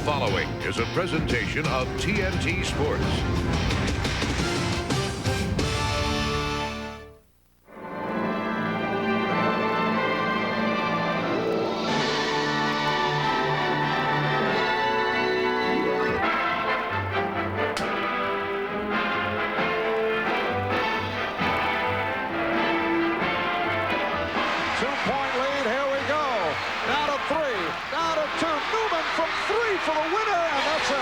following is a presentation of TNT Sports. Two-point lead, here we go. Down to three, down to two. Newman from three for the winner, and that's it.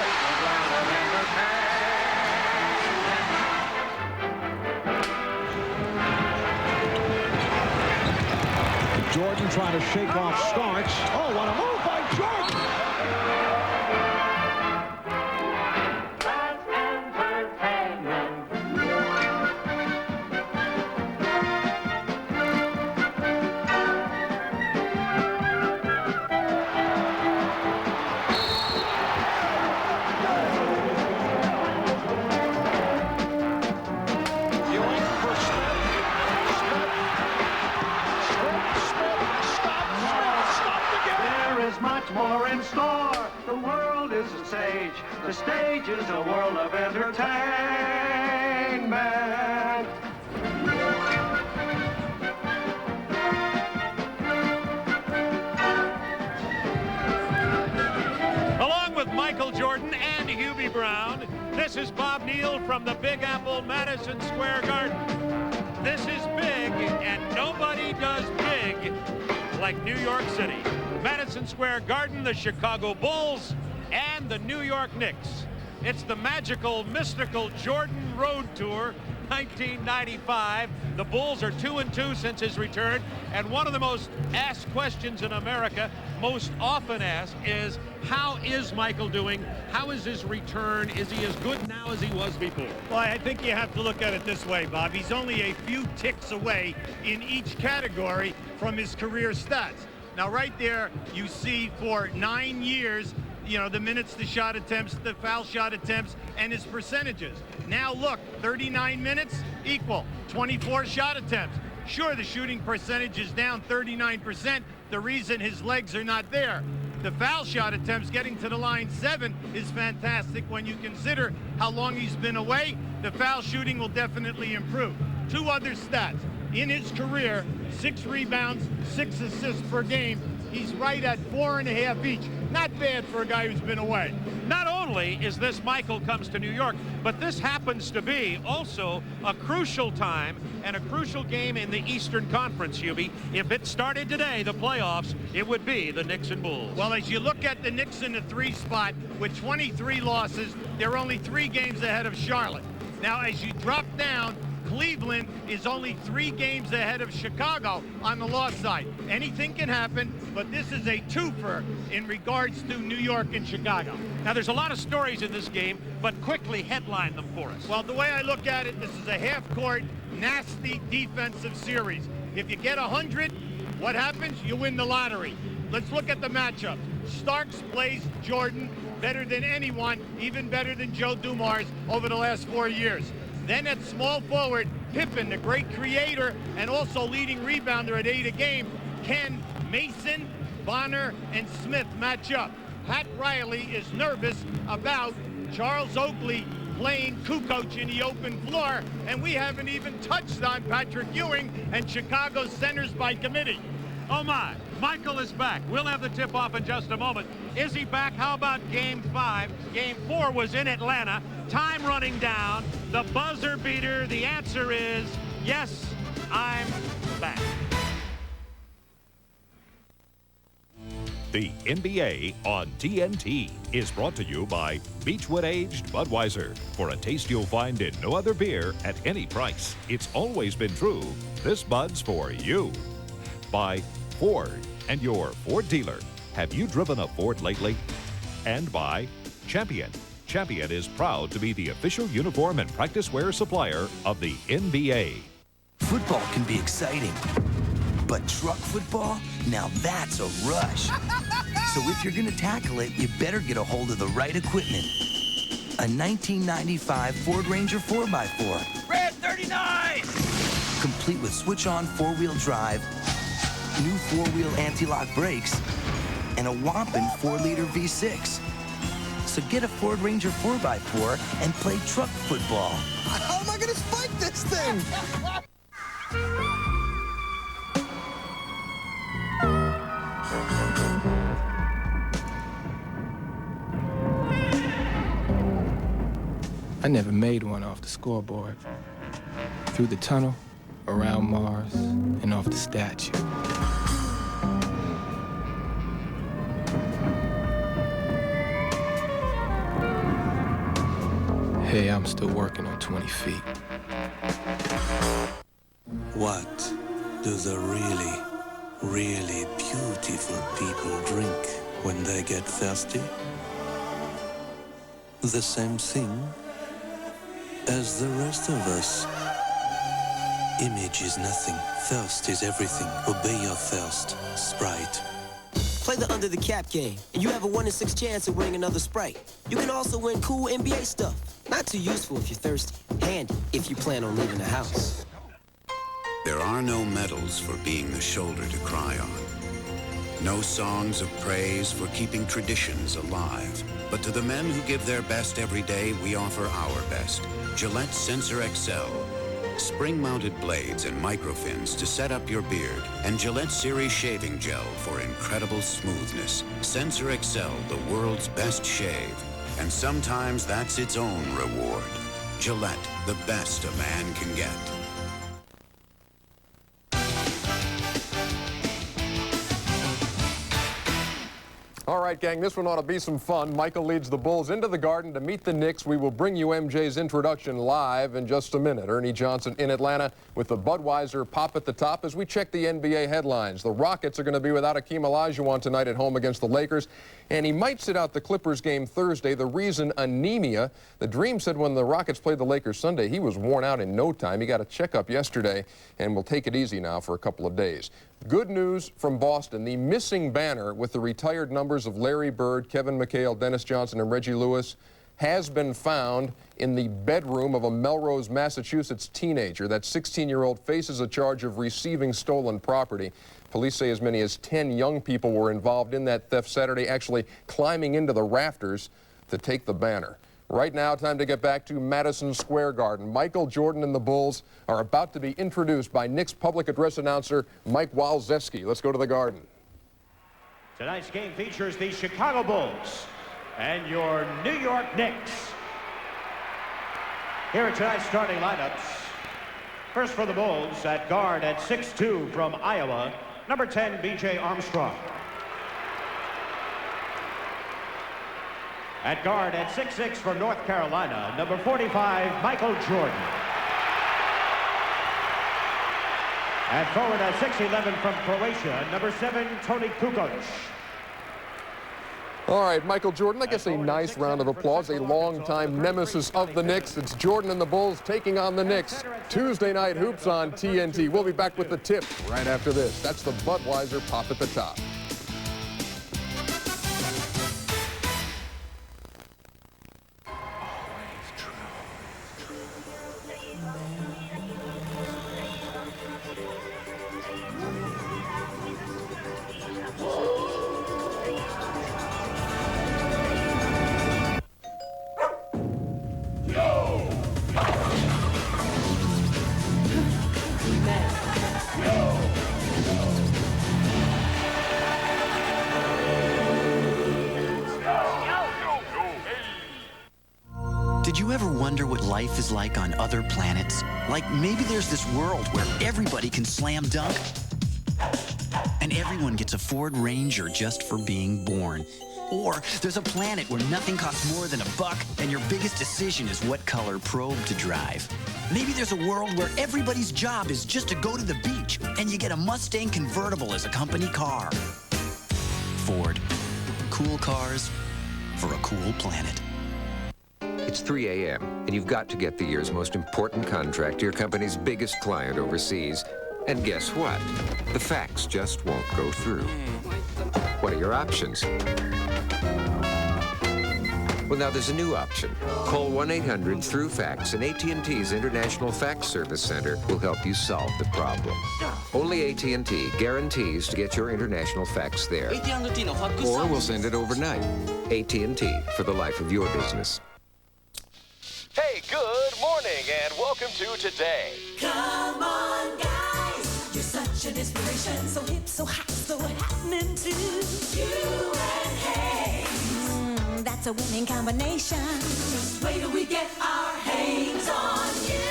Jordan trying to shake off Starks. Oh, what a move by Jordan! More in store. The world is a stage. The stage is a world of entertainment. Along with Michael Jordan and Hubie Brown, this is Bob Neal from the Big Apple, Madison Square Garden. This is big, and nobody does big like New York City. Madison Square Garden, the Chicago Bulls, and the New York Knicks. It's the magical, mystical Jordan Road Tour, 1995. The Bulls are 2-2 since his return, and one of the most asked questions in America, most often asked, is how is Michael doing? How is his return? Is he as good now as he was before? Well, I think you have to look at it this way, Bob. He's only a few ticks away in each category from his career stats. Now, right there, you see for 9 years, you know, the minutes, the shot attempts, the foul shot attempts, and his percentages. Now, look, 39 minutes equal 24 shot attempts. Sure, the shooting percentage is down 39%. The reason his legs are not there. The foul shot attempts, getting to the line 7, is fantastic when you consider how long he's been away. The foul shooting will definitely improve. 2 other stats. In his career, 6 rebounds, 6 assists per game. He's right at 4.5 each. Not bad for a guy who's been away. Not only is this Michael comes to New York, but this happens to be also a crucial time and a crucial game in the Eastern Conference, Hubie. If it started today, the playoffs, it would be the Knicks and Bulls. Well, as you look at the Knicks in the 3 spot with 23 losses, they're only 3 games ahead of Charlotte. Now, as you drop down, Cleveland is only 3 games ahead of Chicago on the loss side. Anything can happen, but this is a twofer in regards to New York and Chicago. Now, there's a lot of stories in this game, but quickly headline them for us. Well, the way I look at it, this is a half-court, nasty defensive series. If you get 100, what happens? You win the lottery. Let's look at the matchup. Starks plays Jordan better than anyone, even better than Joe Dumars over the last 4 years. Then at small forward, Pippen, the great creator and also leading rebounder at 8 a game. Can Mason, Bonner, and Smith match up? Pat Riley is nervous about Charles Oakley playing Kukoc in the open floor, and we haven't even touched on Patrick Ewing and Chicago's centers by committee. Oh my, Michael is back. We'll have the tip-off in just a moment. Is he back? How about Game 5? Game 4 was in Atlanta. Time running down. The buzzer beater. The answer is yes, I'm back. The NBA on TNT is brought to you by Beechwood Aged Budweiser. For a taste you'll find in no other beer at any price. It's always been true. This Bud's for you. By Ford and your Ford dealer. Have you driven a Ford lately? And by Champion. Champion is proud to be the official uniform and practice wear supplier of the NBA. Football can be exciting, but truck football, now that's a rush. So if you're going to tackle it, you better get a hold of the right equipment. A 1995 Ford Ranger 4x4. Red 39! Complete with switch-on 4-wheel drive, new 4-wheel anti-lock brakes, and a whopping 4-liter V6. So get a Ford Ranger 4x4 and play truck football. How am I going to spike this thing? I never made one off the scoreboard. Through the tunnel, around Mars, and off the statue. Hey, I'm still working on 20 feet. What do the really, really beautiful people drink when they get thirsty? The same thing as the rest of us. Image is nothing. Thirst is everything. Obey your thirst. Sprite. Play the under the cap game, and you have a 1 in 6 chance of winning another Sprite. You can also win cool NBA stuff. Not too useful if you're thirsty. Handy if you plan on leaving the house. There are no medals for being the shoulder to cry on. No songs of praise for keeping traditions alive. But to the men who give their best every day, we offer our best. Gillette Sensor XL. Spring-mounted blades and microfins to set up your beard, and Gillette Series shaving gel for incredible smoothness. Sensor XL, the world's best shave. And sometimes that's its own reward. Gillette, the best a man can get. All right, gang, this one ought to be some fun. Michael leads the Bulls into the Garden to meet the Knicks. We will bring you MJ's introduction live in just a minute. Ernie Johnson in Atlanta with the Budweiser pop at the top as we check the NBA headlines. The Rockets are going to be without Akeem Olajuwon tonight at home against the Lakers, and he might sit out the Clippers game Thursday. The reason, anemia. The Dream said when the Rockets played the Lakers Sunday, he was worn out in no time. He got a checkup yesterday and will take it easy now for a couple of days. Good news from Boston. The missing banner with the retired numbers of Larry Bird, Kevin McHale, Dennis Johnson, and Reggie Lewis has been found in the bedroom of a Melrose, Massachusetts teenager. That 16-year-old faces a charge of receiving stolen property. Police say as many as 10 young people were involved in that theft Saturday, actually climbing into the rafters to take the banner. Right now, time to get back to Madison Square Garden. Michael Jordan and the Bulls are about to be introduced by Knicks public address announcer Mike Walczewski. Let's go to the Garden. Tonight's game features the Chicago Bulls and your New York Knicks. Here are tonight's starting lineups. First for the Bulls, at guard at 6'2" from Iowa, number 10, B.J. Armstrong. At guard at 6'6" from North Carolina, number 45, Michael Jordan. At forward at 6'11" from Croatia, number 7, Toni Kukoc. All right, Michael Jordan, I guess a nice round of applause. A longtime nemesis of the Knicks. It's Jordan and the Bulls taking on the Knicks. Tuesday night hoops on TNT. We'll be back with the tip right after this. That's the Budweiser pop at the top. Did you ever wonder what life is like on other planets? Like maybe there's this world where everybody can slam dunk and everyone gets a Ford Ranger just for being born. Or there's a planet where nothing costs more than $1 and your biggest decision is what color probe to drive. Maybe there's a world where everybody's job is just to go to the beach and you get a Mustang convertible as a company car. Ford. Cool cars for a cool planet. It's 3 a.m., and you've got to get the year's most important contract to your company's biggest client overseas. And guess what? The fax just won't go through. What are your options? Well, now there's a new option. Call 1-800-THROUGH-FAX, and AT&T's International Fax Service Center will help you solve the problem. Only AT&T guarantees to get your international fax there. Or we'll send it overnight. AT&T, for the life of your business. Hey, good morning and welcome to Today. Come on, guys. You're such an inspiration. So hip, so hot, so happening to you and Hayes. That's a winning combination. Just wait till we get our hands on you.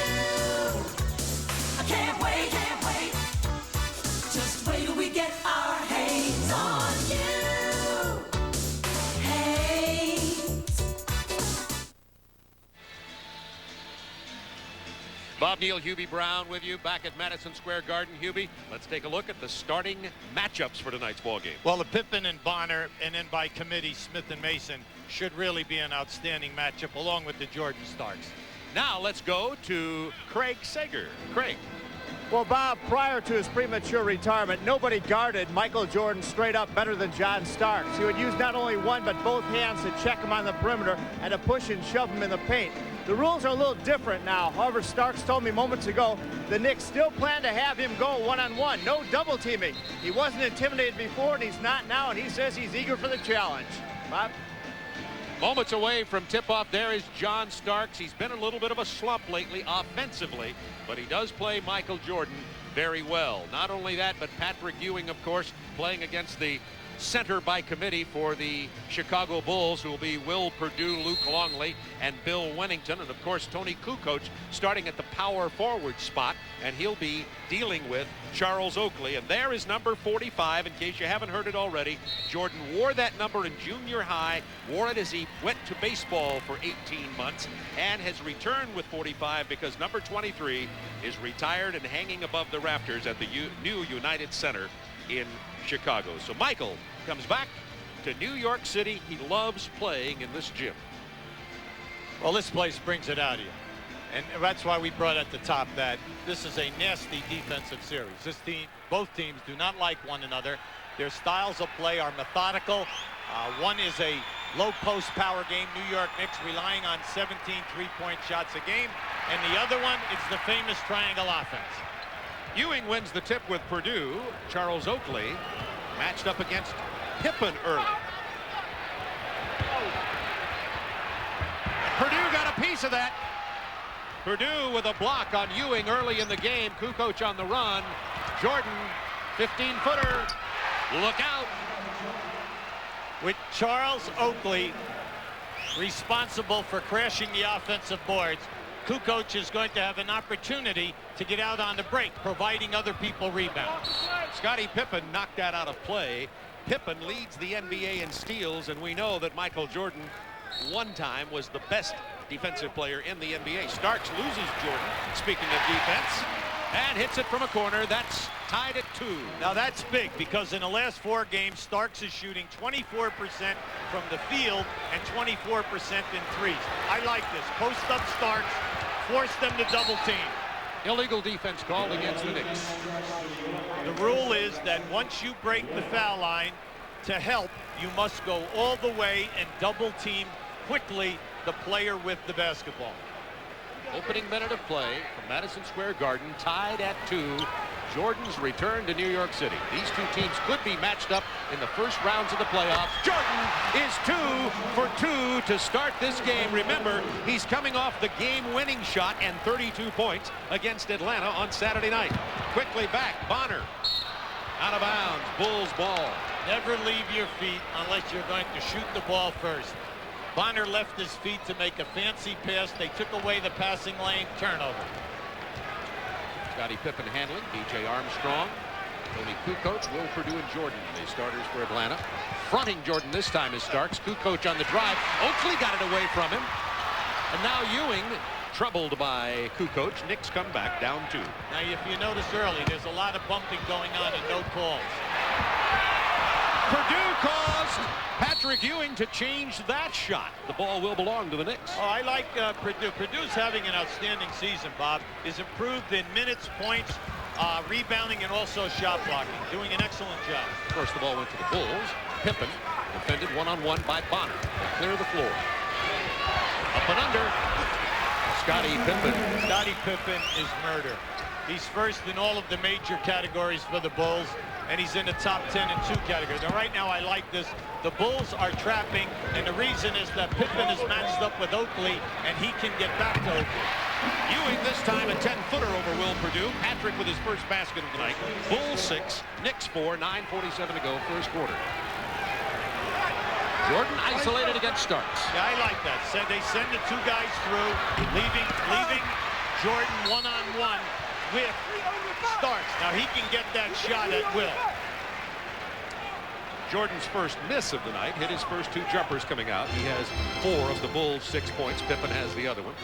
I can't wait, can't wait. Just wait till we get our hands on you. Bob Neal, Hubie Brown with you back at Madison Square Garden. Hubie, let's take a look at the starting matchups for tonight's ball game. Well, the Pippen and Bonner, and then by committee, Smith and Mason, should really be an outstanding matchup, along with the Jordan Starks. Now let's go to Craig Sager. Craig. Well, Bob, prior to his premature retirement, nobody guarded Michael Jordan straight up better than John Starks. He would use not only one but both hands to check him on the perimeter and to push and shove him in the paint. The rules are a little different now. However, Starks told me moments ago the Knicks still plan to have him go one-on-one. No double teaming. He wasn't intimidated before, and he's not now, and he says he's eager for the challenge. Bob? Moments away from tip-off, there is John Starks. He's been in a little bit of a slump lately offensively, but he does play Michael Jordan very well. Not only that, but Patrick Ewing, of course, playing against the center by committee for the Chicago Bulls, who will be Will Perdue, Luke Longley, and Bill Wennington. And, of course, Tony Kukoc starting at the power forward spot, and he'll be dealing with Charles Oakley. And there is number 45, in case you haven't heard it already. Jordan wore that number in junior high, wore it as he went to baseball for 18 months, and has returned with 45 because number 23 is retired and hanging above the rafters at the new United Center in Chicago. So Michael comes back to New York City. He loves playing in this gym. Well, this place brings it out of you. And that's why we brought at the top that this is a nasty defensive series. This team, both teams do not like one another. Their styles of play are methodical. One is a low post power game, New York Knicks relying on 17 3-point shots a game. And the other one is the famous triangle offense. Ewing wins the tip with Perdue. Charles Oakley matched up against Pippen early. Perdue got a piece of that. Perdue with a block on Ewing early in the game. Kukoc on the run. Jordan, 15-footer. Look out. With Charles Oakley responsible for crashing the offensive boards, Kukoc is going to have an opportunity to get out on the break, providing other people rebounds. Scottie Pippen knocked that out of play. Pippen leads the NBA in steals, and we know that Michael Jordan one time was the best defensive player in the NBA. Starks loses Jordan, speaking of defense, and hits it from a corner. That's tied at 2. Now that's big, because in the last 4 games, Starks is shooting 24% from the field and 24% in threes. I like this. Post up Starks, force them to double team. Illegal defense called against the Knicks. The rule is that once you break the foul line, to help, you must go all the way and double team quickly the player with the basketball. Opening minute of play from Madison Square Garden, tied at 2. Jordan's return to New York City. These two teams could be matched up in the first rounds of the playoffs. Jordan is 2 for 2 to start this game. Remember, he's coming off the game-winning shot and 32 points against Atlanta on Saturday night. Quickly back, Bonner. Out of bounds, Bulls ball. Never leave your feet unless you're going to shoot the ball first. Bonner left his feet to make a fancy pass. They took away the passing lane, turnover. Scottie Pippen handling, B.J. Armstrong, Tony Kukoc, Will Perdue, and Jordan, the starters for Atlanta. Fronting Jordan this time is Starks. Kukoc on the drive. Oakley got it away from him. And now Ewing, troubled by Kukoc. Knicks come back down 2. Now, if you notice early, there's a lot of bumping going on and no calls. Perdue caused Patrick Ewing to change that shot. The ball will belong to the Knicks. Oh, I like Perdue. Purdue's having an outstanding season, Bob. Is improved in minutes, points, rebounding, and also shot blocking. Doing an excellent job. Of course, the ball went to the Bulls. Pippen defended one-on-one by Bonner. They clear the floor. Up and under. Scottie Pippen. Scottie Pippen is murder. He's first in all of the major categories for the Bulls. and he's in the top 10 in 2 categories. Now, right now, I like this. The Bulls are trapping, and the reason is that Pippen is matched up with Oakley, and he can get back to Oakley. Ewing this time a 10-footer over Will Perdue. Patrick with his first basket of the night. Bulls 6, Knicks 4, 9:47 to go, first quarter. Jordan isolated against Starks. Yeah, I like that. They send the 2 guys through, leaving Jordan one-on-one with Starks. Now he can get that shot at will. Jordan's first miss of the night, hit his first 2 jumpers coming out. He has 4 of the Bulls' 6 points. Pippen has the other one.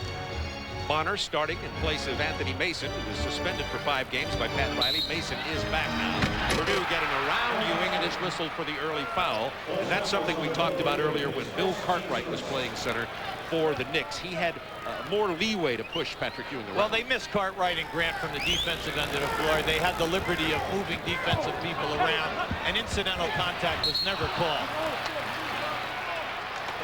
Bonner starting in place of Anthony Mason, who was suspended for 5 games by Pat Riley. Mason is back now. Purdue getting around Ewing and is whistled for the early foul. And that's something we talked about earlier when Bill Cartwright was playing center for the Knicks. He had more leeway to push Patrick Ewing around. Well, they missed Cartwright and Grant from the defensive end of the floor. They had the liberty of moving defensive people around, and incidental contact was never called.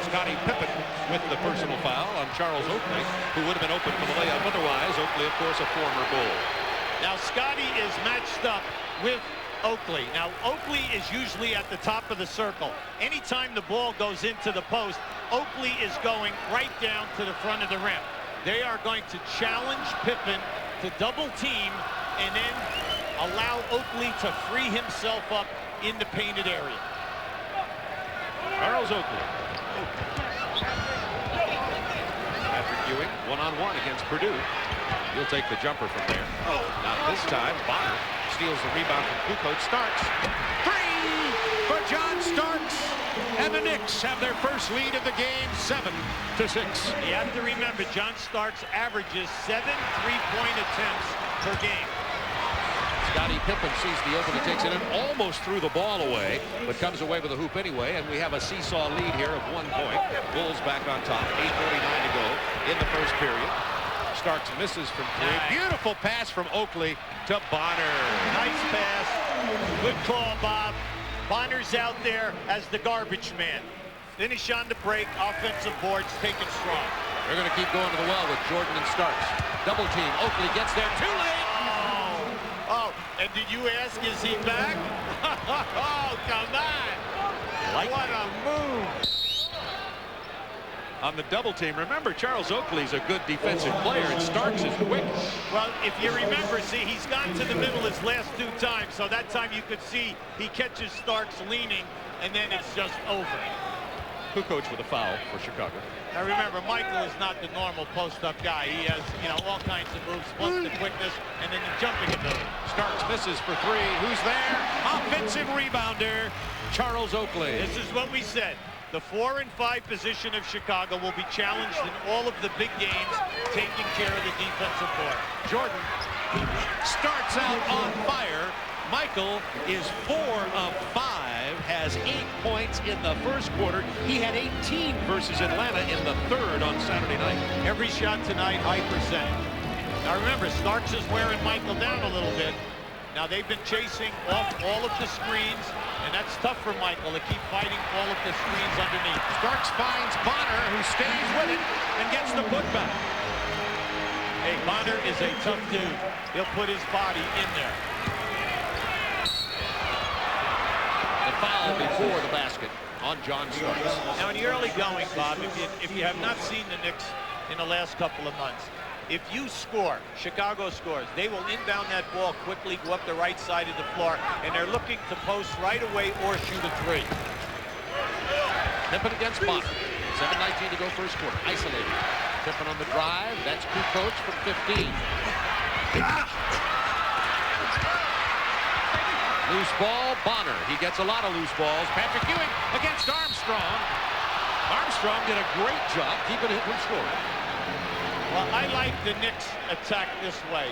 Scottie Pippen with the personal foul on Charles Oakley, who would have been open for the layup otherwise. Oakley, of course, a former Bull. Now, Scottie is matched up with Oakley. Now, Oakley is usually at the top of the circle. Anytime the ball goes into the post, Oakley is going right down to the front of the rim. They are going to challenge Pippen to double team and then allow Oakley to free himself up in the painted area. Charles Oakley. Patrick Ewing, one-on-one against Purdue. He'll take the jumper from there. Not this time. Bonner steals the rebound from Kukoc. Starks. 3 for John Starks. And the Knicks have their first lead of the game, 7-6. You have to remember, John Starks averages 7 3-point attempts per game. Scottie Pippen sees the opening, takes it in, almost threw the ball away, but comes away with a hoop anyway, and we have a seesaw lead here of 1 point. Bulls back on top, 8:49 to go in the first period. Starks misses from 3. Beautiful pass from Oakley to Bonner. Nice pass. Good call, Bob. Bonner's out there as the garbage man. Finish on the break, offensive boards, take it strong. They're going to keep going to the well with Jordan and Starks. Double team. Oakley gets there too late. Oh, and did you ask, is he back? Oh, come on. What a move. On the double team, remember, Charles Oakley's a good defensive player, and Starks is quick. Well, if you remember, see, he's gone to the middle his last 2 times, so that time you could see he catches Starks leaning, and then it's just over. Kukoc with a foul for Chicago. Now remember, Michael is not the normal post-up guy. He has, all kinds of moves, plus the quickness, and then the jumping ability. Starks misses for 3. Who's there? Offensive rebounder, Charles Oakley. This is what we said. The 4 and 5 position of Chicago will be challenged in all of the big games, taking care of the defensive board. Jordan starts out on fire. Michael is 4 of 5, has 8 points in the first quarter. He had 18 versus Atlanta in the 3rd on Saturday night. Every shot tonight, high percentage. Now remember, Starks is wearing Michael down a little bit. Now they've been chasing off all of the screens, and that's tough for Michael to keep fighting all of the screens underneath. Starks finds Bonner, who stays with it and gets the putback. Hey, Bonner is a tough dude. He'll put his body in there. The foul before the basket on John Starks. Now in the early going, Bob, if you have not seen the Knicks in the last couple of months, if you score, Chicago scores, they will inbound that ball quickly, go up the right side of the floor, and they're looking to post right away or shoot a 3. Pippen against Bonner. 7:19 to go first quarter. Isolated. Pippen on the drive. That's Kukoc from 15. Loose ball, Bonner. He gets a lot of loose balls. Patrick Ewing against Armstrong. Armstrong did a great job keeping it from scoring. Well, I like the Knicks attack this way.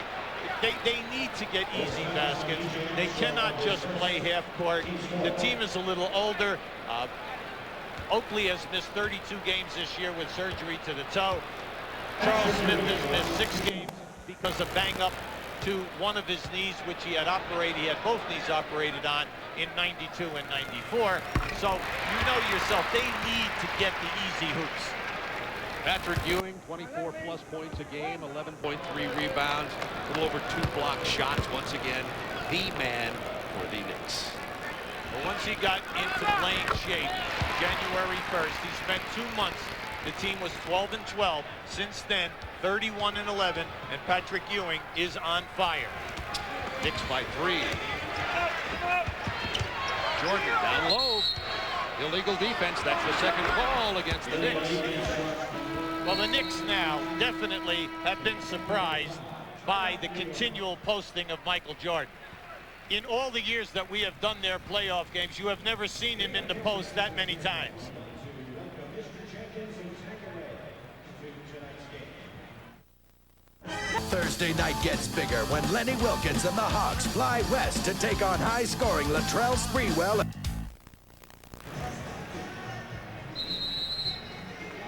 They need to get easy baskets. They cannot just play half court. The team is a little older. Oakley has missed 32 games this year with surgery to the toe. Charles Smith has missed 6 games because of bang up to one of his knees, which he had operated. He had both knees operated on in '92 and '94. So you know yourself, they need to get the easy hoops. Patrick Ewing, 24+ points a game, 11.3 rebounds, a little over 2 block shots once again. The man for the Knicks. Well, once he got into playing shape, January 1st, he spent 2 months. The team was 12-12. Since then, 31-11, and Patrick Ewing is on fire. Knicks by 3. Jordan down low. Illegal defense. That's the second call against the Knicks. Well, the Knicks now definitely have been surprised by the continual posting of Michael Jordan. In all the years that we have done their playoff games, you have never seen him in the post that many times. Thursday night gets bigger when Lenny Wilkins and the Hawks fly west to take on high-scoring Latrell Sprewell.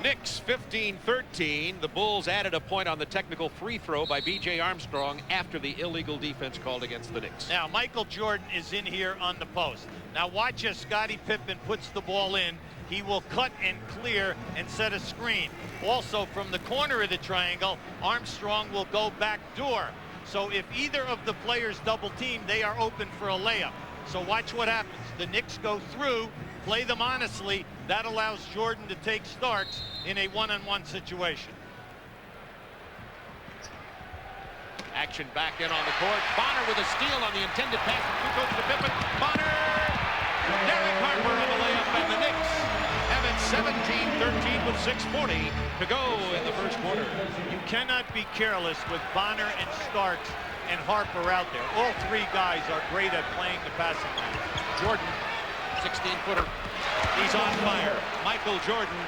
Knicks 15-13. The Bulls added a point on the technical free throw by B.J. Armstrong after the illegal defense called against the Knicks. Now, Michael Jordan is in here on the post. Now, watch as Scottie Pippen puts the ball in. He will cut and clear and set a screen. Also, from the corner of the triangle, Armstrong will go back door. So if either of the players double team, they are open for a layup. So watch what happens. The Knicks go through, play them honestly. That allows Jordan to take Starks in a one-on-one situation. Action back in on the court. Bonner with a steal on the intended pass from Kukoc to Pippen. Bonner! Derek Harper on the layup, and the Knicks have it 17-13 with 6:40 to go in the first quarter. You cannot be careless with Bonner and Starks and Harper out there. All three guys are great at playing the passing lane. Jordan, 16-footer. He's on fire. Michael Jordan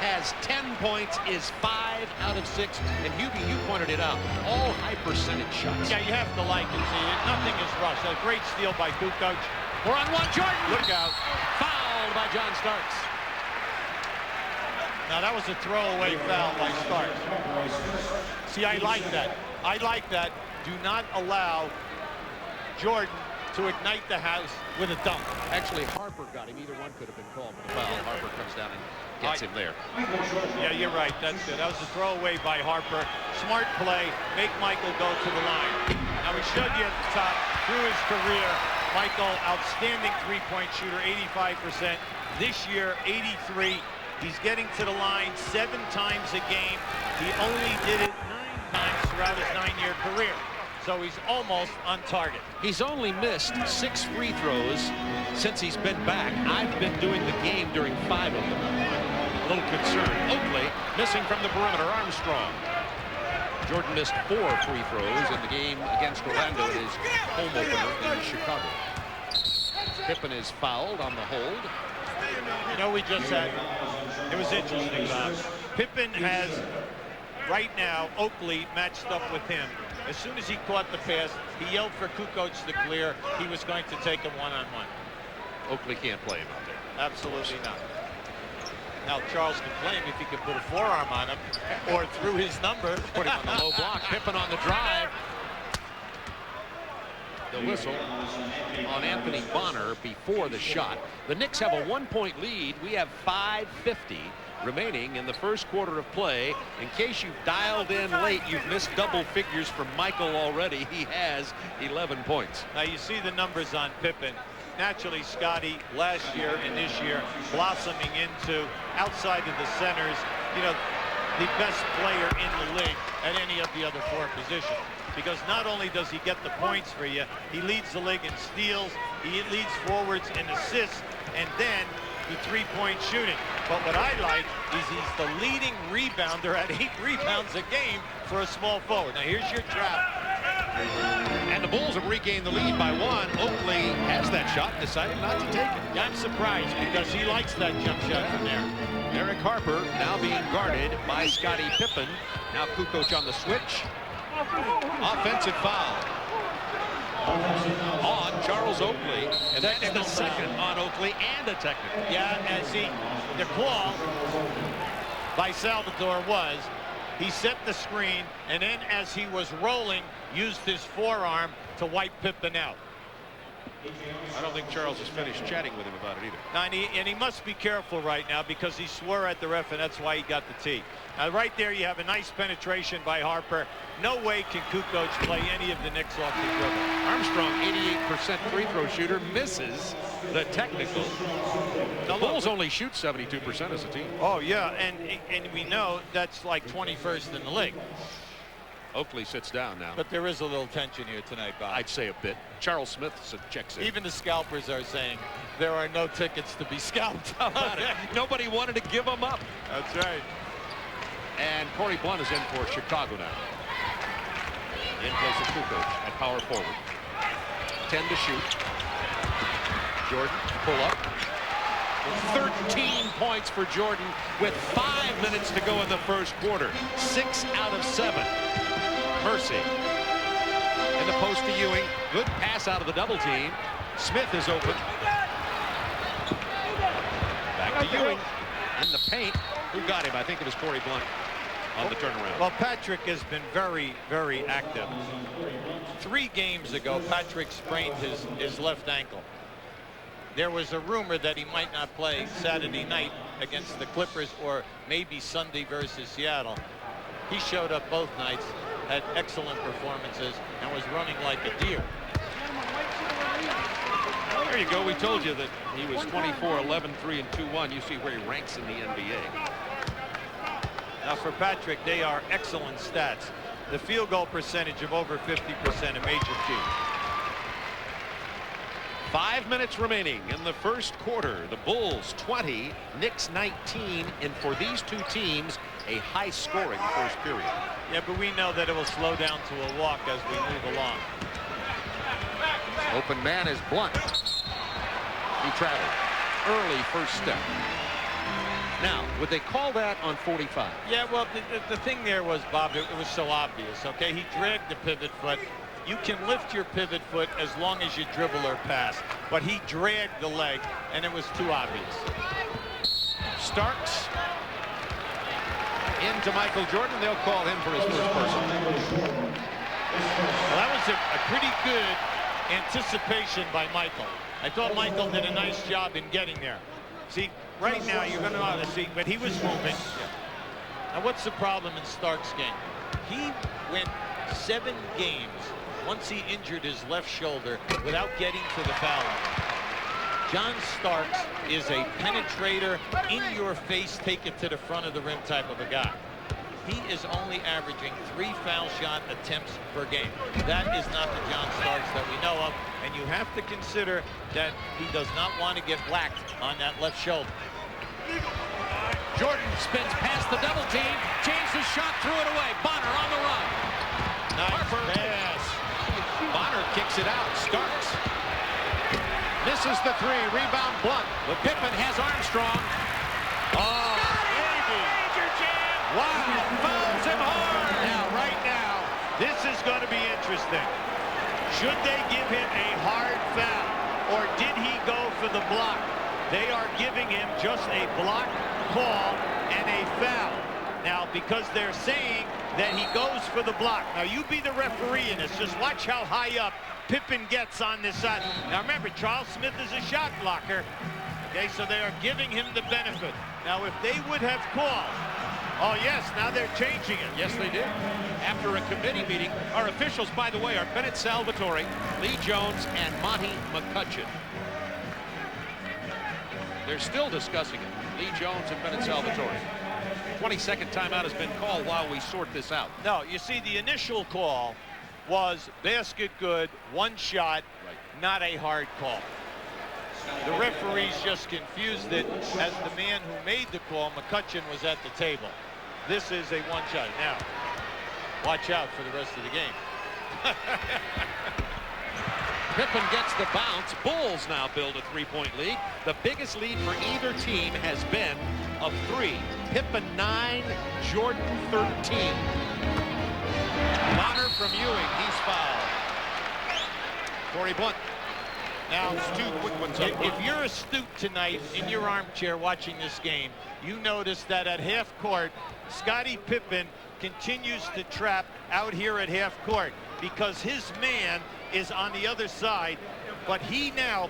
has 10 points, is 5 out of 6. And Hubie, you pointed it out. All high percentage shots. Yeah, you have to like it. See, nothing is rushed. A great steal by Kukoc. 4-on-1, Jordan. Look out. Fouled by John Starks. Now, that was a throwaway foul by Starks. See, I like that. I like that. Do not allow Jordan to ignite the house with a dunk. Actually, Harper got him. Either one could have been called for the foul. Harper comes down and gets him there. Yeah, you're right. That's good. That was a throwaway by Harper. Smart play. Make Michael go to the line. Now, we showed you at the top, through his career, Michael, outstanding three-point shooter, 85%. This year, 83. He's getting to the line 7 times a game. He only did it 9 times throughout his 9-year career. So he's almost on target. He's only missed 6 free throws since he's been back. I've been doing the game during 5 of them. A little concerned. Oakley missing from the perimeter. Armstrong. Jordan missed 4 free throws in the game against Orlando in his home opener in Chicago. Pippen is fouled on the hold. You know, we just had, it was interesting, Bob. Pippen has, right now, Oakley matched up with him. As soon as he caught the pass, he yelled for Kukoc to clear. He was going to take him one-on-one. Oakley can't play him out there. Absolutely not. Now, Charles can play him if he can put a forearm on him or through his number. Put him on the low block. Pippen on the drive. The whistle on Anthony Bonner before the shot. The Knicks have a 1-point lead. We have 5:50 remaining in the first quarter of play. In case you've dialed in late, you've missed double figures from Michael already. He has 11 points. Now you see the numbers on Pippen. Naturally, Scotty, last year and this year, blossoming into, outside of the centers, you know, the best player in the league at any of the other 4 positions. Because not only does he get the points for you, he leads the league in steals, he leads forwards in assists, and then the three-point shooting. But what I like is he's the leading rebounder at 8 rebounds a game for a small forward. Now here's your trap. And the Bulls have regained the lead by 1. Oakley has that shot, decided not to take it. Yeah, I'm surprised because he likes that jump shot from there. Derek Harper now being guarded by Scottie Pippen. Now Kukoc on the switch. Offensive foul on Charles Oakley, and that's the second on Oakley and a technical. Yeah, and see, the call by Salvador was he set the screen, and then as he was rolling, used his forearm to wipe Pippen out. I don't think Charles has finished chatting with him about it either. Now, and he must be careful right now because he swore at the ref, and that's why he got the tee. Now, right there, you have a nice penetration by Harper. No way can Kukoc play any of the Knicks off the dribble. Armstrong, 88% free throw shooter, misses the technical. The Bulls only shoot 72% as a team. Oh, yeah, and we know that's like 21st in the league. Oakley sits down now. But there is a little tension here tonight, Bob. I'd say a bit. Charles Smith checks in. Even the scalpers are saying there are no tickets to be scalped. Nobody wanted to give them up. That's right. And Corey Blunt is in for Chicago now. In place of Kukoc at power forward. 10 to shoot. Jordan, pull up. 13 points for Jordan with 5 minutes to go in the first quarter. 6 out of 7. Mercy. In the post to Ewing. Good pass out of the double team. Smith is open. Back to Ewing. In the paint. Who got him? I think it was Corey Blunt on the turnaround. Well, Patrick has been very, very active. 3 games ago, Patrick sprained his left ankle. There was a rumor that he might not play Saturday night against the Clippers or maybe Sunday versus Seattle. He showed up both nights, had excellent performances, and was running like a deer. There you go. We told you that he was 24, 11, 3, and 2-1. You see where he ranks in the NBA. Now for Patrick, they are excellent stats. The field goal percentage of over 50%, a major key. 5 minutes remaining in the first quarter. The Bulls 20, Knicks 19, and for these two teams, a high-scoring first period. Yeah, but we know that it will slow down to a walk as we move along. Open man is Blunt. He traveled. Early first step. Now, would they call that on 45? Yeah, well, the thing there was, Bob, it was so obvious, okay? He dragged the pivot foot. You can lift your pivot foot as long as you dribble or pass, but he dragged the leg, and it was too obvious. Starks into Michael Jordan. They'll call him for his first person. Well, that was a pretty good anticipation by Michael. I thought Michael did a nice job in getting there. See, right now you're going to see, but he was moving. Now, what's the problem in Starks' game? He went 7 games once he injured his left shoulder without getting to the foul line. John Starks is a penetrator, in your face, take it to the front of the rim type of a guy. He is only averaging 3 foul shot attempts per game. That is not the John Starks that we know of, and you have to consider that he does not want to get whacked on that left shoulder. Jordan spins past the double team, changes his shot, threw it away. Bonner on the run. Nice pass. Bonner kicks it out. Starks misses the 3. Rebound Blunt. But Pippen has Armstrong. Oh, baby. Wow, fouls him hard. Now, right now, this is going to be interesting. Should they give him a hard foul, or did he go for the block? They are giving him just a block call and a foul. Now, because they're saying that he goes for the block. Now, you be the referee in this. Just watch how high up Pippen gets on this side. Now, remember, Charles Smith is a shot blocker. Okay, so they are giving him the benefit. Now, if they would have called, oh, yes, now they're changing it. Yes, they did. After a committee meeting, our officials, by the way, are Bennett Salvatore, Lee Jones, and Monty McCutcheon. They're still discussing it. Lee Jones and Bennett Salvatore. 22nd timeout has been called while we sort this out. No, you see, the initial call was basket good, 1 shot, not a hard call. The referees just confused it as the man who made the call, McCutcheon, was at the table. This is a 1 shot. Now, watch out for the rest of the game. Pippen gets the bounce. Bulls now build a 3-point lead. The biggest lead for either team has been of 3. Pippen 9, Jordan 13. Bonner from Ewing. He's fouled. Corey Blunt. Now, those 2 quick ones up. If you're astute tonight in your armchair watching this game, you notice that at half court, Scottie Pippen continues to trap out here at half court because his man is on the other side but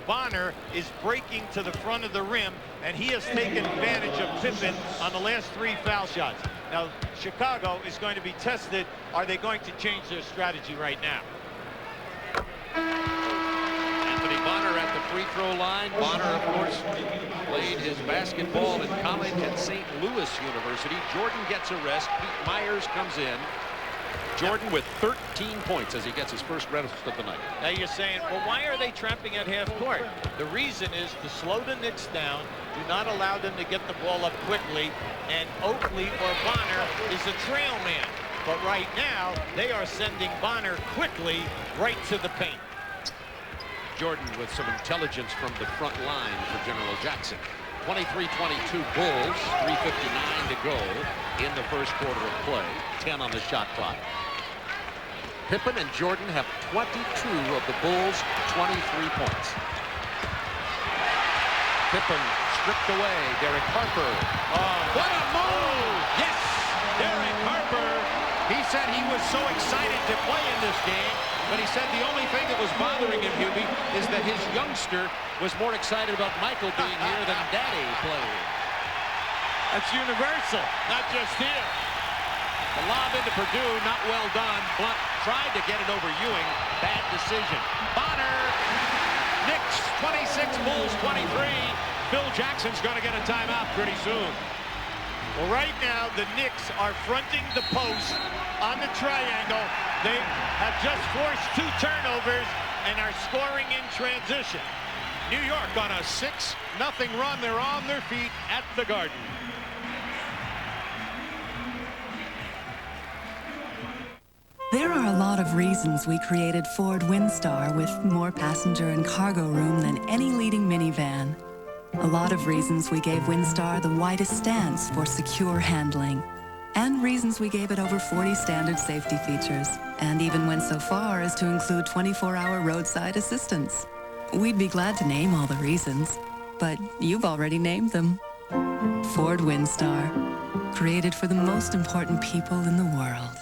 Bonner is breaking to the front of the rim, and he has taken advantage of Pippen on the last 3 foul shots. Now, Chicago is going to be tested. Are they going to change their strategy right now? Anthony Bonner at the free throw line. Bonner, of course, played his basketball in college at St. Louis University. Jordan gets a rest. Pete Myers comes in. Jordan with 13 points as he gets his first rest of the night. Now you're saying, well, why are they tramping at half court? The reason is to slow the Knicks down, do not allow them to get the ball up quickly, and Oakley or Bonner is a trail man. But right now, they are sending Bonner quickly right to the paint. Jordan with some intelligence from the front line for General Jackson. 23-22 Bulls, 3:59 to go in the first quarter of play. 10 on the shot clock. Pippen and Jordan have 22 of the Bulls' 23 points. Pippen stripped away. Derek Harper. Oh, what a move! Yes! Derek Harper. He said he was so excited to play in this game, but he said the only thing that was bothering him, Hubie, is that his youngster was more excited about Michael being here than Daddy playing. That's universal, not just here. The lob into Purdue, not well done. Blunt tried to get it over Ewing. Bad decision. Bonner. Knicks 26, Bulls 23. Phil Jackson's going to get a timeout pretty soon. Well, right now, the Knicks are fronting the post on the triangle. They have just forced 2 turnovers and are scoring in transition. New York on a 6-0 run. They're on their feet at the Garden. There are a lot of reasons we created Ford Windstar with more passenger and cargo room than any leading minivan. A lot of reasons we gave Windstar the widest stance for secure handling. And reasons we gave it over 40 standard safety features, and even went so far as to include 24-hour roadside assistance. We'd be glad to name all the reasons, but you've already named them. Ford Windstar, created for the most important people in the world.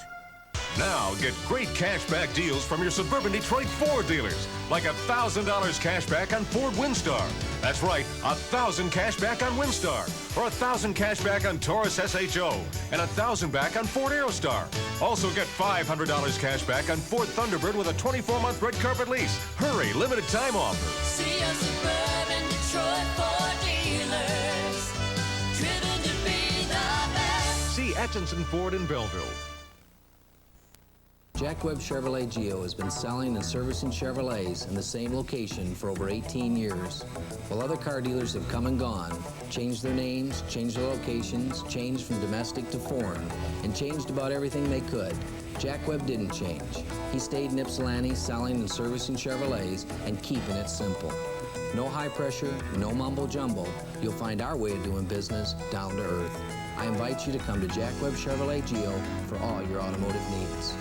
Now get great cashback deals from your suburban Detroit Ford dealers, like $1,000 cash back on Ford Windstar. That's right, 1,000 cash back on Windstar, or 1,000 cash back on Taurus SHO, and 1,000 back on Ford Aerostar. Also get $500 cash back on Ford Thunderbird with a 24-month red carpet lease. Hurry, limited time offer. See your suburban Detroit Ford dealers, driven to be the best. See Atchison Ford in Belleville. Jack Webb Chevrolet Geo has been selling and servicing Chevrolets in the same location for over 18 years. While other car dealers have come and gone, changed their names, changed their locations, changed from domestic to foreign, and changed about everything they could, Jack Webb didn't change. He stayed in Ypsilanti selling and servicing Chevrolets and keeping it simple. No high pressure, no mumbo jumbo. You'll find our way of doing business down to earth. I invite you to come to Jack Webb Chevrolet Geo for all your automotive needs.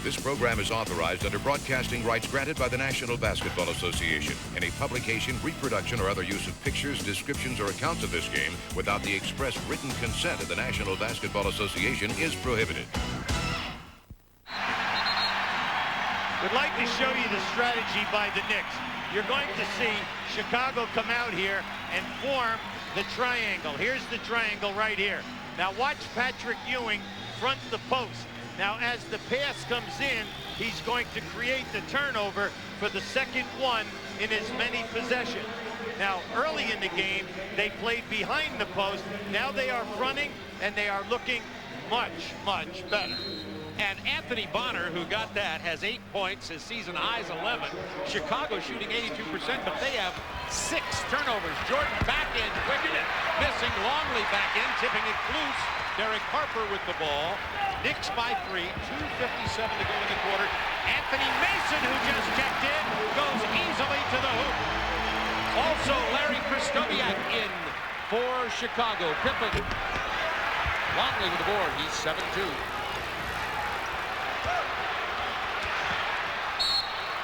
This program is authorized under broadcasting rights granted by the National Basketball Association. Any publication, reproduction, or other use of pictures, descriptions, or accounts of this game without the express written consent of the National Basketball Association is prohibited. Would like to show you the strategy by the Knicks. You're going to see Chicago come out here and form the triangle. Here's the triangle right here. Now watch Patrick Ewing front the post. Now, as the pass comes in, he's going to create the turnover for the second one in as many possessions. Now, early in the game, they played behind the post. Now they are fronting, and they are looking much, much better. And Anthony Bonner, who got that, has 8 points. His season high is 11. Chicago shooting 82%, but they have 6 turnovers. Jordan back in, quicken it, missing. Longley back in, tipping it loose. Derek Harper with the ball. Knicks by 3, 2:57 to go in the quarter. Anthony Mason, who just checked in, goes easily to the hoop. Also, Larry Krystkowiak in for Chicago. Pippen. Longley with the board. He's 7-2.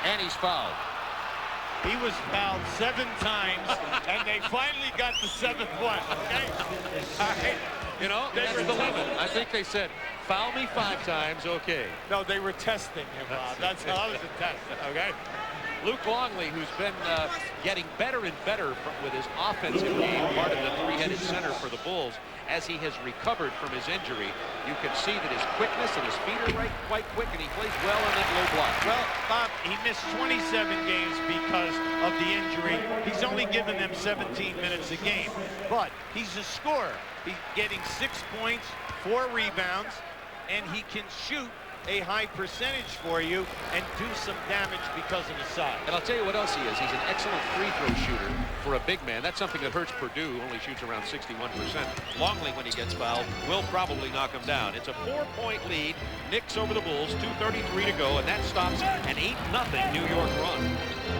And he's fouled. He was fouled 7 times, and they finally got the 7th one, okay? All right. You know, that's the limit. I think they said foul me 5 times, okay. No, they were testing him, Bob. That was a test. Okay. Luke Longley, who's been getting better and better with his offensive game, part of the three-headed center for the Bulls, as he has recovered from his injury. You can see that his quickness and his feet are quite quick, and he plays well in that low block. Well, Bob, he missed 27 games because of the injury. He's only given them 17 minutes a game, but he's a scorer. He's getting 6 points, 4 rebounds, and he can shoot a high percentage for you and do some damage because of his size. And I'll tell you what else he is. He's an excellent free throw shooter for a big man. That's something that hurts Purdue, who only shoots around 61%. Longley, when he gets fouled, will probably knock him down. It's a 4-point lead. Knicks over the Bulls, 2:33 to go, and that stops an 8-0 New York run.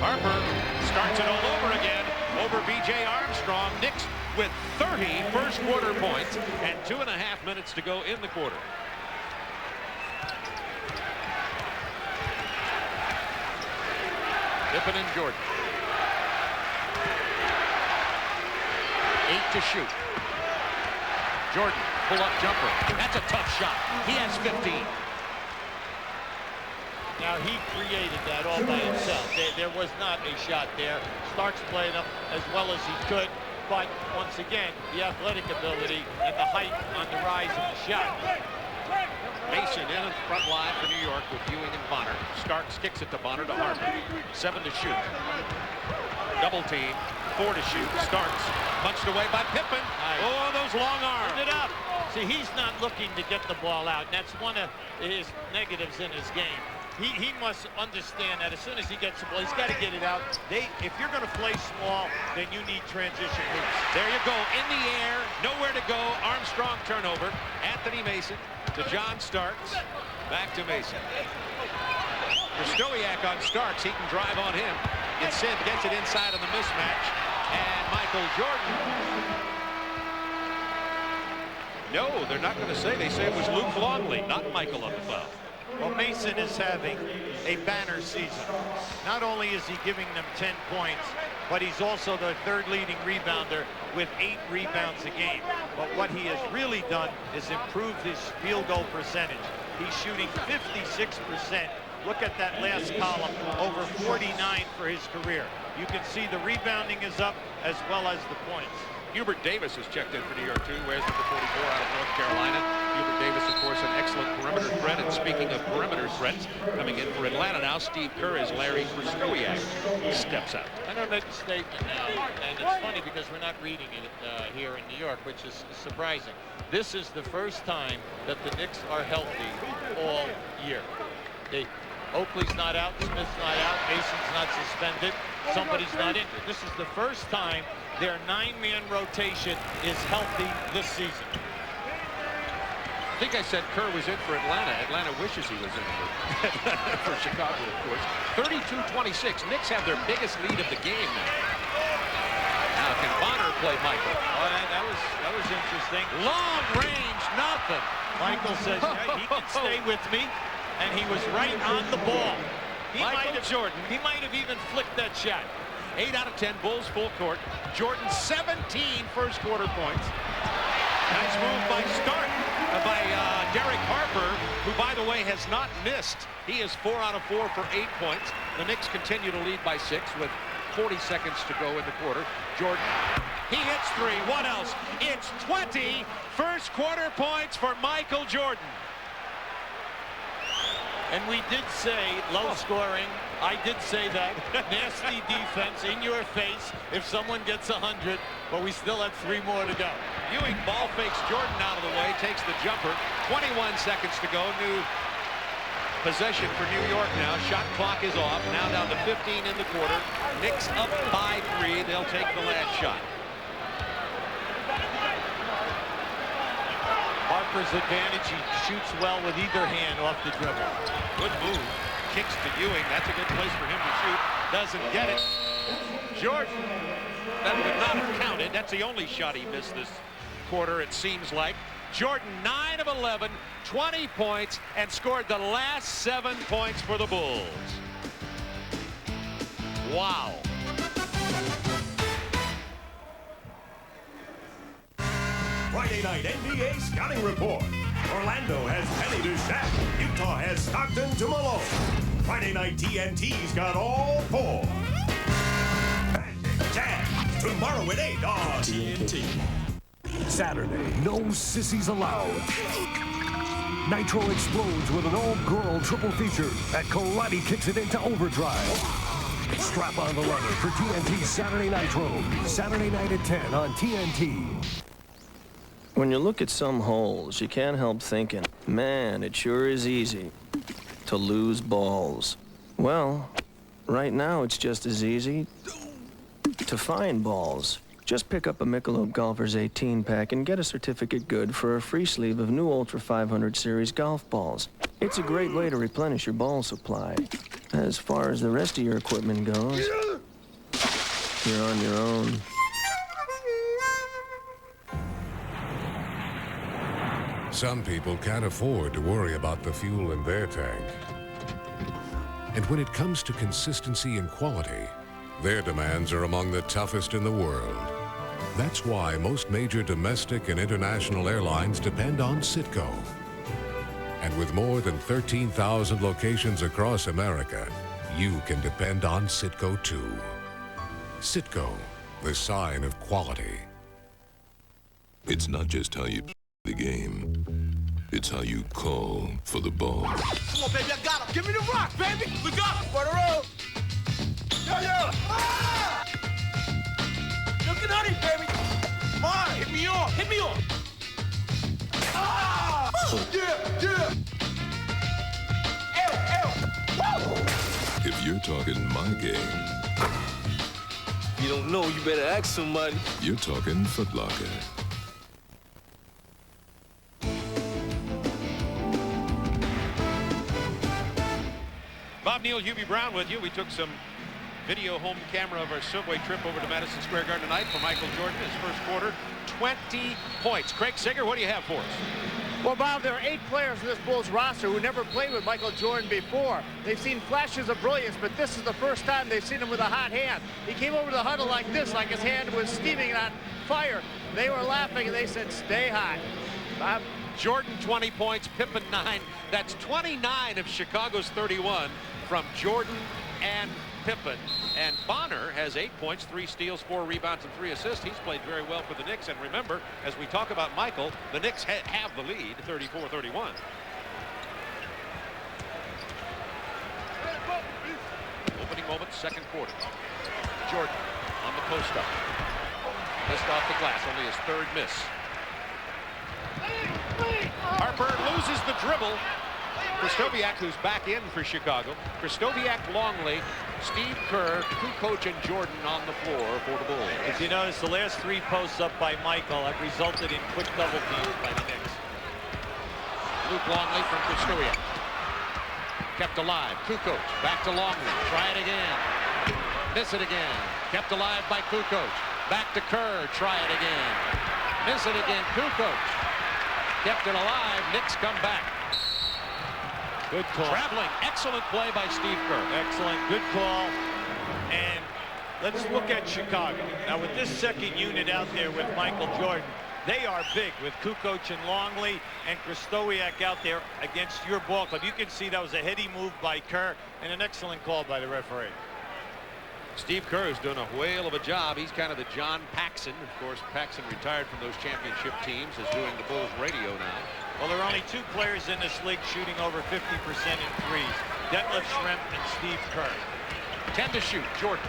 Harper starts it all over again over B.J. Armstrong. Knicks with 30 first quarter points and 2.5 minutes to go in the quarter. Pippen and Jordan. 8 to shoot. Jordan, pull-up jumper. That's a tough shot. He has 15. Now, he created that all by himself. There was not a shot there. Starks played him as well as he could, but once again, the athletic ability and the height on the rise of the shot. Mason in the front line for New York with Ewing and Bonner. Starks kicks it to Bonner to Harper. 7 to shoot. Double team. 4 to shoot. Starks punched away by Pippen. Oh, those long arms. Put it up. See, he's not looking to get the ball out. And that's one of his negatives in his game. He must understand that as soon as he gets the ball, he's got to get it out. If you're going to play small, then you need transition moves. There you go. In the air. Nowhere to go. Armstrong turnover. Anthony Mason to John Starks. Back to Mason. For Stoiak on Starks. He can drive on him. Instead, gets it inside of the mismatch. And Michael Jordan. No, they're not going to say. They say it was Luke Longley, not Michael on the foul. Well, Mason is having a banner season. Not only is he giving them 10 points, but he's also the 3rd leading rebounder with 8 rebounds a game. But what he has really done is improved his field goal percentage. He's shooting 56%. Look at that last column, over 49 for his career. You can see the rebounding is up as well as the points. Hubert Davis has checked in for New York, too. Wears number 44 out of North Carolina. Hubert Davis, of course, an excellent perimeter threat. And speaking of perimeter threats, coming in for Atlanta now, Steve Kerr is Larry Prostowiak. Steps out. I'm going to make a statement now, and it's funny because we're not reading it here in New York, which is surprising. This is the first time that the Knicks are healthy all year. Oakley's not out, Smith's not out, Mason's not suspended, somebody's not injured. This is the first time their 9-man rotation is healthy this season. I think I said Kerr was in for Atlanta. Atlanta wishes he was in for Chicago, of course. 32-26. Knicks have their biggest lead of the game now. Now can Bonner play Michael? Oh, that was interesting. Long range, nothing. Michael says he can stay with me. And he was right on the ball. Jordan. He might have even flicked that shot. 8 out of 10, Bulls full court. Jordan 17 first quarter points. Nice move by Derek Harper, who, by the way, has not missed. He is 4 out of 4 for 8 points. The Knicks continue to lead by 6 with 40 seconds to go in the quarter. Jordan, he hits 3. What else? It's 20 first quarter points for Michael Jordan. And we did say low scoring. I did say that. Nasty defense in your face if someone gets 100, but we still have 3 more to go. Ewing ball fakes Jordan out of the way, takes the jumper. 21 seconds to go. New possession for New York now. Shot clock is off. Now down to 15 in the quarter. Knicks up by 3. They'll take the last shot. Harper's advantage. He shoots well with either hand off the dribble. Good move. Kicks to Ewing. That's a good place for him to shoot. Doesn't get it. Jordan. That would not have counted. That's the only shot he missed this quarter, it seems like. Jordan, 9 of 11, 20 points, and scored the last 7 points for the Bulls. Wow. Friday night NBA scouting report. Orlando has Penny to Shaq. Utah has Stockton to Malone. Friday night TNT's got all four. Jazz tomorrow at 8 on TNT. Saturday, no sissies allowed. Nitro explodes with an all-girl triple feature and Karate kicks it into overdrive. Strap on the leather for TNT Saturday Nitro. Saturday night at 10 on TNT. When you look at some holes, you can't help thinking, man, it sure is easy to lose balls. Well, right now it's just as easy to find balls. Just pick up a Michelob Golfers 18 pack and get a certificate good for a free sleeve of new Ultra 500 series golf balls. It's a great way to replenish your ball supply. As far as the rest of your equipment goes, you're on your own. Some people can't afford to worry about the fuel in their tank. And when it comes to consistency and quality, their demands are among the toughest in the world. That's why most major domestic and international airlines depend on Citgo. And with more than 13,000 locations across America, you can depend on Citgo too. Citgo, the sign of quality. It's not just how you play the game, it's how you call for the ball. Come on, baby, I got him. Give me the rock, baby. We got him. For the road. Yeah. Ah! Looking at it, baby. Come on, hit me on. Hit me on. Ah! Yeah. Woo! If you're talking my game, you don't know, you better ask somebody. You're talking Foot Locker. Bob Neal, Hubie Brown with you. We took some video home camera of our subway trip over to Madison Square Garden tonight for Michael Jordan. His first quarter, 20 points. Craig Sager, what do you have for us? Well, Bob, there are 8 players in this Bulls roster who never played with Michael Jordan before. They've seen flashes of brilliance, but this is the first time they've seen him with a hot hand. He came over to the huddle like this, like his hand was steaming on fire. They were laughing, and they said, stay hot. Bob? Jordan, 20 points, Pippen, 9. That's 29 of Chicago's 31 from Jordan and Pippen. And Bonner has 8 points, 3 steals, 4 rebounds, and 3 assists. He's played very well for the Knicks. And remember, as we talk about Michael, the Knicks have the lead, 34-31. Opening moment, second quarter. Jordan on the post-up. Missed off the glass, only his 3rd miss. Harper loses the dribble. Kristoviak, who's back in for Chicago. Kristoviak, Longley, Steve Kerr, Kukoc, and Jordan on the floor for the Bulls. If you notice, the last 3 posts up by Michael have resulted in quick double teams by the Knicks. Luke Longley from Kristoviak. Kept alive. Kukoc back to Longley. Try it again. Miss it again. Kept alive by Kukoc. Back to Kerr. Try it again. Miss it again. Kukoc. Kept it alive. Knicks come back. Good call. Traveling. Excellent play by Steve Kerr. Excellent. Good call. And let's look at Chicago. Now, with this second unit out there with Michael Jordan, they are big with Kukoc and Longley and Kristoviak out there against your ball club. You can see that was a heady move by Kerr and an excellent call by the referee. Steve Kerr is doing a whale of a job. He's kind of the John Paxson. Of course, Paxson retired from those championship teams, is doing the Bulls radio now. Well, there are only 2 players in this league shooting over 50% in threes. Detlef Schrempf and Steve Kerr. 10 to shoot. Jordan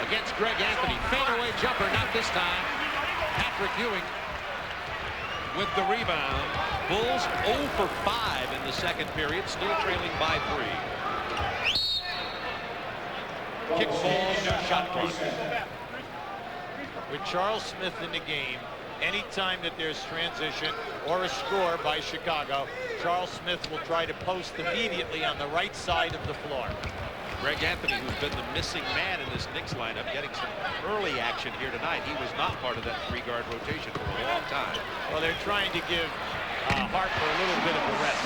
against Greg Anthony. Fadeaway jumper, not this time. Patrick Ewing with the rebound. Bulls 0 for 5 in the second period, still trailing by 3. Kick ball, shot clock. With Charles Smith in the game, anytime that there's transition or a score by Chicago, Charles Smith will try to post immediately on the right side of the floor. Greg Anthony, who's been the missing man in this Knicks lineup, getting some early action here tonight. He was not part of that 3-guard rotation for a long time. Well, they're trying to give Harper a little bit of a rest.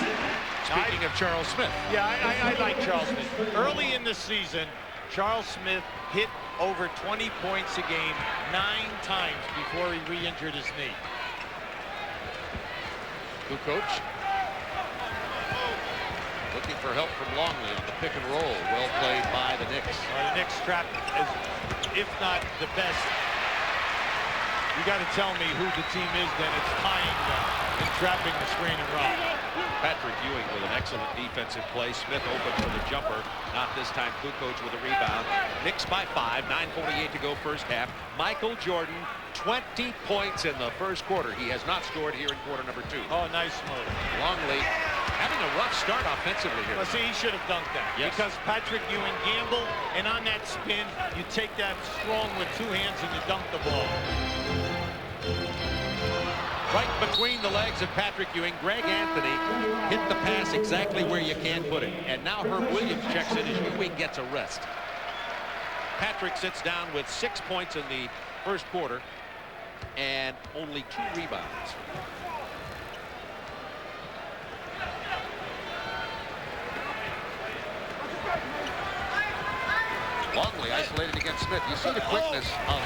Speaking of Charles Smith. Yeah, I like Charles Smith. Early in the season, Charles Smith hit over 20 points a game 9 times before he re-injured his knee. Kukoc looking for help from Longley on the pick and roll. Well played by the Knicks. The Knicks trapped as, if not the best. You got to tell me who the team is then. It's tying them and trapping the screen and roll. Patrick Ewing with an excellent defensive play. Smith open for the jumper. Not this time. Kukoc with a rebound. Knicks by 5. 9:48 to go first half. Michael Jordan, 20 points in the first quarter. He has not scored here in quarter number 2. Oh, nice move. Longley having a rough start offensively here. Well, see, he should have dunked that. Yes. Because Patrick Ewing gambled, and on that spin, you take that strong with 2 hands and you dunk the ball. Right between the legs of Patrick Ewing, Greg Anthony hit the pass exactly where you can put it. And now Herb Williams checks in as Ewing gets a rest. Patrick sits down with 6 points in the first quarter and only 2 rebounds. Longley isolated against Smith. You see the quickness of,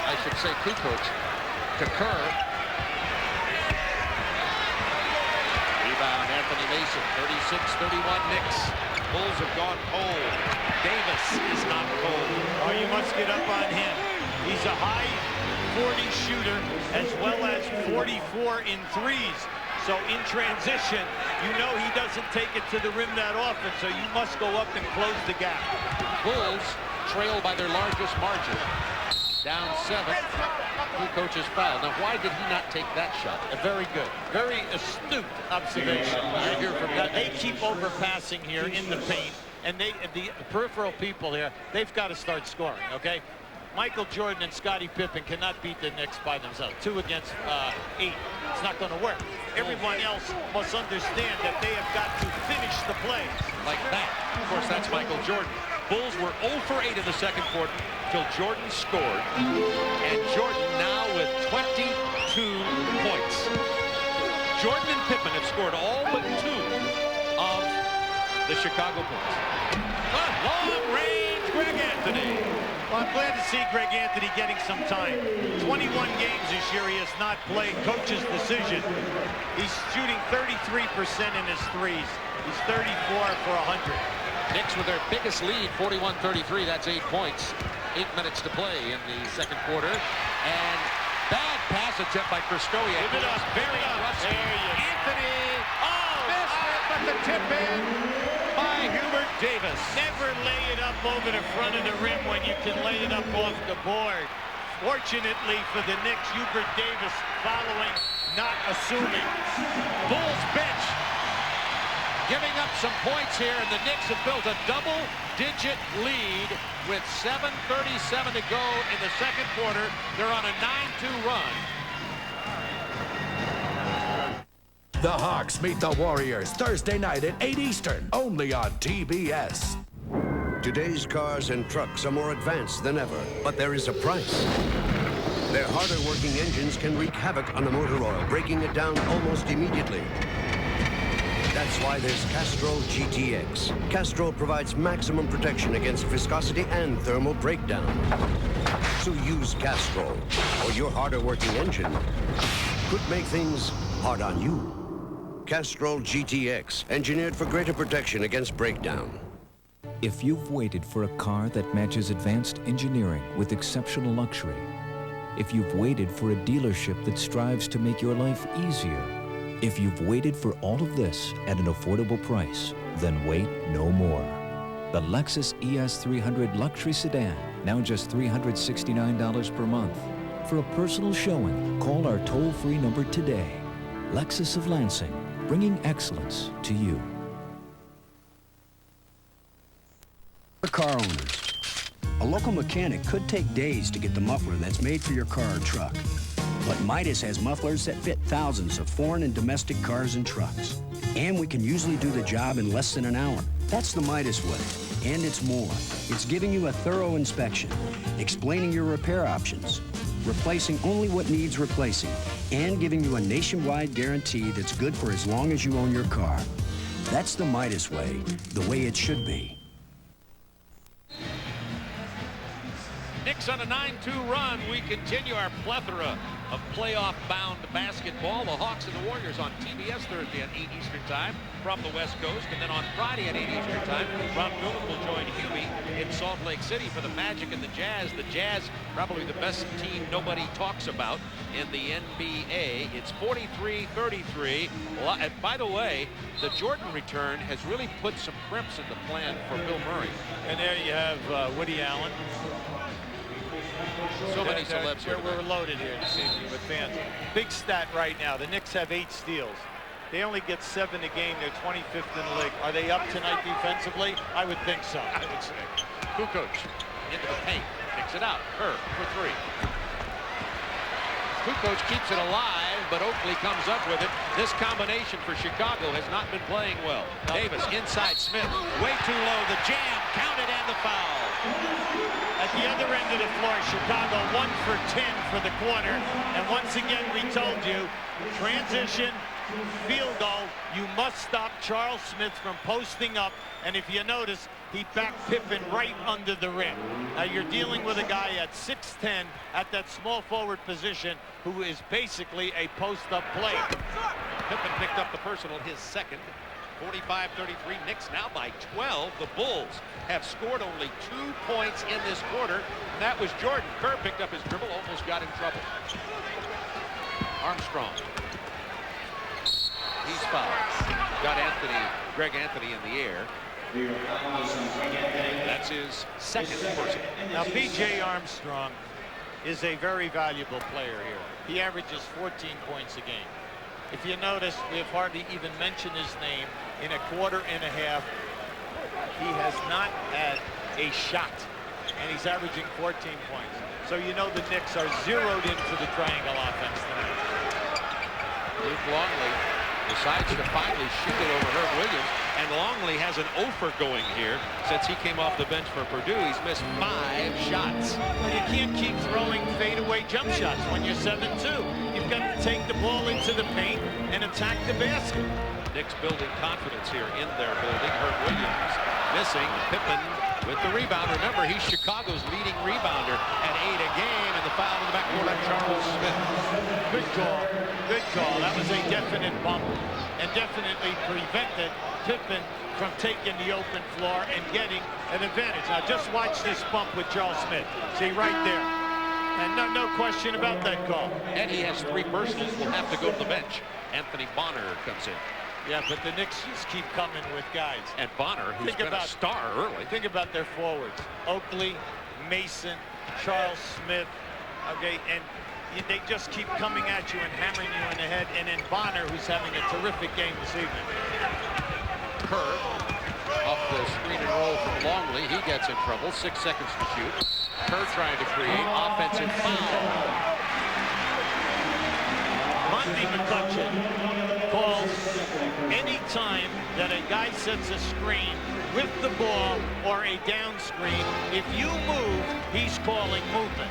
I should say, Kukoc to Kerr. Rebound, Anthony Mason, 36-31 Knicks. Bulls have gone cold. Davis is not cold. Oh, you must get up on him. He's a high 40 shooter as well as 44 in threes. So in transition, you know he doesn't take it to the rim that often, so you must go up and close the gap. Bulls trail by their largest margin. Down 7. Kukoc is fouled. Now, why did he not take that shot? Very good. Very astute observation. You hear from that. They keep overpassing here in the paint, and the peripheral people here, they've got to start scoring, okay? Michael Jordan and Scottie Pippen cannot beat the Knicks by themselves. 2 against 8. It's not going to work. Everyone else must understand that they have got to finish the plays. Like that. Of course, that's Michael Jordan. Bulls were 0 for 8 in the second quarter until Jordan scored. And Jordan now with 22 points. Jordan and Pippen have scored all but 2 of the Chicago Bulls. Long range, Greg Anthony. Well, I'm glad to see Greg Anthony getting some time. 21 games this year he has not played. Coach's decision. He's shooting 33% in his threes. He's 34 for 100. Knicks with their biggest lead, 41-33. That's 8 points. 8 minutes to play in the second quarter. And bad pass attempt by Kristoliak. Give it up. Very rusty. Anthony. Oh! Missed it, but the tip in by Hubert Davis. Never lay it up over the front of the rim when you can lay it up off the board. Fortunately for the Knicks, Hubert Davis following, not assuming. Bulls bench giving up some points here, and the Knicks have built a double-digit lead with 7:37 to go in the second quarter. They're on a 9-2 run. The Hawks meet the Warriors Thursday night at 8 Eastern, only on TBS. Today's cars and trucks are more advanced than ever, but there is a price. Their harder working engines can wreak havoc on the motor oil, breaking it down almost immediately. That's why there's Castrol GTX. Castrol provides maximum protection against viscosity and thermal breakdown. So use Castrol, or your harder working engine could make things hard on you. Castrol GTX, engineered for greater protection against breakdown. If you've waited for a car that matches advanced engineering with exceptional luxury, if you've waited for a dealership that strives to make your life easier, if you've waited for all of this at an affordable price, then wait no more. The Lexus ES300 Luxury Sedan, now just $369 per month. For a personal showing, call our toll-free number today. Lexus of Lansing, bringing excellence to you. Car owners. A local mechanic could take days to get the muffler that's made for your car or truck. But Midas has mufflers that fit thousands of foreign and domestic cars and trucks. And we can usually do the job in less than an hour. That's the Midas way. And it's more. It's giving you a thorough inspection, explaining your repair options, replacing only what needs replacing, and giving you a nationwide guarantee that's good for as long as you own your car. That's the Midas way, the way it should be. Knicks Knicks on a 9-2 run. We continue our plethora of playoff-bound basketball. The Hawks and the Warriors on TBS Thursday at 8 Eastern Time from the West Coast. And then on Friday at 8 Eastern Time, Ron Newman will join Hubie in Salt Lake City for the Magic and the Jazz. The Jazz, probably the best team nobody talks about in the NBA. It's 43-33. And by the way, the Jordan return has really put some crimps in the plan for Bill Murray. And there you have Woody Allen. So many celebs here. We're loaded here this evening with fans. Big stat right now. The Knicks have 8 steals. They only get 7 a game. They're 25th in the league. Are they up tonight defensively? I would think so. I would say. Kukoc into the paint. Kicks it out. Kerr for 3. Kukoc keeps it alive, but Oakley comes up with it. This combination for Chicago has not been playing well. Davis inside Smith. Way too low. The jam. Counted and the foul. At the other end of the floor, Chicago 1 for 10 for the quarter. And once again, we told you, transition, field goal, you must stop Charles Smith from posting up. And if you notice, he backed Pippen right under the rim. Now you're dealing with a guy at 6'10" at that small forward position who is basically a post-up player. Pippen picked up the personal, his second. 45-33, Knicks now by 12. The Bulls have scored only 2 points in this quarter, and that was Jordan. Kerr picked up his dribble, almost got in trouble. Armstrong. He's fouled. Got Greg Anthony in the air. That's his second personal. Now B.J. Armstrong is a very valuable player here. He averages 14 points a game. If you notice, we have hardly even mentioned his name in a quarter and a half. He has not had a shot, and he's averaging 14 points. So you know the Knicks are zeroed in for the triangle offense tonight. Luke Longley decides to finally shoot it over Herb Williams, and Longley has an offer going here since he came off the bench for Purdue. He's missed 5 shots. Well, you can't keep throwing fadeaway jump shots when you're 7-2. You've got to take the ball into the paint and attack the basket. Knicks building confidence here in their building. Herb Williams missing. Pippen with the rebound. Remember, he's Chicago's leading rebounder at 8 a game, and the foul in the backcourt on Charles Smith. Good call. Good call. That was a definite bump and definitely prevented Pippen from taking the open floor and getting an advantage. Now just watch this bump with Charles Smith. See right there. And no question about that call. And he has 3 personals. Will have to go to the bench. Anthony Bonner comes in. Yeah, but the Knicks just keep coming with guys. And Bonner, who's been a star early. Think about their forwards. Oakley, Mason, Charles Smith. Okay, and they just keep coming at you and hammering you in the head. And then Bonner, who's having a terrific game this evening. Kerr off the screen and roll from Longley. He gets in trouble. 6 seconds to shoot. Kerr trying to create offensive foul. Monty McCutcheon calls any time that a guy sets a screen with the ball or a down screen. If you move, he's calling movement.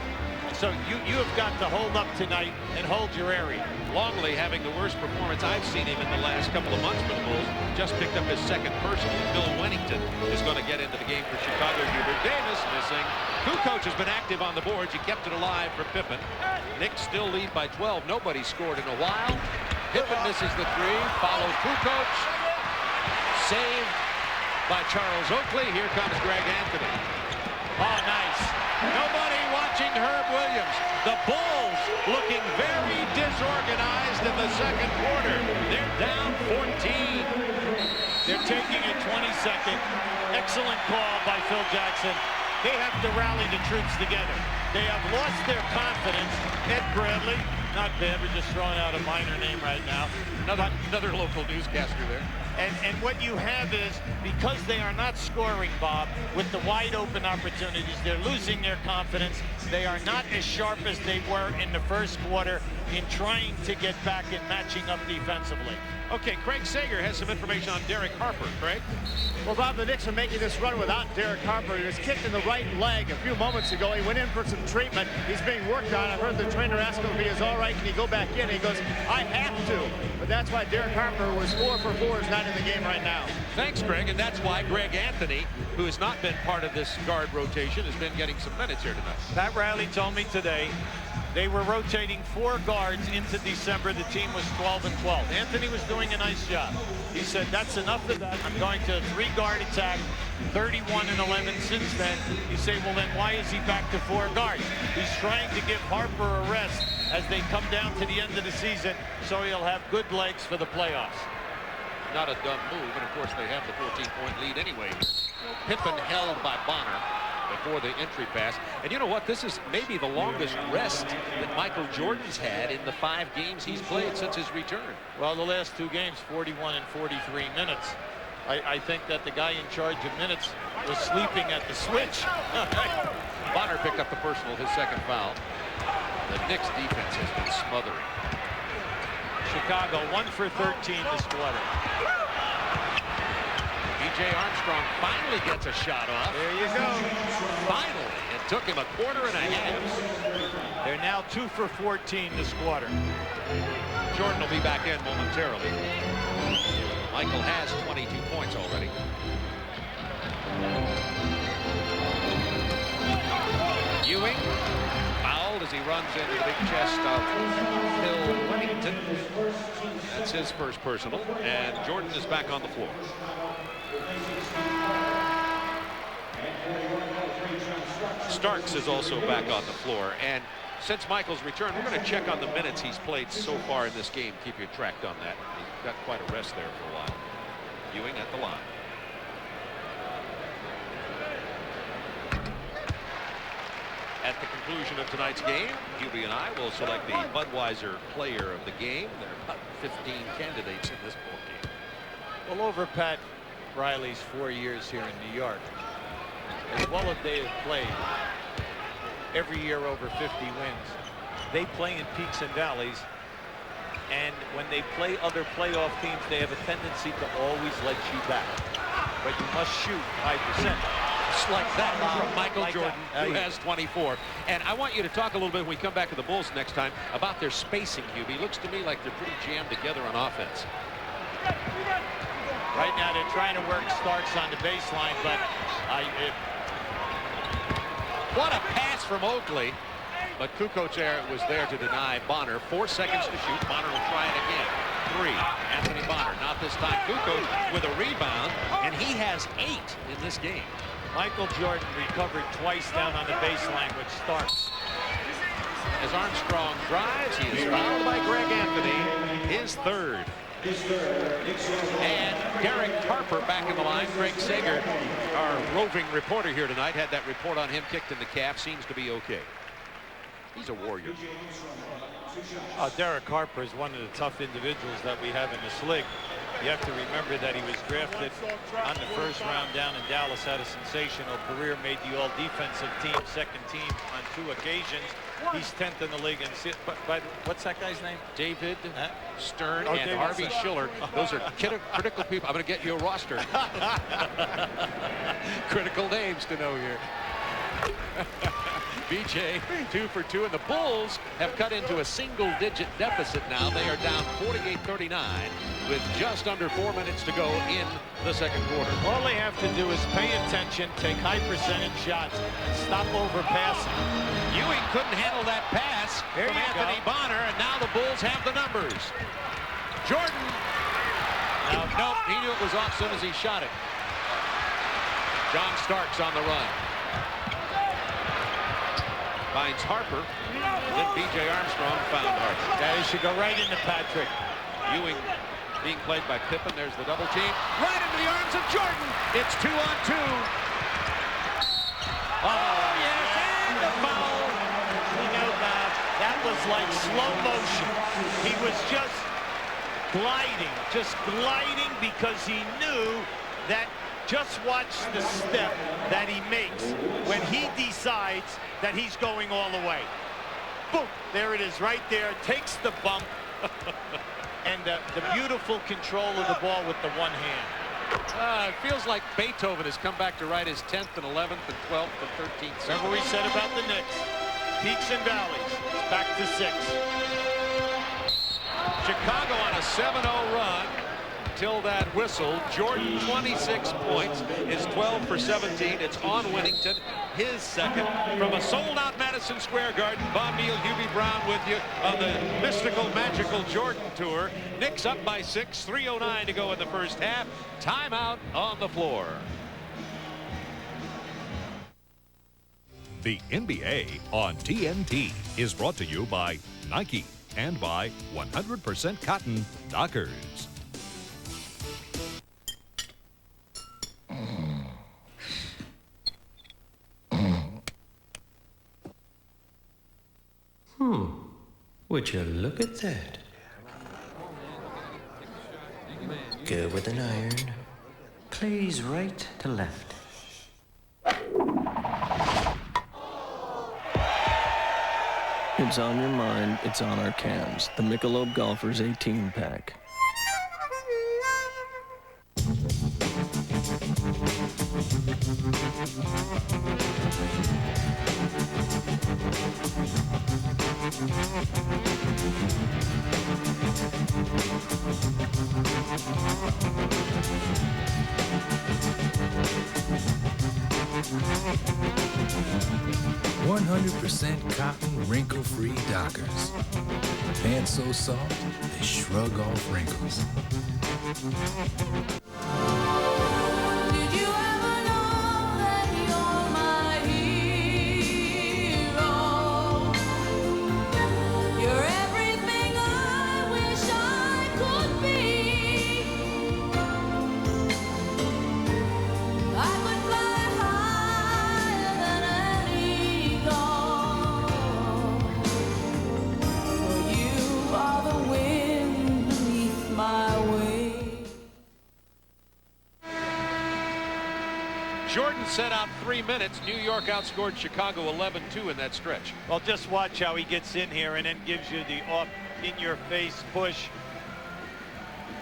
So you have got to hold up tonight and hold your area. Longley having the worst performance I've seen him in the last couple of months for the Bulls. Just picked up his second personal. Bill Wennington is going to get into the game for Chicago. Hubert Davis missing. Kukoc has been active on the boards. He kept it alive for Pippen. Knicks still lead by 12. Nobody scored in a while. Pippen misses the 3. Follow Kukoc. Saved by Charles Oakley. Here comes Greg Anthony. Oh, nice. Nobody watching Herb Williams. The Bulls looking very disorganized in the second quarter. They're down 14. They're taking a 20-second. Excellent call by Phil Jackson. They have to rally the troops together. They have lost their confidence. Ed Bradley, not bad. We're just throwing out a minor name right now. Another local newscaster there. And what you have is, because they are not scoring, Bob, with the wide open opportunities, they're losing their confidence. They are not as sharp as they were in the first quarter in trying to get back and matching up defensively. Okay, Craig Sager has some information on Derek Harper. Craig? Well, Bob, the Knicks are making this run without Derek Harper. He was kicked in the right leg a few moments ago. He went in for some treatment. He's being worked on. I heard the trainer ask him if he is all right. strike and you go back in. And he goes, I have to. But that's why Derek Harper was 4 for 4 is not in the game right now. Thanks, Greg. And that's why Greg Anthony, who has not been part of this guard rotation, has been getting some minutes here tonight. Pat Riley told me today they were rotating 4 guards into December. The team was 12 and 12. Anthony was doing a nice job. He said, that's enough of that. I'm going to 3-guard attack, 31 and 11 since then. You say, well, then why is he back to 4 guards? He's trying to give Harper a rest as they come down to the end of the season, so he'll have good legs for the playoffs. Not a dumb move, and of course they have the 14-point lead anyway. Pippen held by Bonner before the entry pass. And you know what? This is maybe the longest rest that Michael Jordan's had in the 5 games he's played since his return. Well, the last 2 games, 41 and 43 minutes. I think that the guy in charge of minutes was sleeping at the switch. Bonner picked up the personal, his second foul. The Knicks defense has been smothering. Chicago 1 for 13 this quarter. B.J. Armstrong finally gets a shot off. There you go. Finally. It took him a quarter and a half. They're now 2 for 14 this quarter. Jordan will be back in momentarily. Michael has 22 points already. Ewing fouled as he runs into the big chest of Phil Wennington. That's his first personal, and Jordan is back on the floor. Starks is also back on the floor, and since Michael's return, we're going to check on the minutes he's played so far in this game. Keep you tracked on that. He got quite a rest there for a while. Ewing at the line. At the conclusion of tonight's game, Hubie and I will select the Budweiser player of the game. There are about 15 candidates in this ball game. Well, over Pat Riley's 4 years here in New York, as well as they have played every year over 50 wins, they play in peaks and valleys. And when they play other playoff teams, they have a tendency to always let you back. But you must shoot 5%. Just like that from Michael Jordan, who has 24. And I want you to talk a little bit when we come back to the Bulls next time about their spacing, Hubie. Looks to me like they're pretty jammed together on offense. Right now they're trying to work Starks on the baseline, but what a pass from Oakley. But Kukoc was there to deny Bonner. 4 seconds to shoot. Bonner will try it again. 3. Anthony Bonner. Not this time. Kukoc with a rebound, and he has 8 in this game. Michael Jordan recovered twice down on the baseline with Starks. As Armstrong drives, he is fouled by Greg Anthony, his third. And Derek Harper back in the line. Greg Sager, our roving reporter here tonight, had that report on him kicked in the calf. Seems to be okay. He's a warrior. Derek Harper is one of the tough individuals that we have in this league. You have to remember that he was drafted on the first round down in Dallas, had a sensational career, made the all-defensive team, second team on 2 occasions. He's 10th in the league. And what's that guy's name? David Stern and David Harvey Schiller. Those are critical people. I'm going to get you a roster. Critical names to know here. BJ 2 for 2, and the Bulls have cut into a single-digit deficit now. They are down 48-39 with just under 4 minutes to go in the second quarter. All they have to do is pay attention, take high percentage shots, and stop overpassing. Ewing couldn't handle that pass from Anthony Bonner, and now the Bulls have the numbers. Jordan. Nope, he knew it was off as soon as he shot it. John Starks on the run. Finds Harper, and then B.J. Armstrong found Harper. Yeah, he should go right into Patrick. Ewing being played by Pippen. There's the double team. Right into the arms of Jordan. It's 2-on-2. Oh, yes, and the foul. You know, Bob, that was like slow motion. He was just gliding because he knew that. Just watch the step that he makes when he decides that he's going all the way. Boom, there it is right there, takes the bump, and the beautiful control of the ball with the one hand. It feels like Beethoven has come back to write his 10th and 11th and 12th and 13th. Remember we said about the Knicks, peaks and valleys, back to 6. Chicago on a 7-0 run until that whistle. Jordan 26 points, is 12 for 17. It's on Winnington, his second. From a sold-out Madison Square Garden, Bob Neal, Hubie Brown with you on the mystical, magical Jordan Tour. Knicks up by 6, 3:09 to go in the first half. Timeout on the floor. The NBA on TNT is brought to you by Nike and by 100% Cotton Dockers. Would you look at that? Good with an iron. Plays right to left. It's on your mind, it's on our cams. The Michelob Golfers 18-pack. Cotton wrinkle-free Dockers. Pants so soft, they shrug off wrinkles. Did you ever know that you're my hero? You're everything I wish I could be. I could fly higher than an eagle. For you are the wind beneath my wings. Jordan set out 3 minutes. New York outscored Chicago 11-2 in that stretch. Well, just watch how he gets in here and then gives you the off in-your-face push.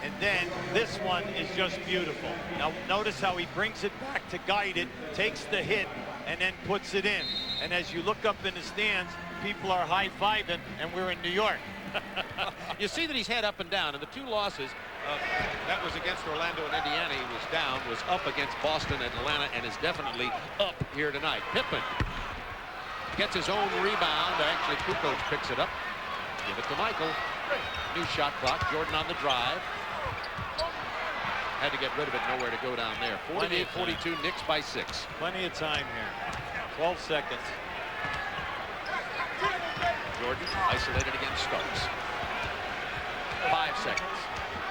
And then this one is just beautiful. Now notice how he brings it back to guide it, takes the hit, and then puts it in. And as you look up in the stands, people are high-fiving, and we're in New York. You see that he's head up and down, and the two losses, that was against Orlando and Indiana. He was down, was up against Boston and Atlanta, and is definitely up here tonight. Pippen gets his own rebound. Actually, Kukoc picks it up. Give it to Michael. New shot clock. Jordan on the drive. Had to get rid of it. Nowhere to go down there. 48-42. Knicks by 6. Plenty of time here. 12 seconds. Jordan isolated against Starks. 5 seconds.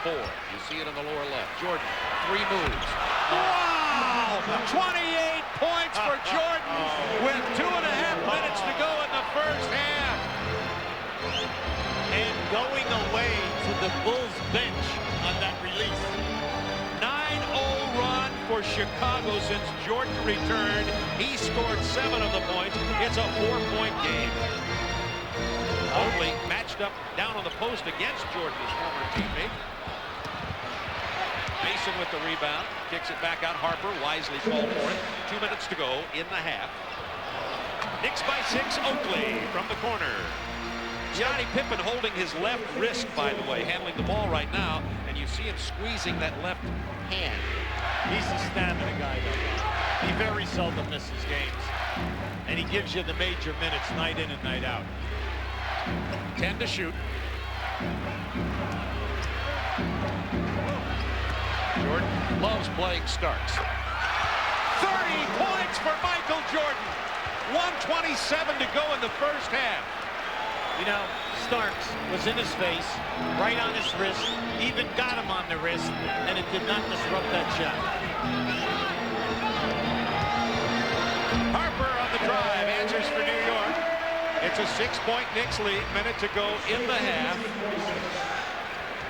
4. You see it on the lower left. Jordan, 3 moves. Wow! 28 points for Jordan with 2.5 minutes to go in the first half. And going away to the Bulls bench on that release. 9-0 run for Chicago since Jordan returned. He scored 7 of the points. It's a 4-point game. Only matched up down on the post against Jordan, his former teammate. Mason with the rebound, kicks it back out. Harper wisely called for it. 2 minutes to go in the half. Knicks by 6. Oakley from the corner. Scottie Pippen holding his left wrist, by the way, handling the ball right now, and you see him squeezing that left hand. He's a stamina guy, though. He very seldom misses games, and he gives you the major minutes night in and night out. 10 to shoot. Jordan loves playing Starks. 30 points for Michael Jordan. 1:27 to go in the first half. You know, Starks was in his face, right on his wrist, even got him on the wrist, and it did not disrupt that shot. Harper on the drive, answers for New York. It's a 6-point Knicks lead, minute to go in the half.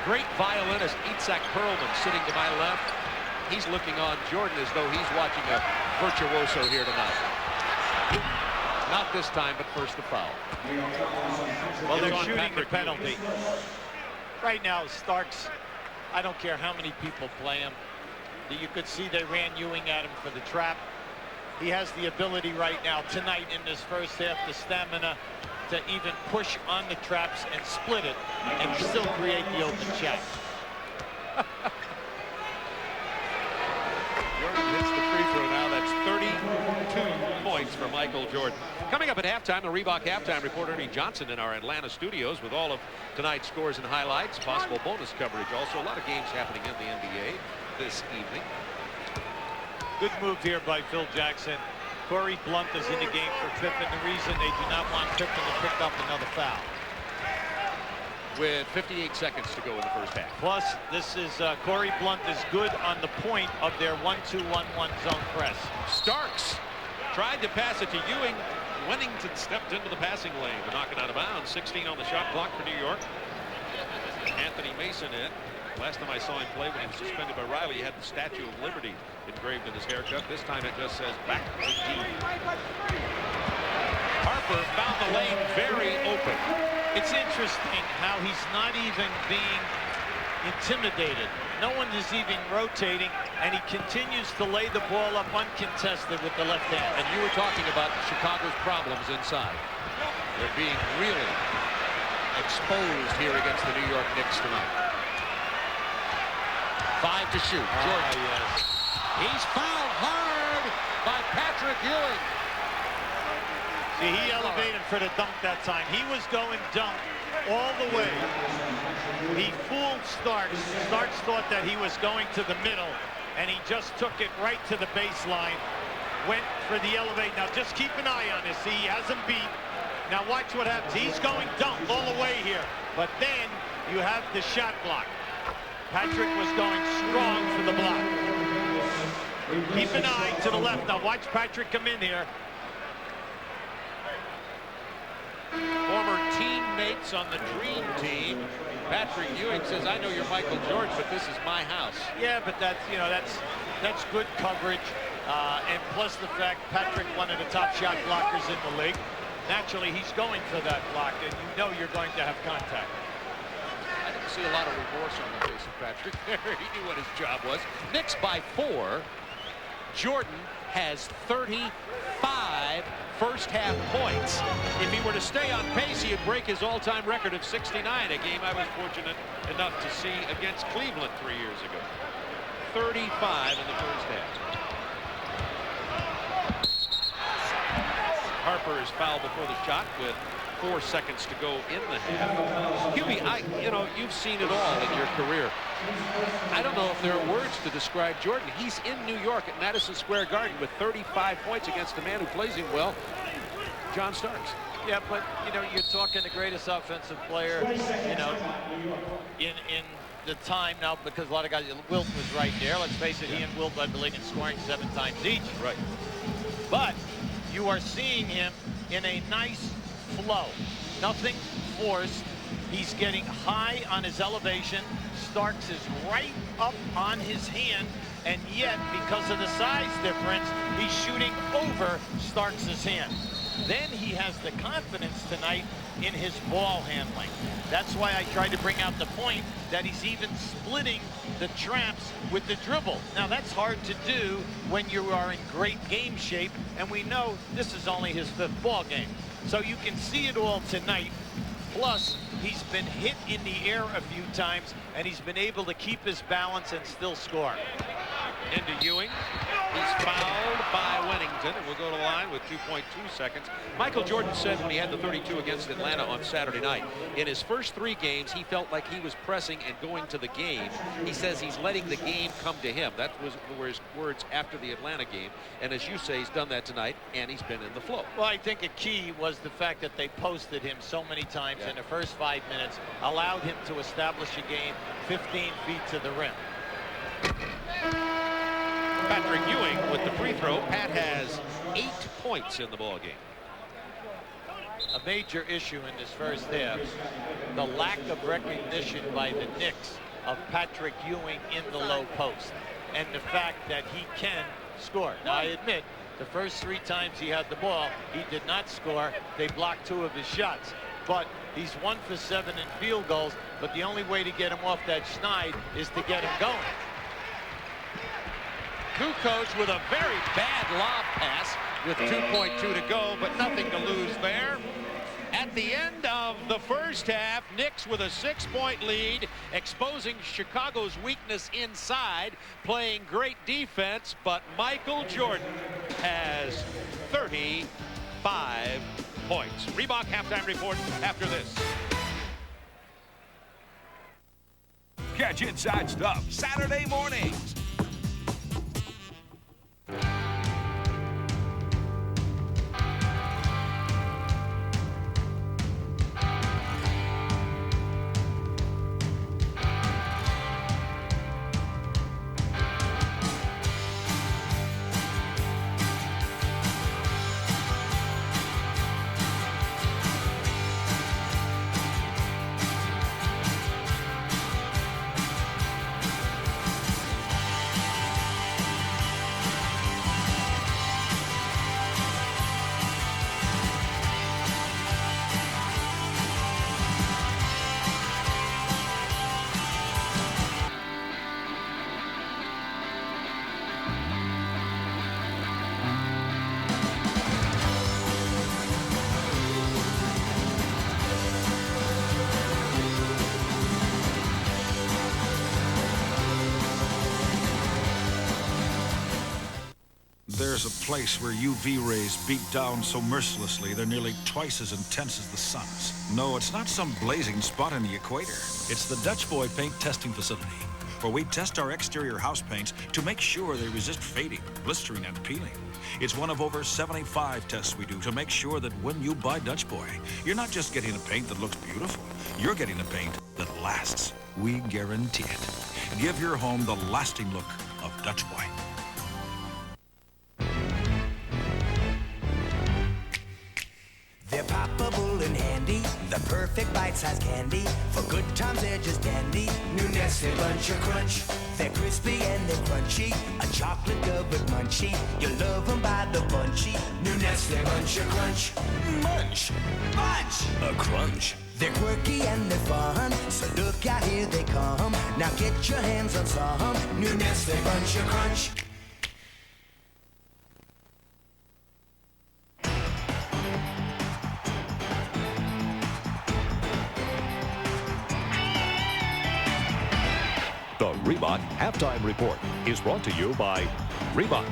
Great violinist Itzhak Perlman sitting to my left. He's looking on Jordan as though he's watching a virtuoso here tonight. Not this time, but first the foul. Well, they're shooting the penalty. Right now, Starks, I don't care how many people play him. You could see they ran Ewing at him for the trap. He has the ability right now, tonight in this first half, the stamina to even push on the traps and split it and still create the open shot. Jordan hits the free throw now. That's 32 points for Michael Jordan. Coming up at halftime, the Reebok halftime report, Ernie Johnson, in our Atlanta studios with all of tonight's scores and highlights, possible bonus coverage. Also, a lot of games happening in the NBA this evening. Good move here by Phil Jackson. Corey Blunt is in the game for Pippen. The reason they do not want Pippen to pick up another foul. With 58 seconds to go in the first half. Plus, this is Corey Blunt is good on the point of their 1-2-1-1 zone press. Starks tried to pass it to Ewing. Wennington stepped into the passing lane to knock it out of bounds. 16 on the shot clock for New York. Anthony Mason in. Last time I saw him play when he was suspended by Riley, he had the Statue of Liberty engraved in his haircut. This time it just says back to D. Harper found the lane very open. It's interesting how he's not even being intimidated. No one is even rotating, and he continues to lay the ball up uncontested with the left hand. And you were talking about Chicago's problems inside. They're being really exposed here against the New York Knicks tonight. 5 to shoot. Jordan. Yes. He's fouled hard by Patrick Ewing. See, he elevated for the dunk that time. He was going dunk all the way. He fooled Starks. Starks thought that he was going to the middle, and he just took it right to the baseline. Went for the elevate. Now, just keep an eye on this. See, he has him beat. Now, watch what happens. He's going dunk all the way here. But then you have the shot block. Patrick was going strong for the block. Keep an eye to the left. Now watch Patrick come in here. Former teammates on the Dream Team. Patrick Ewing says, I know you're Michael Jordan, but this is my house. Yeah, but that's, you know, that's good coverage. And plus the fact Patrick, one of the top shot blockers in the league. Naturally, he's going for that block, and you know you're going to have contact. I didn't see a lot of remorse on the face of Patrick there. He knew what his job was. Knicks by 4. Jordan has 35 first half points. If he were to stay on pace, he would break his all-time record of 69, a game I was fortunate enough to see against Cleveland 3 years ago. 35 in the first half. Harper is fouled before the shot with 4 seconds to go in the half. Hubie, you know, you've seen it all in your career. I don't know if there are words to describe Jordan. He's in New York at Madison Square Garden with 35 points against a man who plays him well, John Starks. Yeah, but, you know, you're talking the greatest offensive player, you know, in the time now, because a lot of guys, Wilt was right there. Let's face it, he and Wilt led the league in scoring 7 times each. Right. But you are seeing him in a nice flow. Nothing forced. He's getting high on his elevation. Starks is right up on his hand, and yet, because of the size difference, he's shooting over Starks' hand. Then he has the confidence tonight in his ball handling. That's why I tried to bring out the point that he's even splitting the traps with the dribble. Now, that's hard to do when you are in great game shape, and we know this is only his 5th ball game. So you can see it all tonight. Plus, he's been hit in the air a few times, and he's been able to keep his balance and still score. Into Ewing. He's fouled by Wennington, and we'll go to the line with 2.2 seconds. Michael Jordan said when he had the 32 against Atlanta on Saturday night, in his first 3 games, he felt like he was pressing and going to the game. He says he's letting the game come to him. That were his words after the Atlanta game. And as you say, he's done that tonight, and he's been in the flow. Well, I think a key was the fact that they posted him so many times in the first 5 minutes, allowed him to establish a game 15 feet to the rim. Patrick Ewing with the free throw. Pat has 8 points in the ball game. A major issue in this first half, the lack of recognition by the Knicks of Patrick Ewing in the low post, and the fact that he can score. Now, I admit, the first 3 times he had the ball, he did not score. They blocked 2 of his shots, but he's 1 for 7 in field goals, but the only way to get him off that schneid is to get him going. Kukoc with a very bad lob pass with 2.2 to go, but nothing to lose there. At the end of the first half, Knicks with a 6-point lead, exposing Chicago's weakness inside, playing great defense, but Michael Jordan has 35 points. Reebok halftime report after this. Catch Inside Stuff Saturday mornings. There's a place where UV rays beat down so mercilessly they're nearly twice as intense as the sun's. No, it's not some blazing spot on the equator. It's the Dutch Boy Paint Testing Facility, where we test our exterior house paints to make sure they resist fading, blistering, and peeling. It's one of over 75 tests we do to make sure that when you buy Dutch Boy, you're not just getting a paint that looks beautiful. You're getting a paint that lasts. We guarantee it. Give your home the lasting look of Dutch Boy. They're poppable and handy, the perfect bite-sized candy. For good times they're just dandy. New Nestle Bunch of Crunch. They're crispy and they're crunchy, a chocolate-covered munchie. You love them by the bunchy. New Nestle Bunch of Crunch. Munch! Bunch! A crunch. They're quirky and they're fun, so look out, here they come. Now get your hands on some New Nestle Bunch of Crunch. The Reebok Halftime Report is brought to you by Reebok.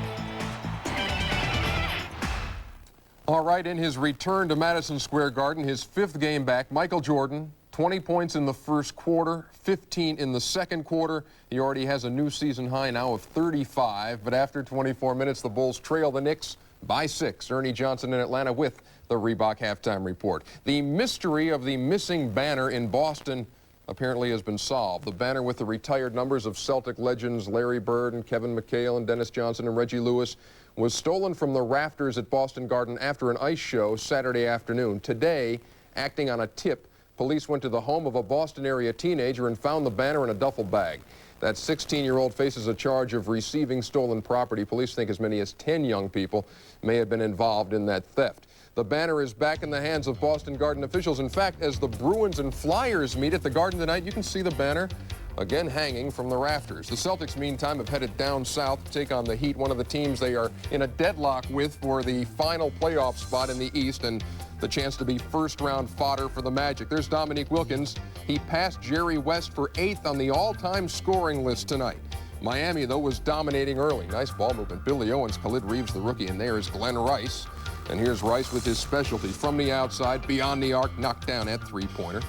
All right, in his return to Madison Square Garden, his 5th game back, Michael Jordan, 20 points in the first quarter, 15 in the second quarter. He already has a new season high now of 35, but after 24 minutes, the Bulls trail the Knicks by 6. Ernie Johnson in Atlanta with the Reebok Halftime Report. The mystery of the missing banner in Boston apparently has been solved. The banner with the retired numbers of Celtic legends Larry Bird and Kevin McHale and Dennis Johnson and Reggie Lewis was stolen from the rafters at Boston Garden after an ice show Saturday afternoon. Today, acting on a tip, police went to the home of a Boston area teenager and found the banner in a duffel bag. That 16-year-old faces a charge of receiving stolen property. Police think as many as 10 young people may have been involved in that theft. The banner is back in the hands of Boston Garden officials. In fact, as the Bruins and Flyers meet at the Garden tonight, you can see the banner again hanging from the rafters. The Celtics, meantime, have headed down south to take on the Heat, one of the teams they are in a deadlock with for the final playoff spot in the East and the chance to be first-round fodder for the Magic. There's Dominique Wilkins. He passed Jerry West for 8th on the all-time scoring list tonight. Miami, though, was dominating early. Nice ball movement. Billy Owens, Khalid Reeves, the rookie, and there's Glenn Rice. And here's Rice with his specialty. From the outside, beyond the arc, knocked down at three-pointer.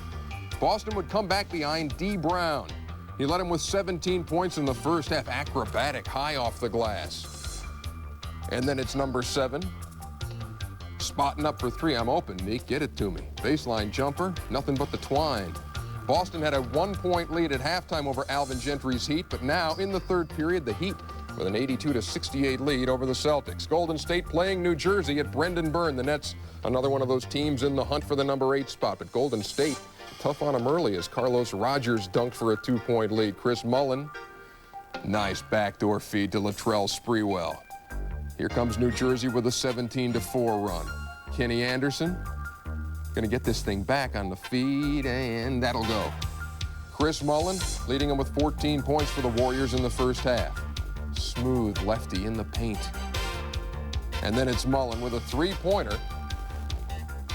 Boston would come back behind D. Brown. He led him with 17 points in the first half. Acrobatic, high off the glass. And then it's number 7. Spotting up for 3. I'm open, Meek. Get it to me. Baseline jumper, nothing but the twine. Boston had a 1-point lead at halftime over Alvin Gentry's Heat, but now in the third period, the Heat with an 82-68 lead over the Celtics. Golden State playing New Jersey at Brendan Byrne. The Nets, another one of those teams in the hunt for the number 8 spot. But Golden State, tough on them early as Carlos Rogers dunked for a 2-point lead. Chris Mullin, nice backdoor feed to Latrell Sprewell. Here comes New Jersey with a 17-4 run. Kenny Anderson going to get this thing back on the feed, and that'll go. Chris Mullin leading him with 14 points for the Warriors in the first half. Smooth lefty in the paint. And then it's Mullin with a 3-pointer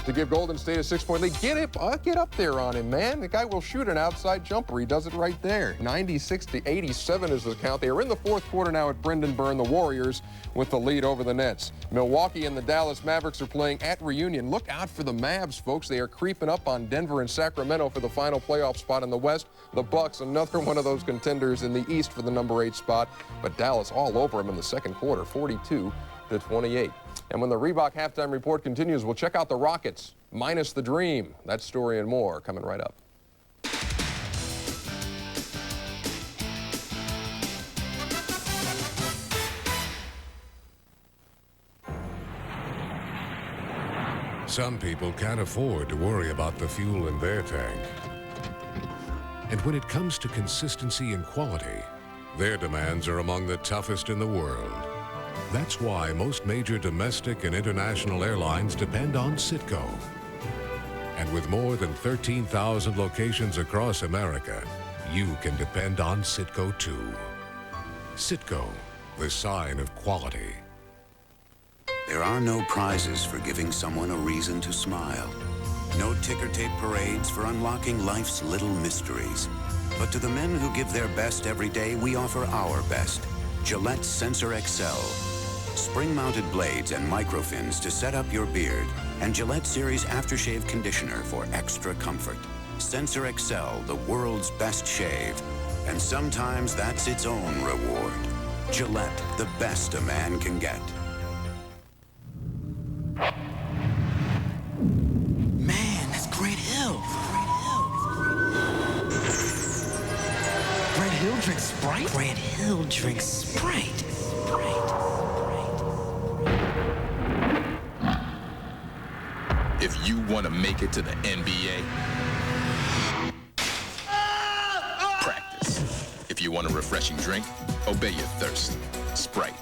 to give Golden State a 6-point lead. Get up there on him, man. The guy will shoot an outside jumper. He does it right there. 96-87 is the count. They are in the fourth quarter now at Brendan Byrne, the Warriors, with the lead over the Nets. Milwaukee and the Dallas Mavericks are playing at Reunion. Look out for the Mavs, folks. They are creeping up on Denver and Sacramento for the final playoff spot in the West. The Bucks, another one of those contenders in the East for the number 8 spot. But Dallas all over them in the second quarter, 42-28. And when the Reebok halftime report continues, we'll check out the Rockets minus the Dream. That story and more coming right up. Some people can't afford to worry about the fuel in their tank. And when it comes to consistency and quality, their demands are among the toughest in the world. That's why most major domestic and international airlines depend on Citgo. And with more than 13,000 locations across America, you can depend on Citgo too. Citgo, the sign of quality. There are no prizes for giving someone a reason to smile. No ticker tape parades for unlocking life's little mysteries. But to the men who give their best every day, we offer our best. Gillette Sensor XL. Spring-mounted blades and microfins to set up your beard, and Gillette Series Aftershave Conditioner for extra comfort. Sensor XL, the world's best shave. And sometimes that's its own reward. Gillette, the best a man can get. Man, that's Grant Hill. Grant Hill drinks Sprite? Grant Hill drinks Sprite. If you want to make it to the NBA, practice. If you want a refreshing drink, obey your thirst. Sprite.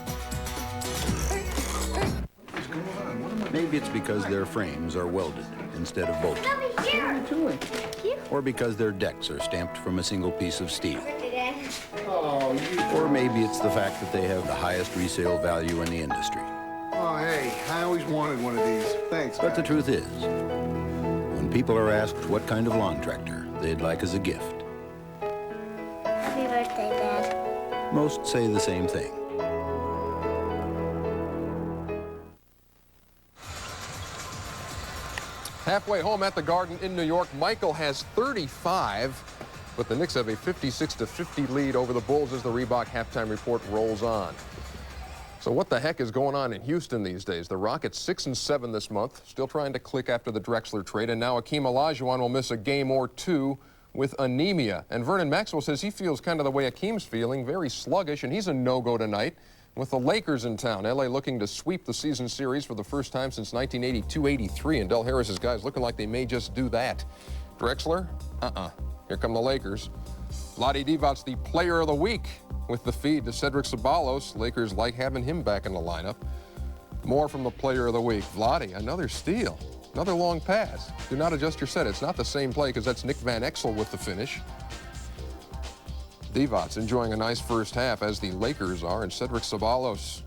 Maybe it's because their frames are welded instead of bolted. Or because their decks are stamped from a single piece of steel. Or maybe it's the fact that they have the highest resale value in the industry. Oh, hey, I always wanted one of these. Thanks. But the truth is, when people are asked what kind of lawn tractor they'd like as a gift, Happy birthday, Dad. most say the same thing. Halfway home at the Garden in New York, Michael has 35, but the Knicks have a 56-50 lead over the Bulls as the Reebok halftime report rolls on. So what the heck is going on in Houston these days? The Rockets 6-7 this month, still trying to click after the Drexler trade, and now Akeem Olajuwon will miss a game or two with anemia. And Vernon Maxwell says he feels kind of the way Akeem's feeling, very sluggish, and he's a no-go tonight with the Lakers in town. L.A. looking to sweep the season series for the first time since 1982-83, and Del Harris's guys looking like they may just do that. Drexler? Here come the Lakers. Vlade Divac's the player of the week with the feed to Cedric Ceballos. Lakers like having him back in the lineup. More from the player of the week. Vlade, another steal. Another long pass. Do not adjust your set. It's not the same play because that's Nick Van Exel with the finish. Divac's enjoying a nice first half as the Lakers are, and Cedric Ceballos.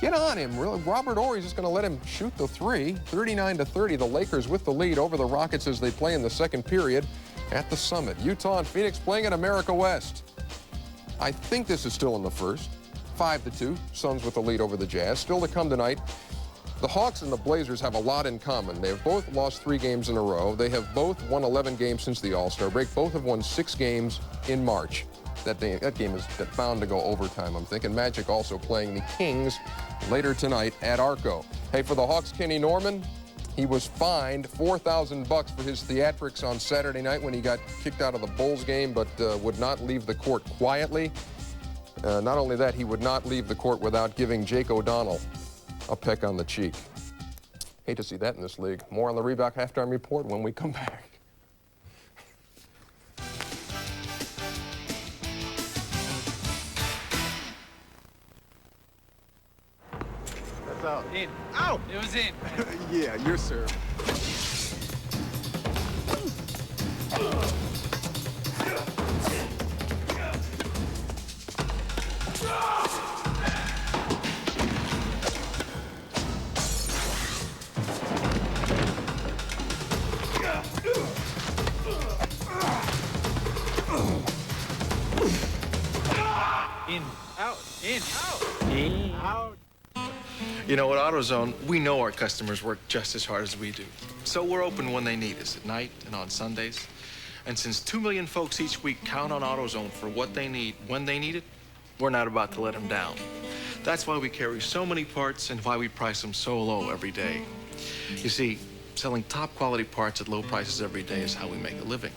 Get on him. Robert Horry's just going to let him shoot the three. 39-30, the Lakers with the lead over the Rockets as they play in the second period at the Summit. Utah and Phoenix playing at America West. I think this is still in the first. 5-2, Suns with the lead over the Jazz. Still to come tonight, the Hawks and the Blazers have a lot in common. They have both lost 3 games in a row. They have both won 11 games since the All-Star break. Both have won 6 games in March. That game is bound to go overtime, I'm thinking. Magic also playing the Kings later tonight at Arco. Hey, for the Hawks, Kenny Norman, he was fined $4,000 for his theatrics on Saturday night when he got kicked out of the Bulls game, but would not leave the court quietly. Not only that, he would not leave the court without giving Jake O'Donnell a peck on the cheek. Hate to see that in this league. More on the Reebok halftime report when we come back. That's out. In. Out! It was in. Yeah, your serve. In, out, in, out, in, out. You know, at AutoZone, we know our customers work just as hard as we do. So we're open when they need us, at night and on Sundays. And since 2 million folks each week count on AutoZone for what they need when they need it, we're not about to let them down. That's why we carry so many parts and why we price them so low every day. You see, selling top quality parts at low prices every day is how we make a living.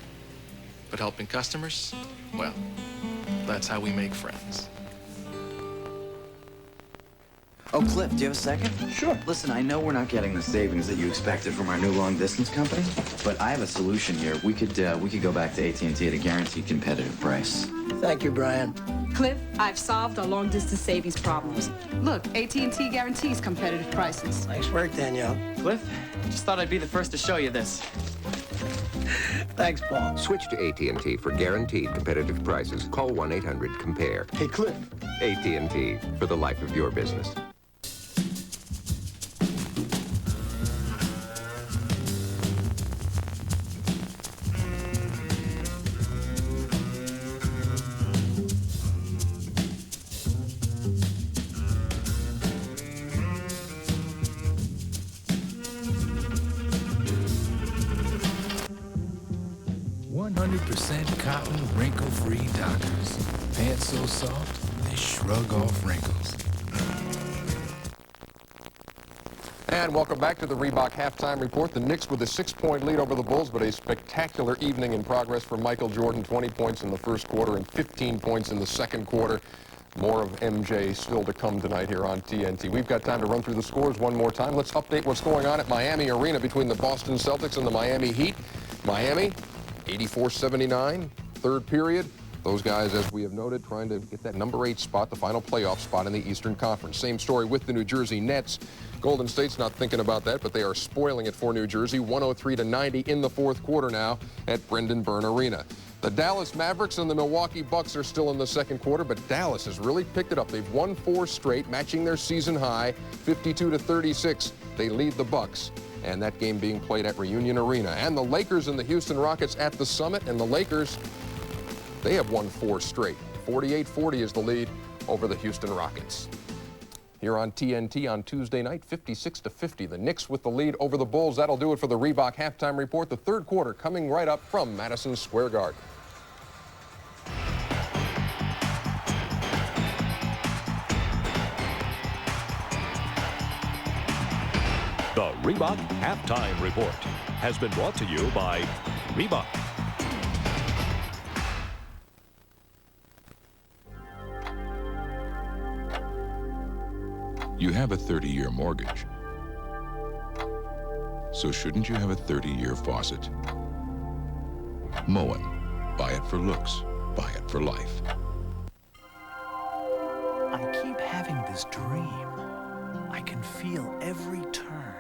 But helping customers, well, that's how we make friends. Oh, Cliff, do you have a second? Sure. Listen, I know we're not getting the savings that you expected from our new long-distance company, but I have a solution here. We could go back to AT&T at a guaranteed competitive price. Thank you, Brian. Cliff, I've solved our long-distance savings problems. Look, AT&T guarantees competitive prices. Nice work, Danielle. Cliff, just thought I'd be the first to show you this. Thanks, Paul. Switch to AT&T for guaranteed competitive prices. Call 1-800-COMPARE. Hey, Cliff. AT&T, for the life of your business. Cotton, wrinkle-free Dockers. Pants so soft, they shrug off wrinkles. And welcome back to the Reebok Halftime Report. The Knicks with a 6-point lead over the Bulls, but a spectacular evening in progress for Michael Jordan. 20 points in the first quarter and 15 points in the second quarter. More of MJ still to come tonight here on TNT. We've got time to run through the scores one more time. Let's update what's going on at Miami Arena between the Boston Celtics and the Miami Heat. Miami, 84-79, third period. Those guys, as we have noted, trying to get that number 8 spot, the final playoff spot in the Eastern Conference. Same story with the New Jersey Nets. Golden State's not thinking about that, but they are spoiling it for New Jersey. 103-90 in the fourth quarter now at Brendan Byrne Arena. The Dallas Mavericks and the Milwaukee Bucks are still in the second quarter, but Dallas has really picked it up. They've won 4 straight, matching their season high, 52-36. They lead the Bucks. And that game being played at Reunion Arena. And the Lakers and the Houston Rockets at the Summit. And the Lakers, they have won 4 straight. 48-40 is the lead over the Houston Rockets. Here on TNT on Tuesday night, 56-50. The Knicks with the lead over the Bulls. That'll do it for the Reebok Halftime Report. The third quarter coming right up from Madison Square Garden. The Reebok Halftime Report has been brought to you by Reebok. You have a 30-year mortgage. So shouldn't you have a 30-year faucet? Moen. Buy it for looks. Buy it for life. I keep having this dream. I can feel every turn,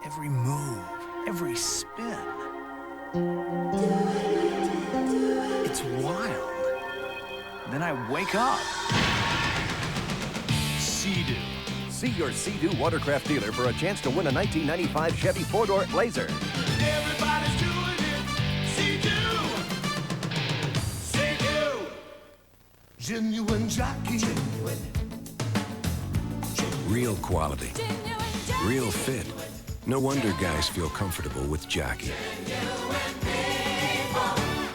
every move, every spin. It's wild. Then I wake up. Sea-Doo. See your Sea-Doo watercraft dealer for a chance to win a 1995 Chevy 4-door Blazer. Everybody's doing it. Sea-Doo. Sea-Doo. Genuine jockey. Real quality. Real fit. No wonder guys feel comfortable with Jockey.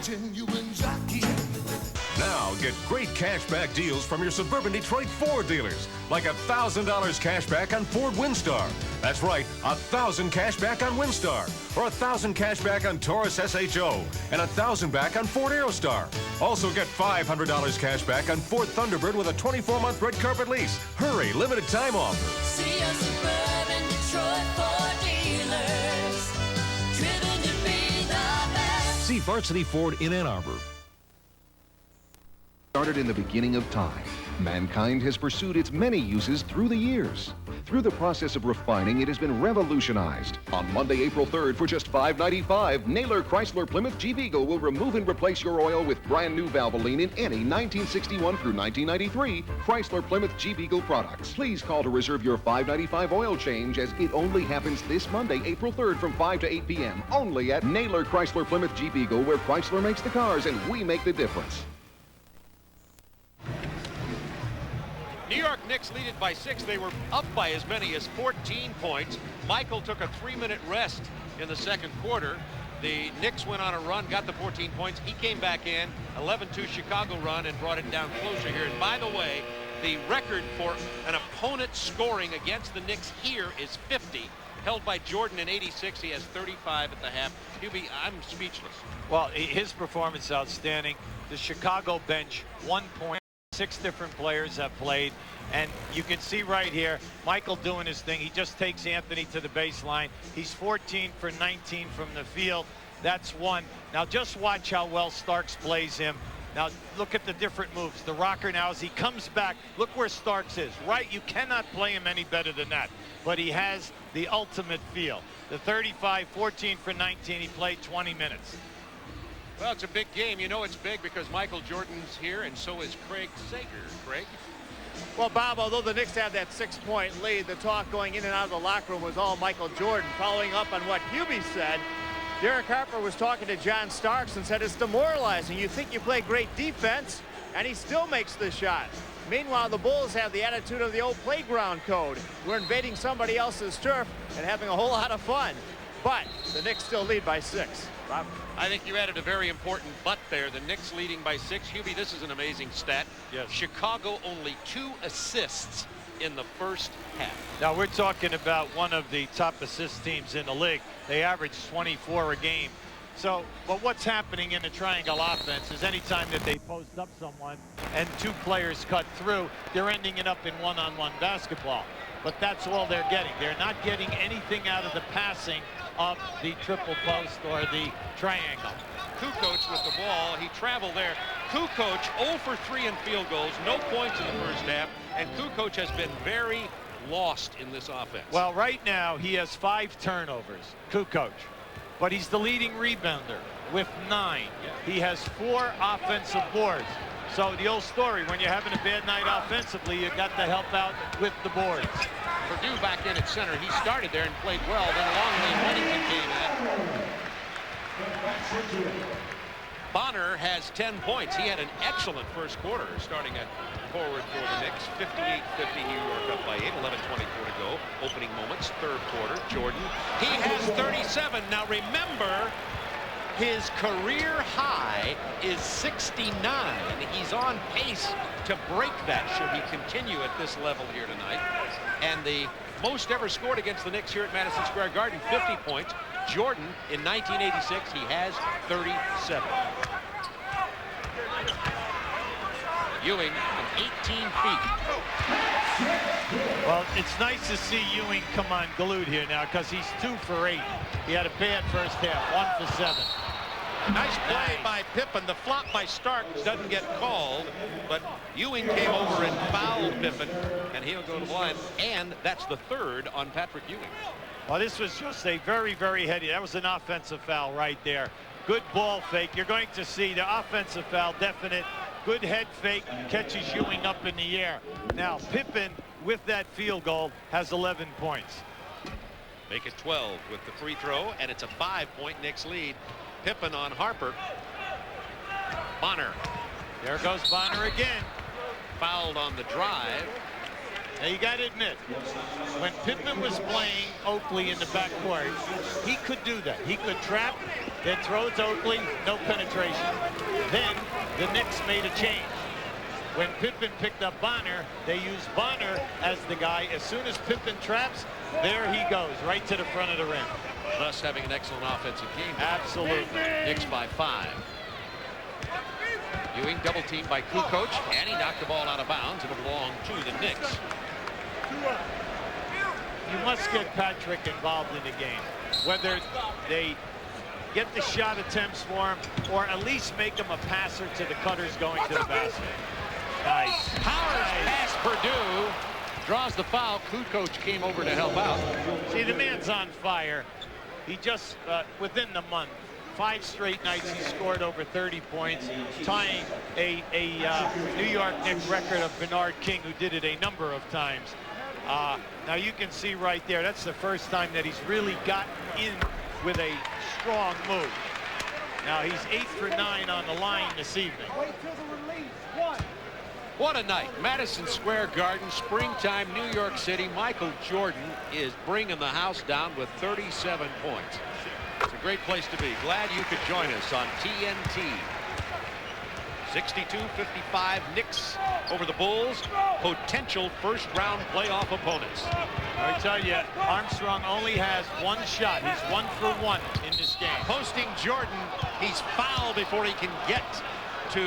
Genuine jockey. Now get great cashback deals from your Suburban Detroit Ford dealers, like $1,000 cash back on Ford Windstar. That's right, 1,000 cash back on Windstar, or 1,000 cash back on Taurus SHO, and 1,000 back on Ford Aerostar. Also get $500 cash back on Ford Thunderbird with a 24-month red carpet lease. Hurry, limited time offer. See your Suburban Detroit Ford dealers, driven to be the best. See Varsity Ford in Ann Arbor. Started in the beginning of time. Mankind has pursued its many uses through the years. Through the process of refining, it has been revolutionized. On Monday, April 3rd, for just $5.95, Naylor Chrysler Plymouth Jeep Eagle will remove and replace your oil with brand new Valvoline in any 1961 through 1993 Chrysler Plymouth Jeep Eagle products. Please call to reserve your $5.95 oil change, as it only happens this Monday, April 3rd from 5 to 8 p.m. only at Naylor Chrysler Plymouth Jeep Eagle, where Chrysler makes the cars and we make the difference. Knicks lead it by 6. They were up by as many as 14 points. Michael took a 3-minute rest in the second quarter. The Knicks went on a run, got the 14 points. He came back in, 11-2 Chicago run, and brought it down closer here. And by the way, the record for an opponent scoring against the Knicks here is 50. Held by Jordan in 86. He has 35 at the half. Hubie, I'm speechless. Well, his performance is outstanding. The Chicago bench, 1 point. 6 different players have played, and you can see right here Michael doing his thing. He just takes Anthony to the baseline. He's 14 for 19 from the field. That's 1. Now just watch how well Starks plays him. Now look at the different moves. The rocker now as he comes back, look where Starks is, right? You cannot play him any better than that, but he has the ultimate feel. The 35, 14 for 19, he played 20 minutes. Well, it's a big game. You know it's big because Michael Jordan's here, and so is Craig Sager. Craig? Well, Bob, although the Knicks have that 6-point lead, the talk going in and out of the locker room was all Michael Jordan. Following up on what Hubie said, Derek Harper was talking to John Starks and said it's demoralizing. You think you play great defense, and he still makes the shot. Meanwhile, the Bulls have the attitude of the old playground code. We're invading somebody else's turf and having a whole lot of fun. But the Knicks still lead by 6. Bob? I think you added a very important but there. The Knicks leading by 6. Hubie, this is an amazing stat. Yes. Chicago only 2 assists in the first half. Now we're talking about one of the top assist teams in the league. They average 24 a game. So, but what's happening in the triangle offense is anytime that they post up someone and 2 players cut through, they're ending it up in one-on-one basketball. But that's all they're getting. They're not getting anything out of the passing of the triple post or the triangle. Kukoc with the ball. He traveled there. Kukoc 0 for 3 in field goals. No points in the first half. And Kukoc has been very lost in this offense. Well, right now he has 5 turnovers, Kukoc. But he's the leading rebounder with 9. He has 4 offensive boards. So the old story, when you're having a bad night offensively, you've got to help out with the boards. Purdue back in at center. He started there and played well. Then Longley Whittington came in. Bonner has 10 points. He had an excellent first quarter starting at forward for the Knicks. 58-50, New York up by 8. 11:24 to go. Opening moments, third quarter. Jordan. He has 37. Now remember, his career high is 69. He's on pace to break that should he continue at this level here tonight. And the most ever scored against the Knicks here at Madison Square Garden, 50 points. Jordan, in 1986, he has 37. Ewing from 18 feet. Well, it's nice to see Ewing come unglued here now because he's 2 for 8. He had a bad first half, 1 for 7. Nice play by Pippen. The flop by Starks doesn't get called, but Ewing came over and fouled Pippen, and he'll go to the line. And that's the 3rd on Patrick Ewing. Well, this was just a very, very heady. That was an offensive foul right there. Good ball fake. You're going to see the offensive foul, definite. Good head fake, catches Ewing up in the air. Now, Pippen, with that field goal, has 11 points. Make it 12 with the free throw, and it's a 5-point Knicks lead. Pippen on Harper. Bonner. There goes Bonner again. Fouled on the drive. Now you got to admit, when Pippen was playing Oakley in the backcourt, he could do that. He could trap, then throw it to Oakley, no penetration. Then the Knicks made a change. When Pippen picked up Bonner, they used Bonner as the guy. As soon as Pippen traps, there he goes, right to the front of the rim. Thus having an excellent offensive game. Absolutely. Knicks by 5. Ewing double teamed by Kukoc, and he knocked the ball out of bounds. It'll belong to the Knicks. You must get Patrick involved in the game. Whether they get the shot attempts for him or at least make him a passer to the cutters going to the basket. Nice. Powers past Purdue. Draws the foul. Kukoc came over to help out. See, the man's on fire. He just, within the month, 5 straight nights he scored over 30 points, tying a New York Knicks record of Bernard King, who did it a number of times. Now you can see right there, that's the first time that he's really gotten in with a strong move. Now he's 8 for 9 on the line this evening. Wait till the release. 1. What a night. Madison Square Garden, springtime, New York City. Michael Jordan is bringing the house down with 37 points. It's a great place to be. Glad you could join us on TNT. 62-55 Knicks over the Bulls. Potential first-round playoff opponents. I tell you, Armstrong only has one shot. He's 1 for 1 in this game. Posting Jordan, he's fouled before he can get to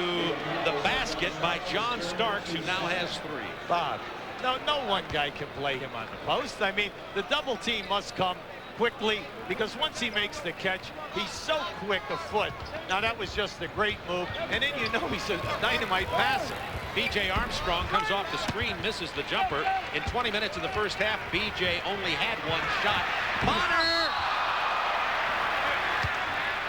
the basket by John Starks, who now has 3. Bob, no one guy can play him on the post. I mean, the double team must come quickly, because once he makes the catch, he's so quick a foot. Now that was just a great move, and then you know he's a dynamite passer. B.J. Armstrong comes off the screen, misses the jumper. In 20 minutes of the first half, B.J. only had 1 shot. Bonner!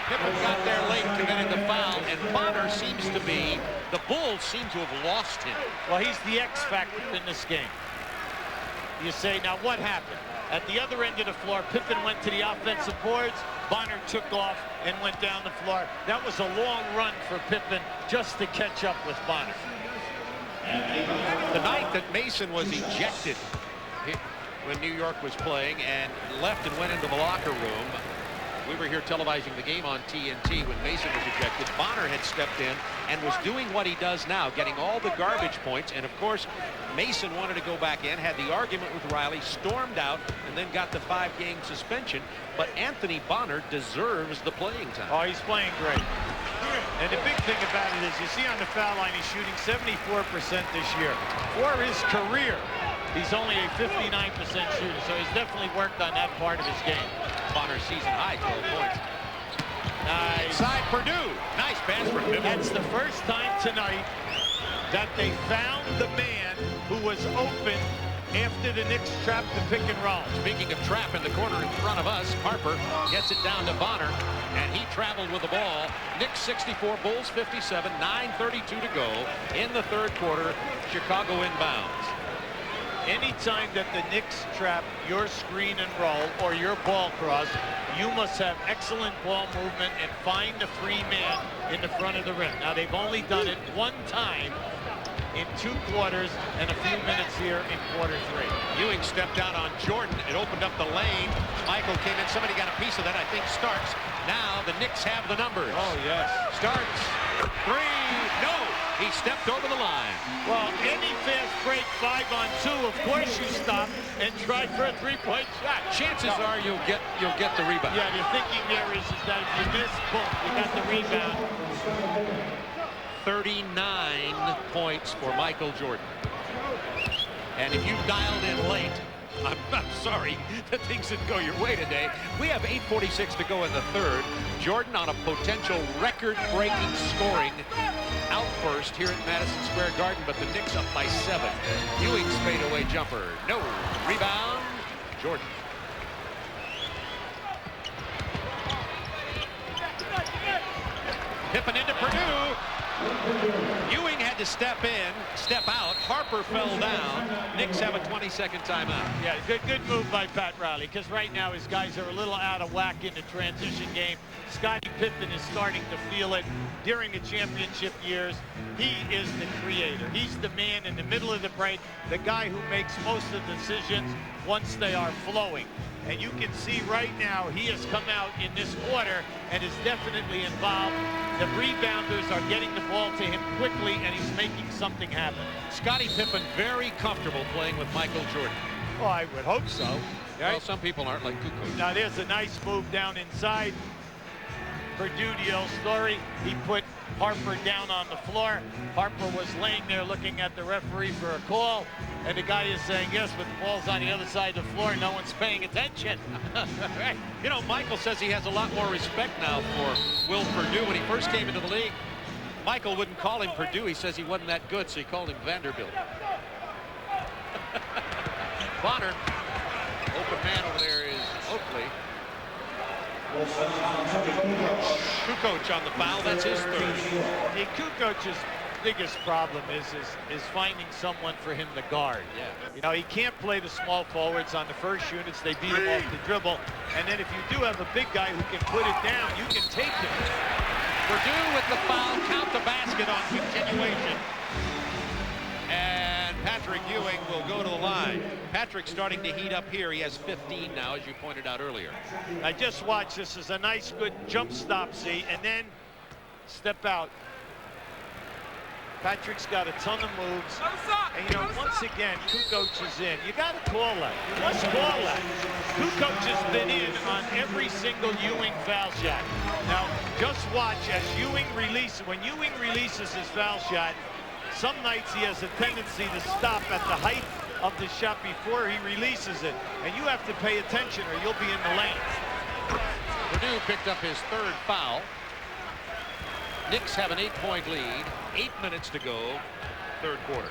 Pippen got there late, committed the foul, and Bonner seems to be, the Bulls seem to have lost him. Well, he's the X factor in this game. You say, now what happened? At the other end of the floor, Pippen went to the offensive boards. Bonner took off and went down the floor. That was a long run for Pippen just to catch up with Bonner. The night that Mason was ejected when New York was playing and left and went into the locker room, we were here televising the game on TNT when Mason was ejected. Bonner had stepped in and was doing what he does now, getting all the garbage points. And of course, Mason wanted to go back in, had the argument with Riley, stormed out, and then got the 5-game suspension. But Anthony Bonner deserves the playing time. Oh, he's playing great. And the big thing about it is, you see on the foul line, he's shooting 74% this year. For his career, he's only a 59% shooter, so he's definitely worked on that part of his game. Bonner's season high, 12 points. Nice. Side Purdue. Nice pass for Purdue. That's the first time tonight that they found the man who was open after the Knicks trapped the pick and roll. Speaking of trap in the corner in front of us, Harper gets it down to Bonner, and he traveled with the ball. Knicks 64, Bulls 57, 9:32 to go in the third quarter. Chicago inbounds. Anytime that the Knicks trap your screen and roll or your ball cross, you must have excellent ball movement and find the free man in the front of the rim. Now, they've only done it 1 time in 2 quarters and a few minutes here in quarter 3. Ewing stepped out on Jordan. It opened up the lane. Michael came in. Somebody got a piece of that. I think Starks. Now the Knicks have the numbers. Oh, yes. Starks. 3. No. He stepped over the line. Well, any fast break 5-on-2, of course you stop and try for a 3-point shot. Chances are you'll get the rebound. Yeah, the thinking there is that if you miss, boom, you got the rebound. 39 points for Michael Jordan. And if you dialed in late, I'm sorry that things didn't go your way today. We have 8:46 to go in the third. Jordan on a potential record-breaking scoring outburst here at Madison Square Garden, but the Knicks up by 7. Ewing's fadeaway jumper. No. Rebound. Jordan. Pippen into Purdue. Ewing had to step out. Harper fell down. Knicks have a 20-second timeout. Yeah, good move by Pat Riley, because right now his guys are a little out of whack in the transition game. Scottie Pippen is starting to feel it. During the championship years, he is the creator. He's the man in the middle of the break, the guy who makes most of the decisions once they are flowing. And you can see right now he has come out in this quarter and is definitely involved. The rebounders are getting the ball to him quickly, and he's making something happen. Scottie Pippen very comfortable playing with Michael Jordan. Well, I would hope so. Right? Well, some people aren't, like Kukoc. Now there's a nice move down inside. Purdue, the old story. He put Harper down on the floor. Harper was laying there looking at the referee for a call, and the guy is saying yes, but the ball's on the other side of the floor. No one's paying attention. Right. You know, Michael says he has a lot more respect now for Will Purdue. When he first came into the league, Michael wouldn't call him Purdue. He says he wasn't that good, so he called him Vanderbilt. Bonner. Open man over there is Oakley. Kukoc on the foul. That's his third. Hey, Kukoc's biggest problem is finding someone for him to guard. Yeah. You know, he can't play the small forwards on the first units. They beat him off the dribble. And then if you do have a big guy who can put it down, you can take him. Purdue with the foul. Count the basket on continuation. Patrick Ewing will go to the line. Patrick's starting to heat up here. He has 15 now, as you pointed out earlier. I just watched. This is a nice, good jump stop, see, and then step out. Patrick's got a ton of moves. And, you know, once again, Kukoc is in. You got to call that. You must call that. Kukoc has been in on every single Ewing foul shot. Now, just watch as Ewing releases. When Ewing releases his foul shot, some nights he has a tendency to stop at the height of the shot before he releases it. And you have to pay attention or you'll be in the lane. Purdue picked up his third foul. Knicks have an 8-point lead. 8 minutes to go, third quarter.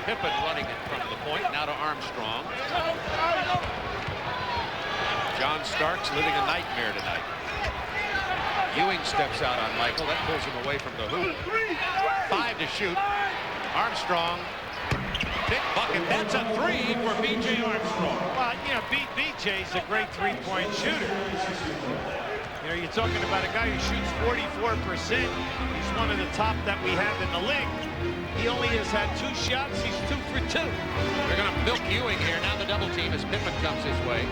Pippen running it from the point, now to Armstrong. John Starks living a nightmare tonight. Ewing steps out on Michael. That pulls him away from the hoop. 5 to shoot. Armstrong. Big bucket. That's a 3 for B.J. Armstrong. Well, you know, B.J.'s a great three-point shooter. You know, you're talking about a guy who shoots 44%. He's one of the top that we have in the league. He only has had 2 shots. He's 2 for 2. They're going to milk Ewing here. Now the double team as Pippen comes his way.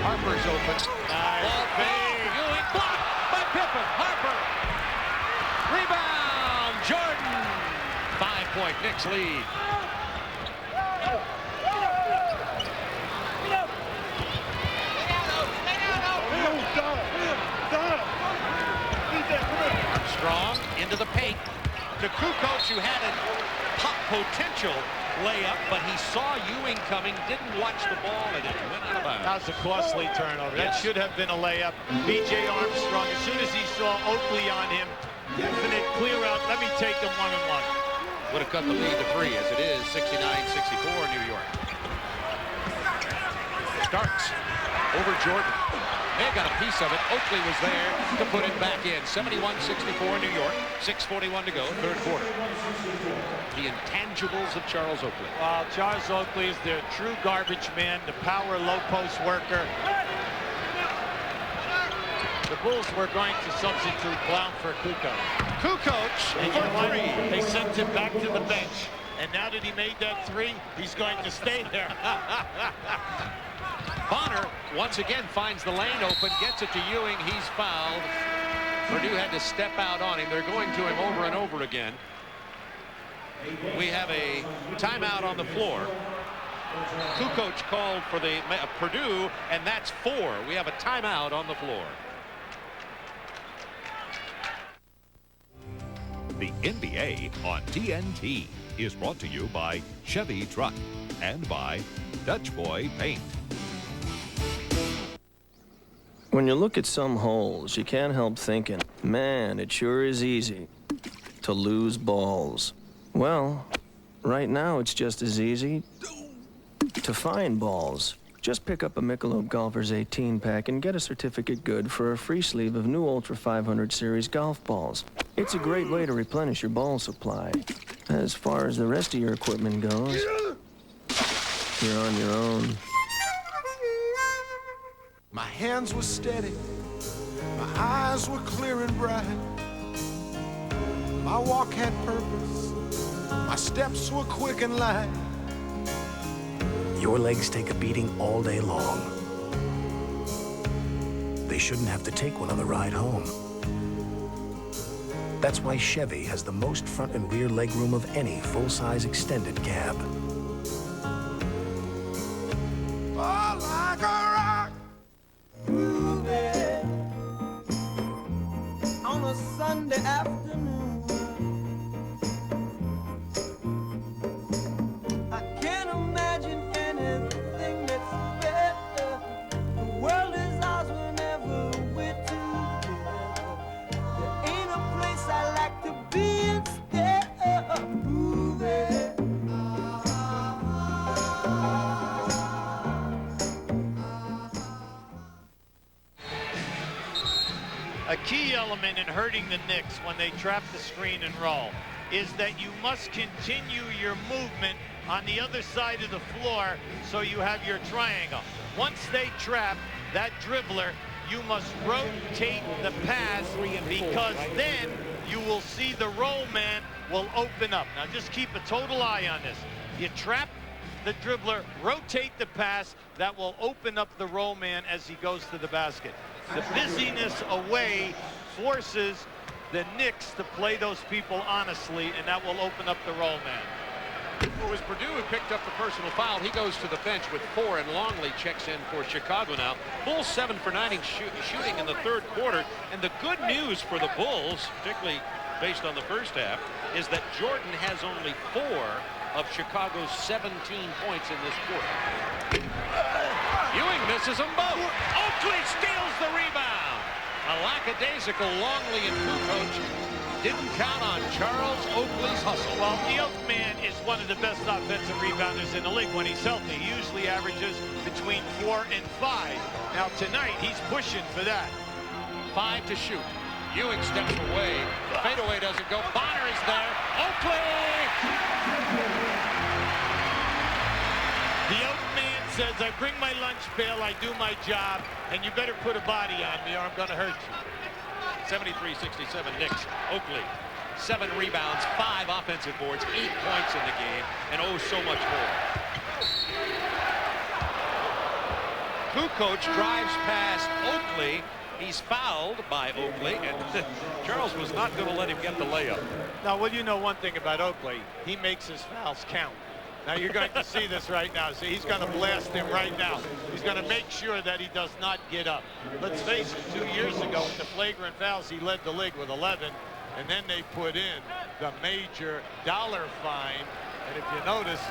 Harper's open. Ball fade. Ewing blocked by Pippen. Harper. Rebound. Jordan. 5-point Knicks lead. Armstrong into the paint to Kukoc, who had a pop potential layup, but he saw Ewing coming, didn't watch the ball, and it went out of bounds. That was a costly turnover. That should have been a layup. B.J. Armstrong, as soon as he saw Oakley on him, definite clear out. Let me take them one-on-one. Would have cut the lead to 3 as it is 69-64 New York. Starks over Jordan. They got a piece of it. Oakley was there to put it back in. 71-64 New York. 6:41 to go, third quarter. The intangibles of Charles Oakley. Well, Charles Oakley is their true garbage man, the power low post worker. The Bulls were going to substitute Blount for Kukoc. Kukoc And you know for what? 3. They sent him back to the bench. And now that he made that 3, he's going to stay there. Bonner once again finds the lane open, gets it to Ewing. He's fouled. Purdue had to step out on him. They're going to him over and over again. We have a timeout on the floor. Kukoc called for the Purdue, and that's 4. We have a timeout on the floor. The NBA on TNT is brought to you by Chevy Truck and by Dutch Boy Paint. When you look at some holes, you can't help thinking, man, it sure is easy to lose balls. Well, right now it's just as easy to find balls. Just pick up a Michelob Golfers 18 pack and get a certificate good for a free sleeve of new Ultra 500 series golf balls. It's a great way to replenish your ball supply. As far as the rest of your equipment goes, you're on your own. My hands were steady, my eyes were clear and bright. My walk had purpose, my steps were quick and light. Your legs take a beating all day long. They shouldn't have to take one on the ride home. That's why Chevy has the most front and rear legroom of any full-size extended cab. Oh, like a rock. On a Sunday afternoon, I can't imagine anything that's better. The world is ours whenever we're together. There ain't a place I like to be instead of moving. A key element in hurting the Knicks when they trap the screen and roll is that you must continue your movement on the other side of the floor so you have your triangle. Once they trap that dribbler, you must rotate the pass because then you will see the roll man will open up. Now just keep a total eye on this. You trap the dribbler, rotate the pass, that will open up the roll man as he goes to the basket. The busyness away forces the Knicks to play those people honestly, and that will open up the roll man. It was Purdue who picked up the personal foul. He goes to the bench with 4, and Longley checks in for Chicago now. Bulls 7 for 9 shooting in the third quarter. And the good news for the Bulls, particularly based on the first half, is that Jordan has only 4 of Chicago's 17 points in this quarter. Ewing misses them both. Oakley steals the rebound. A lackadaisical Longley and Kukoc didn't count on Charles Oakley's hustle. Well, the Oak man is one of the best offensive rebounders in the league when he's healthy. He usually averages between 4 and 5. Now tonight, he's pushing for that. 5 to shoot. Ewing steps away. Fadeaway doesn't go. Bonner is there. Oakley! The Oak man says, I bring my lunch pail, I do my job, and you better put a body on me or I'm going to hurt you. 73-67 Knicks. Oakley, 7 rebounds, 5 offensive boards, 8 points in the game, and oh, so much more. Kukoc drives past Oakley. He's fouled by Oakley, and Charles was not going to let him get the layup. Now, well, you know one thing about Oakley. He makes his fouls count. Now, you're going to see this right now. See, he's going to blast him right now. He's going to make sure that he does not get up. Let's face it, 2 years ago with the flagrant fouls, he led the league with 11, and then they put in the major dollar fine. And if you notice,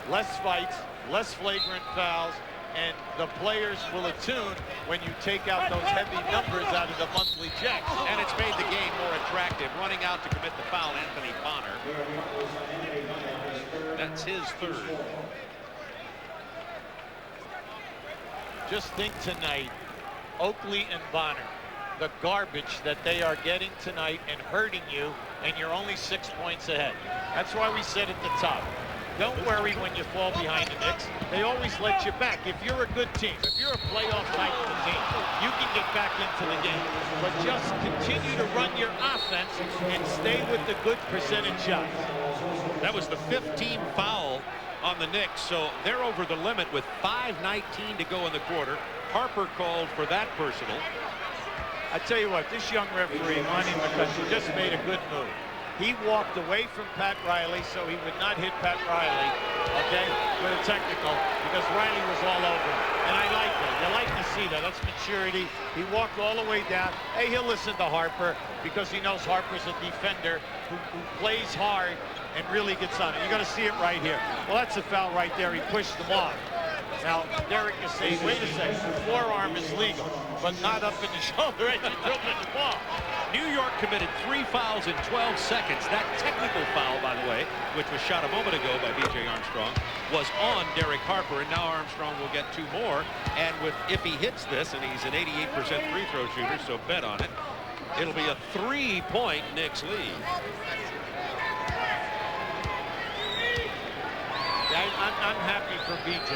less fights, less flagrant fouls, and the players will attune when you take out those heavy numbers out of the monthly checks. And it's made the game more attractive. Running out to commit the foul, Anthony Bonner. That's his 3rd. Just think tonight, Oakley and Bonner, the garbage that they are getting tonight and hurting you, and you're only 6 points ahead. That's why we said at the top, don't worry when you fall behind the Knicks. They always let you back. If you're a good team, if you're a playoff type of a team, you can get back into the game. But just continue to run your offense and stay with the good percentage shots. That was the 5th team foul on the Knicks, so they're over the limit with 5:19 to go in the quarter. Harper called for that personal. I tell you what, this young referee, Monty McCutcheon, just made a good move. He walked away from Pat Riley so he would not hit Pat Riley, okay, with a technical, because Riley was all over him. And I like that. You like to see that. That's maturity. He walked all the way down. Hey, he'll listen to Harper because he knows Harper's a defender who plays hard and really gets on it. You're going to see it right here. Well, that's a foul right there. He pushed them off. Now, Derek is saying, wait a second, forearm is legal, but not up in the shoulder as you're dribbling the ball. New York committed 3 fouls in 12 seconds. That technical foul, by the way, which was shot a moment ago by B.J. Armstrong, was on Derek Harper, and now Armstrong will get 2 more. And if he hits this, and he's an 88% free throw shooter, so bet on it, it'll be a 3-point Knicks lead. I'm happy for B.J.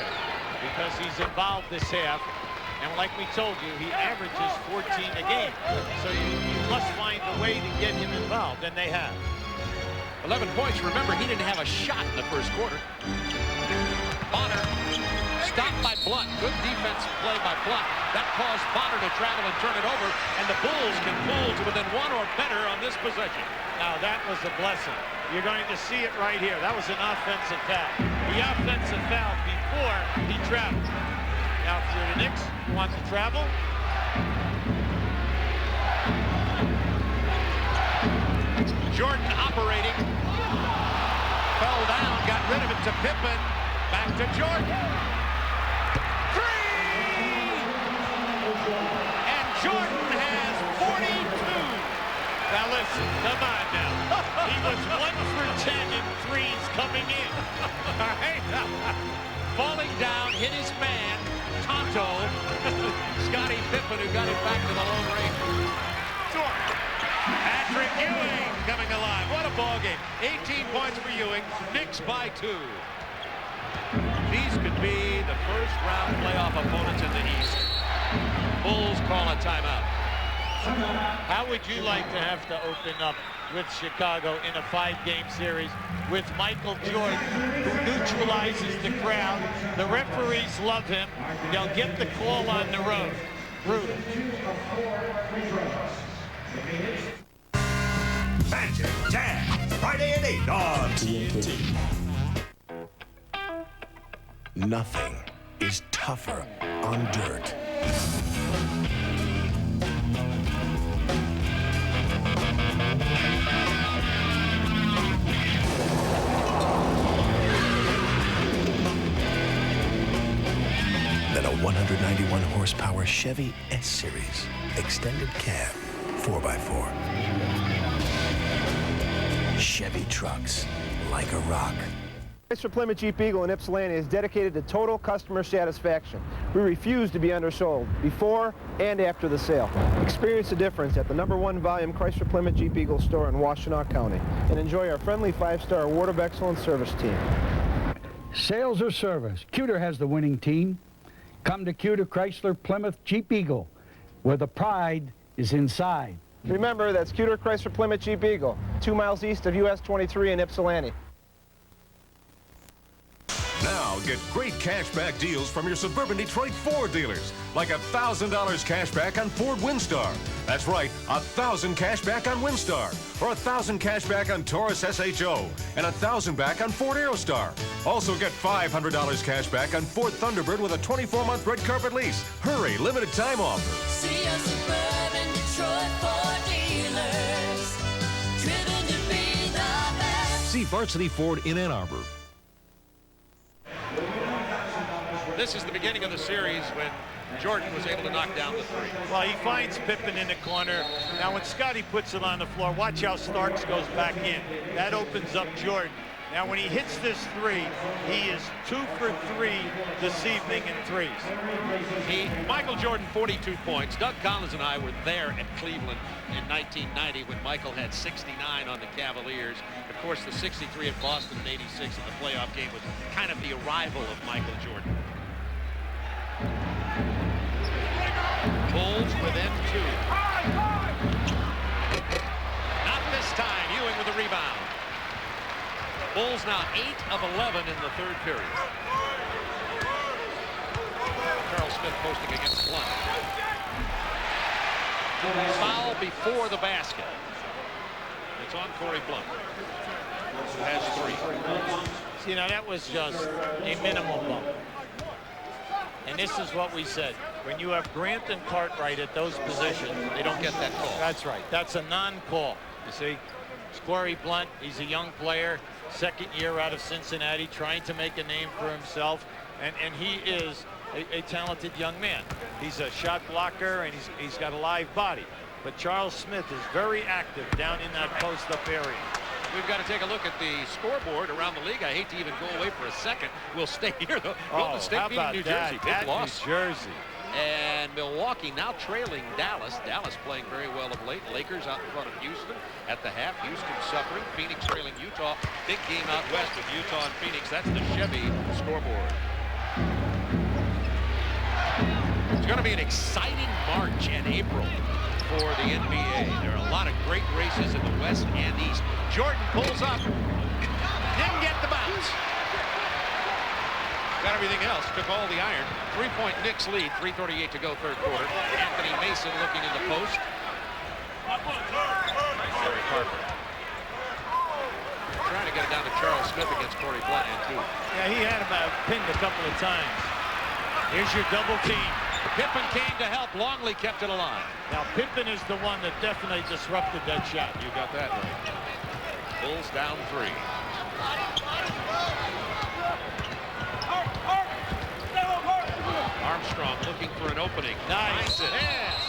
because he's involved this half. And like we told you, he averages 14 a game. So you must find a way to get him involved, and they have. 11 points. Remember, he didn't have a shot in the first quarter. Bonner stopped by Blunt. Good defensive play by Blunt. That caused Bonner to travel and turn it over, and the Bulls can pull to within 1 or better on this possession. Now, that was a blessing. You're going to see it right here. That was an offensive foul. The offensive foul before he traveled. Now, if you're the Knicks, you want to travel. Jordan operating. Fell down, got rid of it to Pippen. Back to Jordan. 3! And Jordan has 42. Now listen, come on now. He was 1 for 10 in threes coming in. All right? Falling down, hit his man, Tonto. Scottie Pippen, who got it back to the Lone Ranger. Patrick Ewing coming alive. What a ball game. 18 points for Ewing. Knicks by 2. These could be the first round playoff opponents in the East. Bulls call a timeout. How would you like to have to open up with Chicago in a 5-game series with Michael Jordan, who neutralizes the crowd? The referees love him. They'll get the call on the road. Brutal. Magic Jam, Friday at 8 on TNT. Nothing is tougher on dirt. Than a 191 horsepower Chevy S-Series extended cab 4x4. Chevy trucks like a rock. Chrysler Plymouth Jeep Eagle in Ypsilanti is dedicated to total customer satisfaction. We refuse to be undersold before and after the sale. Experience the difference at the #1 volume Chrysler Plymouth Jeep Eagle store in Washtenaw County and enjoy our friendly 5-star Award of Excellence service team. Sales or service, Cuter has the winning team. Come to Cuter Chrysler Plymouth Jeep Eagle, where the pride is inside. Remember, that's Cuter Chrysler Plymouth Jeep Eagle, 2 miles east of US 23 in Ypsilanti. Now get great cashback deals from your suburban Detroit Ford dealers, like $1,000 cash back on Ford Windstar. That's right, 1,000 cash back on Windstar, or 1,000 cash back on Taurus SHO, and 1,000 back on Ford Aerostar. Also get $500 cash back on Ford Thunderbird with a 24-month red carpet lease. Hurry, limited time offer. See your suburban Detroit Ford dealers, driven to be the best. See Varsity Ford in Ann Arbor. This is the beginning of the series when Jordan was able to knock down the three. Well, he finds Pippen in the corner. Now, when Scotty puts it on the floor, watch how Starks goes back in. That opens up Jordan. Now, when he hits this three, he is 2 for 3 this evening in threes. Michael Jordan, 42 points. Doug Collins and I were there at Cleveland in 1990 when Michael had 69 on the Cavaliers. Of course, the 63 at Boston in '86 in the playoff game was kind of the arrival of Michael Jordan. Bulls within 2. Not this time. Ewing with the rebound. Bulls now 8 of 11 in the third period. Charles Smith posting against Blunt. Foul before the basket. It's on Corey Blunt, who has 3. See, now that was just a minimal bump. And this is what we said. When you have Grant and Cartwright at those positions, they don't get that call. That's right. That's a non-call. You see, it's Corey Blunt. He's a young player, second year out of Cincinnati, trying to make a name for himself. And he is a talented young man. He's a shot blocker, and he's got a live body. But Charles Smith is very active down in that post-up area. We've got to take a look at the scoreboard around the league. I hate to even go away for a second. We'll stay here, though. Golden State beating New Jersey. Big loss. New Jersey. And Milwaukee now trailing Dallas. Dallas playing very well of late. Lakers out in front of Houston at the half. Houston suffering. Phoenix trailing Utah. Big game out west with Utah and Phoenix. That's the Chevy scoreboard. It's going to be an exciting March and April for the NBA. There are a lot of great races in the West and East. Jordan pulls up. Didn't get the bounce. Got everything else. Took all the iron. 3-point Knicks lead. 3:38 to go, third quarter. Anthony Mason looking in the post. Gary Harper. Trying to get it down to Charles Smith against Corey Blunt and 2. Yeah, he had him pinned a couple of times. Here's your double team. Pippen came to help. Longley kept it alive. Now, Pippen is the one that definitely disrupted that shot. You got that right. Bulls down 3. Armstrong looking for an opening. Nice. Yes.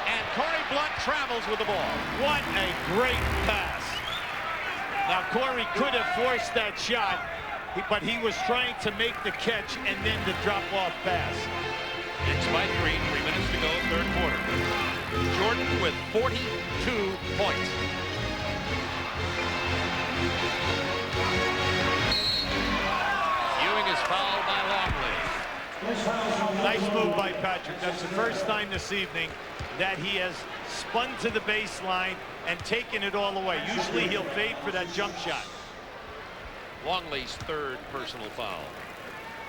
And Corey Blunt travels with the ball. What a great pass. Now, Corey could have forced that shot, but he was trying to make the catch and then the drop-off pass. Knicks by 3, 3 minutes to go, third quarter. Jordan with 42 points. Ewing is fouled by Longley. Nice move by Patrick. That's the first time this evening that he has spun to the baseline and taken it all away. Usually he'll fade for that jump shot. Longley's third personal foul.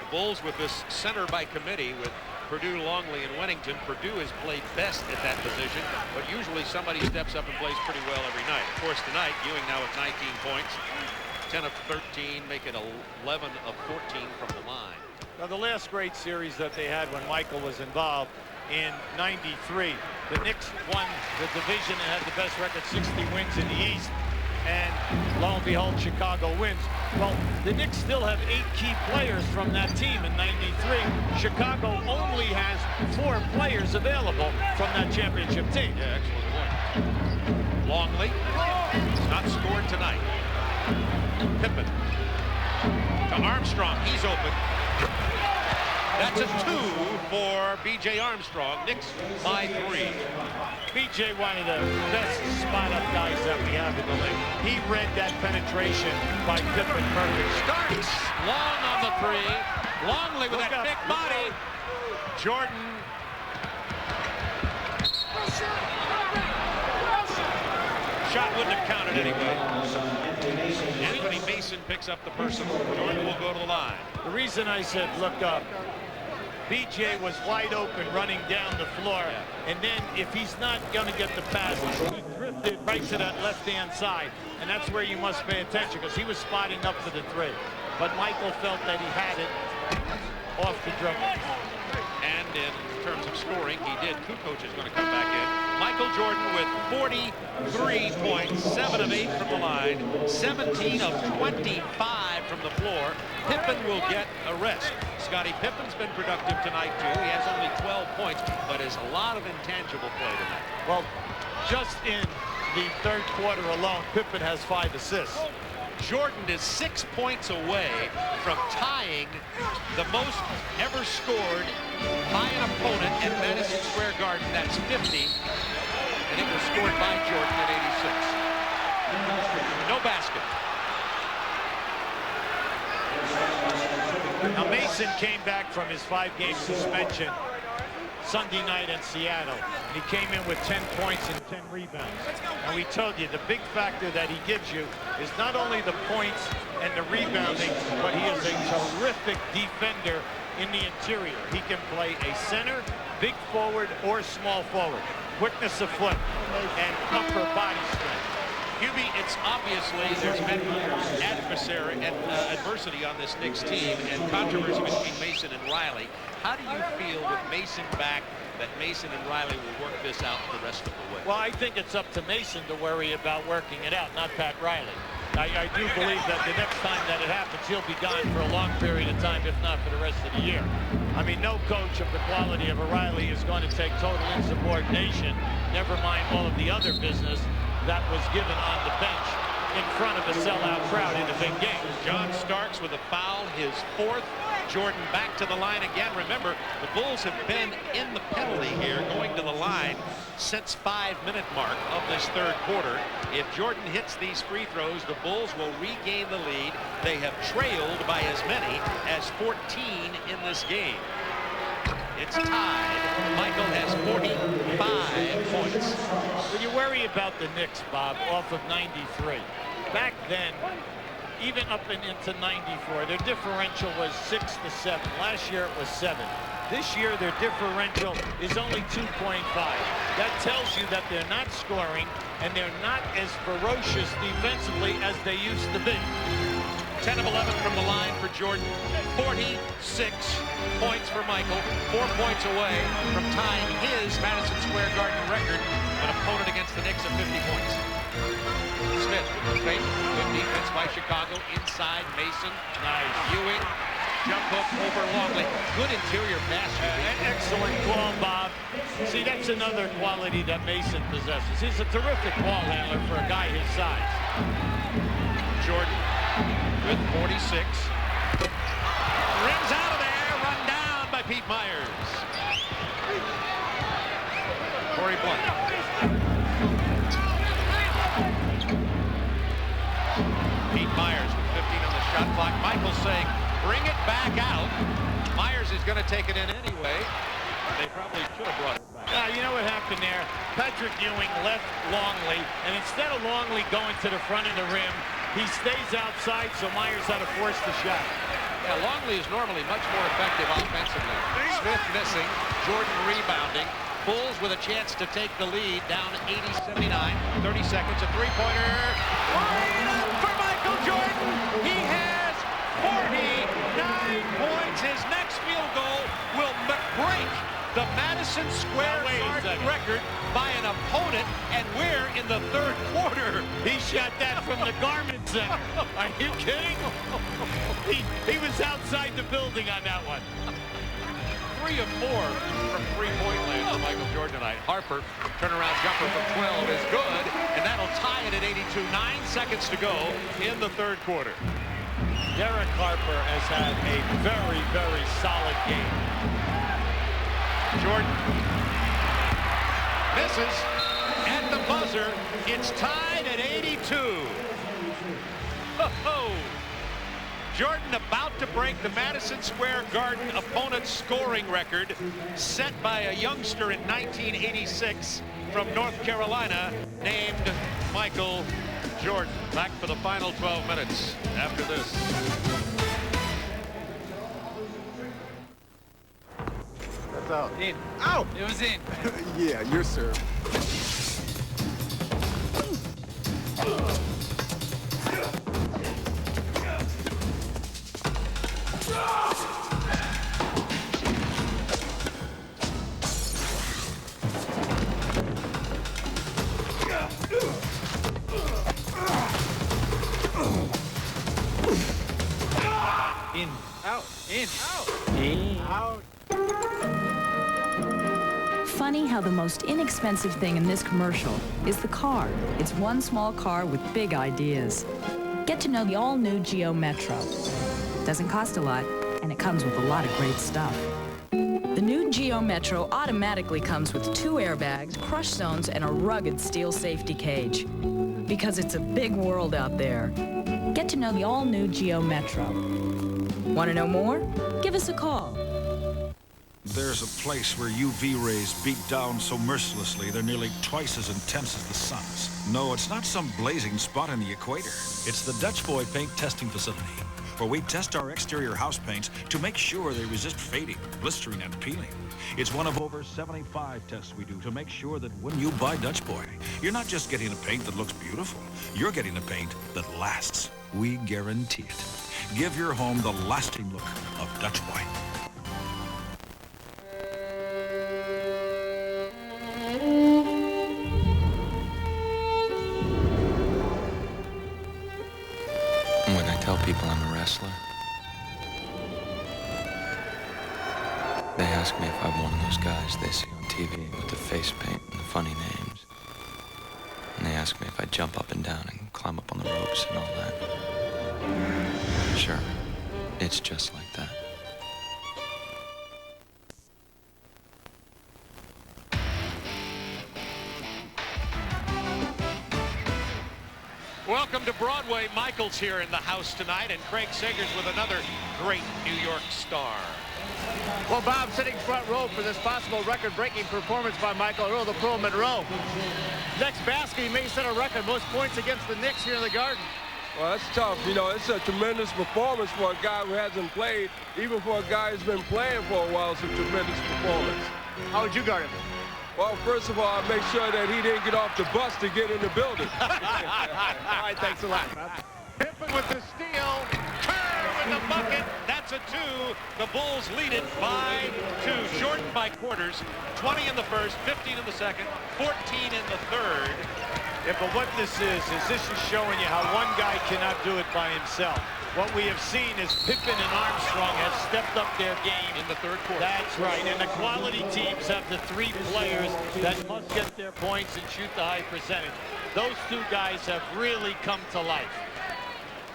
The Bulls with this center by committee with Purdue, Longley, and Wennington. Purdue has played best at that position, but usually somebody steps up and plays pretty well every night. Of course, tonight, Ewing now with 19 points, 10 of 13, make it 11 of 14 from the line. Now, the last great series that they had when Michael was involved in '93, the Knicks won the division and had the best record, 60 wins in the East. And lo and behold, Chicago wins. Well, the Knicks still have 8 key players from that team in '93. Chicago only has 4 players available from that championship team. Yeah, excellent point. Longley has not scored tonight. Pippen to Armstrong. He's open. That's a 2 for B.J. Armstrong. Knicks by 3. B.J. one of the best spot-up guys that we have in the league. He read that penetration by Pippen perfect. Starks long on the 3. Longley with that big body. Jordan. Shot wouldn't have counted anyway. Anthony Mason picks up the personal. Jordan will go to the line. The reason I said look up, B.J. was wide open running down the floor, and then if he's not going to get the pass, he drifted right to that left-hand side, and that's where you must pay attention because he was spotting up for the 3. But Michael felt that he had it off the dribble. And in terms of scoring, he did. Kukoc is going to come back in. Michael Jordan with 43 points, 7 of 8 from the line, 17 of 25 from the floor. Pippen will get a rest. Scottie Pippen's been productive tonight, too. He has only 12 points, but has a lot of intangible play tonight. Well, just in the third quarter alone, Pippen has 5 assists. Jordan is 6 points away from tying the most ever scored by an opponent at Madison Square Garden. That's 50, and it was scored by Jordan at 86. No basket. Now Mason came back from his 5-game suspension Sunday night in Seattle. He came in with 10 points and 10 rebounds. And we told you the big factor that he gives you is not only the points and the rebounding, but he is a terrific defender in the interior. He can play a center, big forward, or small forward. Quickness of foot and upper body strength. Hubie, it's obviously there's been adversity on this Knicks team and controversy between Mason and Riley. How do you feel with Mason back that Mason and Riley will work this out the rest of the way? Well, I think it's up to Mason to worry about working it out, not Pat Riley. I do believe that the next time that it happens, he'll be gone for a long period of time, if not for the rest of the year. I mean, no coach of the quality of a Riley is going to take total insubordination, never mind all of the other business that was given on the bench in front of a sellout crowd in a big game. John Starks with a foul, his 4th. Jordan back to the line again. Remember, the Bulls have been in the penalty here, going to the line since 5-minute mark of this third quarter. If Jordan hits these free throws, the Bulls will regain the lead. They have trailed by as many as 14 in this game. It's tied. Michael has 45 points. Well, you worry about the Knicks, Bob, off of 93. Back then, even up and into 94, their differential was 6 to 7. Last year it was 7. This year their differential is only 2.5. That tells you that they're not scoring and they're not as ferocious defensively as they used to be. 10 of 11 from the line for Jordan. 46 points for Michael. 4 points away from tying his Madison Square Garden record, an opponent against the Knicks of 50 points. Smith, great, good defense by Chicago. Inside, Mason. Nice. Ewing, jump hook over Longley. Good interior pass. Excellent call, Bob. See, that's another quality that Mason possesses. He's a terrific ball handler for a guy his size. Jordan with 46. Rims out of there, run down by Pete Myers. Corey Blunt. Pete Myers with 15 on the shot clock. Michael saying, bring it back out. Myers is going to take it in anyway. They probably should have brought it back. You know what happened? open there. Patrick Ewing left Longley, and instead of Longley going to the front of the rim, he stays outside, so Myers had to force the shot. Yeah, Longley is normally much more effective offensively. Smith missing, Jordan rebounding. Bulls with a chance to take the lead, down 80-79. 30 seconds, a three-pointer. Right up for Michael Jordan. He has 49 points. His next field goal will break the Madison Square Garden record by an opponent, and we're in the third quarter. He shot that from the Garment Center. Are you kidding? He was outside the building on that one. 3 of 4 from three-point land for Michael Jordan tonight. Harper, turnaround jumper from 12 is good, and that'll tie it at 82. 9 seconds to go in the third quarter. Derek Harper has had a very, very solid game. Jordan misses at the buzzer. It's tied at 82. Ho-ho! Jordan about to break the Madison Square Garden opponent's scoring record set by a youngster in 1986 from North Carolina named Michael Jordan. Back for the final 12 minutes after this. That's out. In. Out! It was in. Yeah, your serve. In. Out. In. Out. In. Out. Funny how the most inexpensive thing in this commercial is the car. It's one small car with big ideas. Get to know the all-new Geo Metro. Doesn't cost a lot, and it comes with a lot of great stuff. The new Geo Metro automatically comes with 2 airbags, crush zones, and a rugged steel safety cage. Because it's a big world out there. Get to know the all-new Geo Metro. Want to know more? Give us a call. There's a place where UV rays beat down so mercilessly they're nearly twice as intense as the sun's. No, it's not some blazing spot in the equator. It's the Dutch Boy Paint Testing Facility, where we test our exterior house paints to make sure they resist fading, blistering, and peeling. It's one of over 75 tests we do to make sure that when you buy Dutch Boy, you're not just getting a paint that looks beautiful. You're getting a paint that lasts. We guarantee it. Give your home the lasting look of Dutch Boy. When I tell people I'm a wrestler, they ask me if I'm one of those guys they see on TV with the face paint and the funny names. And they ask me if I jump up and down and climb up on the ropes and all that. Sure, it's just like that. Welcome to Broadway. Michael's here in the house tonight, and Craig Sagers with another great New York star. Well, Bob, sitting front row for this possible record-breaking performance by Michael Earl, the Pro Monroe. Next basket, he may set a record, most points against the Knicks here in the Garden. Well, that's tough. You know, it's a tremendous performance for a guy who hasn't played. Even for a guy who's been playing for a while, it's a tremendous performance. How would you guard him? Well, first of all, I make sure that he didn't get off the bus to get in the building. All right, thanks a lot, Bob. Pippen with the steal. Kerr with the bucket. That's a 2. The Bulls lead it by 2. Shortened by quarters. 20 in the first, 15 in the second, 14 in the third. Yeah, but what this is this is showing you how one guy cannot do it by himself. What we have seen is Pippen and Armstrong have stepped up their game in the third quarter. That's right, and the quality teams have the 3 players that must get their points and shoot the high percentage. Those 2 guys have really come to life.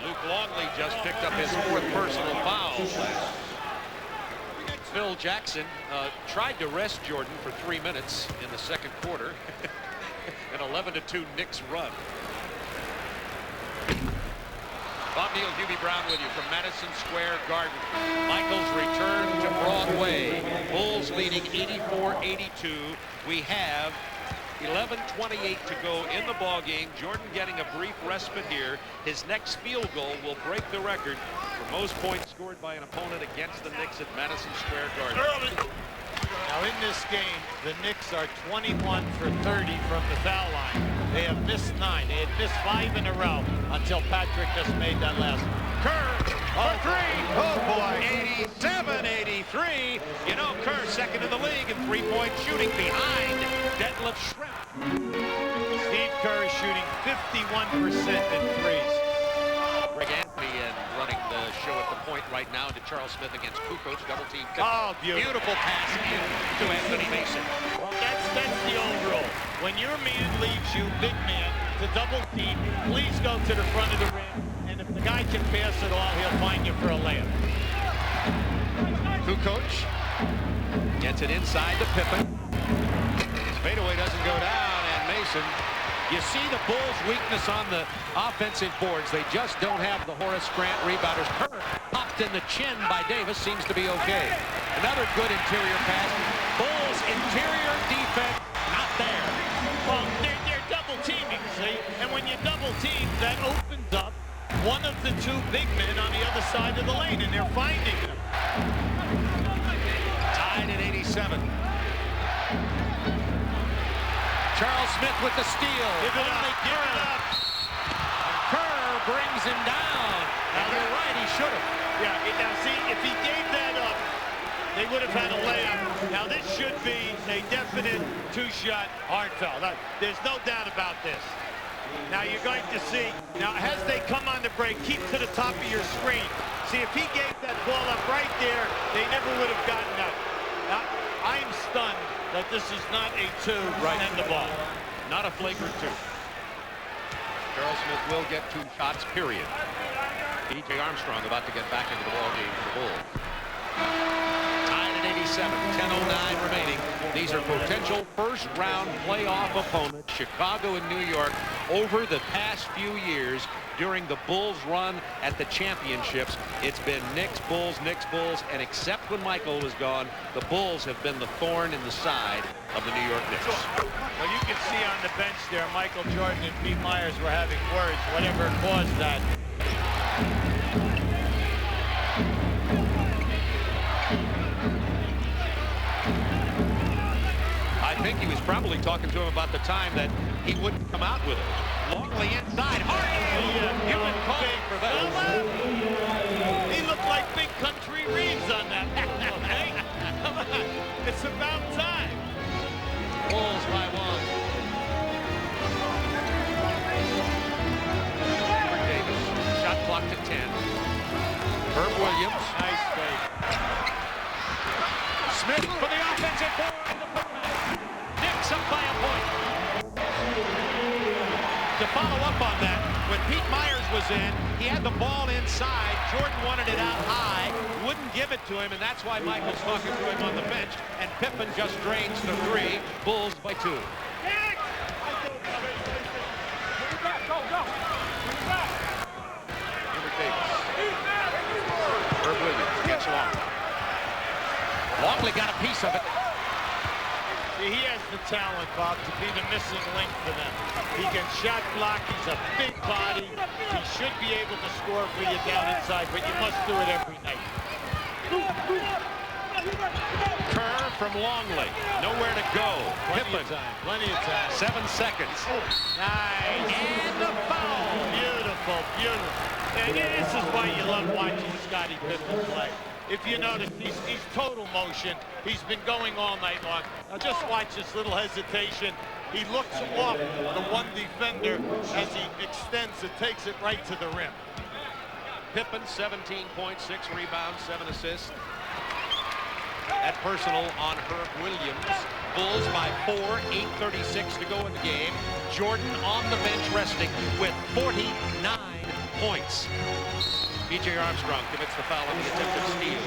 Luke Longley just picked up his 4th personal foul. Phil Jackson tried to rest Jordan for 3 minutes in the second quarter. An 11-2 Knicks run. Bob Neal, Hubie Brown with you from Madison Square Garden. Michael's return to Broadway. Bulls leading 84-82. We have 11:28 to go in the ball game. Jordan getting a brief respite here. His next field goal will break the record for most points scored by an opponent against the Knicks at Madison Square Garden. Now in this game, the Knicks are 21 for 30 from the foul line. They have missed 9. They had missed 5 in a row until Patrick just made that last one. Kerr for 3. Oh boy. 87-83. You know, Kerr second in the league in three-point shooting behind Detlef Schrempf. Steve Kerr is shooting 51% in threes. Greg Anthony and running the show at the point right now to Charles Smith against Kukoc. Double team. Oh, beautiful pass in to Anthony Mason. Well, that's the old rule. When your man leaves you, big man, to double team, please go to the front of the rim. And if the guy can pass it all, he'll find you for a layup. Kukoc gets it inside to Pippen. His fadeaway doesn't go down, and Mason. You see the Bulls' weakness on the offensive boards. They just don't have the Horace Grant rebounders. Kerr popped in the chin by Davis, seems to be okay. Another good interior pass. Bulls' interior defense not there. Well, they're double teaming, see? And when you double team, that opens up one of the 2 big men on the other side of the lane, and they're finding them. Tied at 87. Charles Smith with the steal. Give it up. Kerr brings him down. Now you're right, he should have. Yeah, now see, if he gave that up, they would have had a layup. Now this should be a definite 2-shot hard foul. There's no doubt about this. Now you're going to see, now as they come on the break, keep to the top of your screen. See, if he gave that ball up right there, they never would have gotten that. Now, I'm stunned that this is not a 2 and the ball. Not a flagrant 2. Charles Smith will get 2 shots, period. B.J. Armstrong about to get back into the ball game for the Bulls. Tied at 87, 10:09 remaining. These are potential first-round playoff opponents, Chicago and New York, over the past few years. During the Bulls' run at the championships, it's been Knicks, Bulls, and except when Michael was gone, the Bulls have been the thorn in the side of the New York Knicks. Well, you can see on the bench there, Michael Jordan and Pete Myers were having words, whatever caused that. I think he was probably talking to him about the time that he wouldn't come out with it. Longley inside. Human calling for that. He looked like Big Country Reeves on that. Hey, come on. It's about time. Bulls by 1. Davis. Shot clock to 10. Herb Williams. Nice fake. Smith for the offensive board. Knicks up by a point. To follow up on that, when Pete Myers was in, he had the ball inside. Jordan wanted it out high, wouldn't give it to him, and that's why Michael's talking to him on the bench. And Pippen just drains the 3. Bulls by 2. Go. Hubert Davis. Herb Williams gets long. Longley got a piece of it. He has the talent, Bob, to be the missing link for them. He can shot block. He's a big body. He should be able to score for you down inside, but you must do it every night. Kerr from Longley. Nowhere to go. Pippen. Plenty of time. 7 seconds. Nice. And the foul. Beautiful, beautiful. And this is why you love watching Scottie Pippen play. If you notice, he's total motion. He's been going all night long. Now just watch this little hesitation. He looks off the one defender as he extends it, takes it right to the rim. Pippen, 17 points, 6 rebounds, 7 assists. That personal on Herb Williams. Bulls by 4, 8:36 to go in the game. Jordan on the bench resting with 49 points. B.J. Armstrong commits the foul on the attempted steal.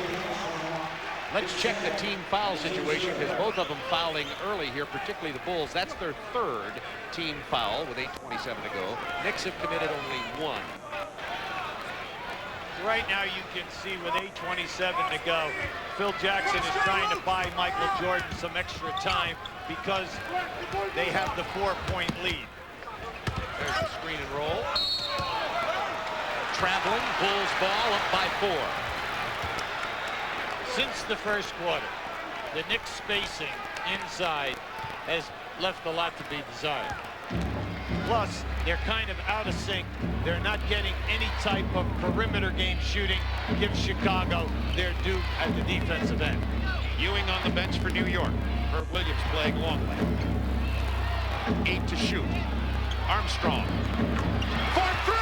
Let's check the team foul situation because both of them fouling early here, particularly the Bulls. That's their 3rd team foul with 8:27 to go. Knicks have committed only 1. right now you can see with 8:27 to go, Phil Jackson is trying to buy Michael Jordan some extra time because they have the 4-point lead. There's the screen and roll. Traveling, Bulls ball up by 4. Since the first quarter, the Knicks spacing inside has left a lot to be desired. Plus, they're kind of out of sync. They're not getting any type of perimeter game shooting. Give Chicago their due at the defensive end. Ewing on the bench for New York. Herb Williams playing Longley. 8 to shoot. Armstrong. For 3!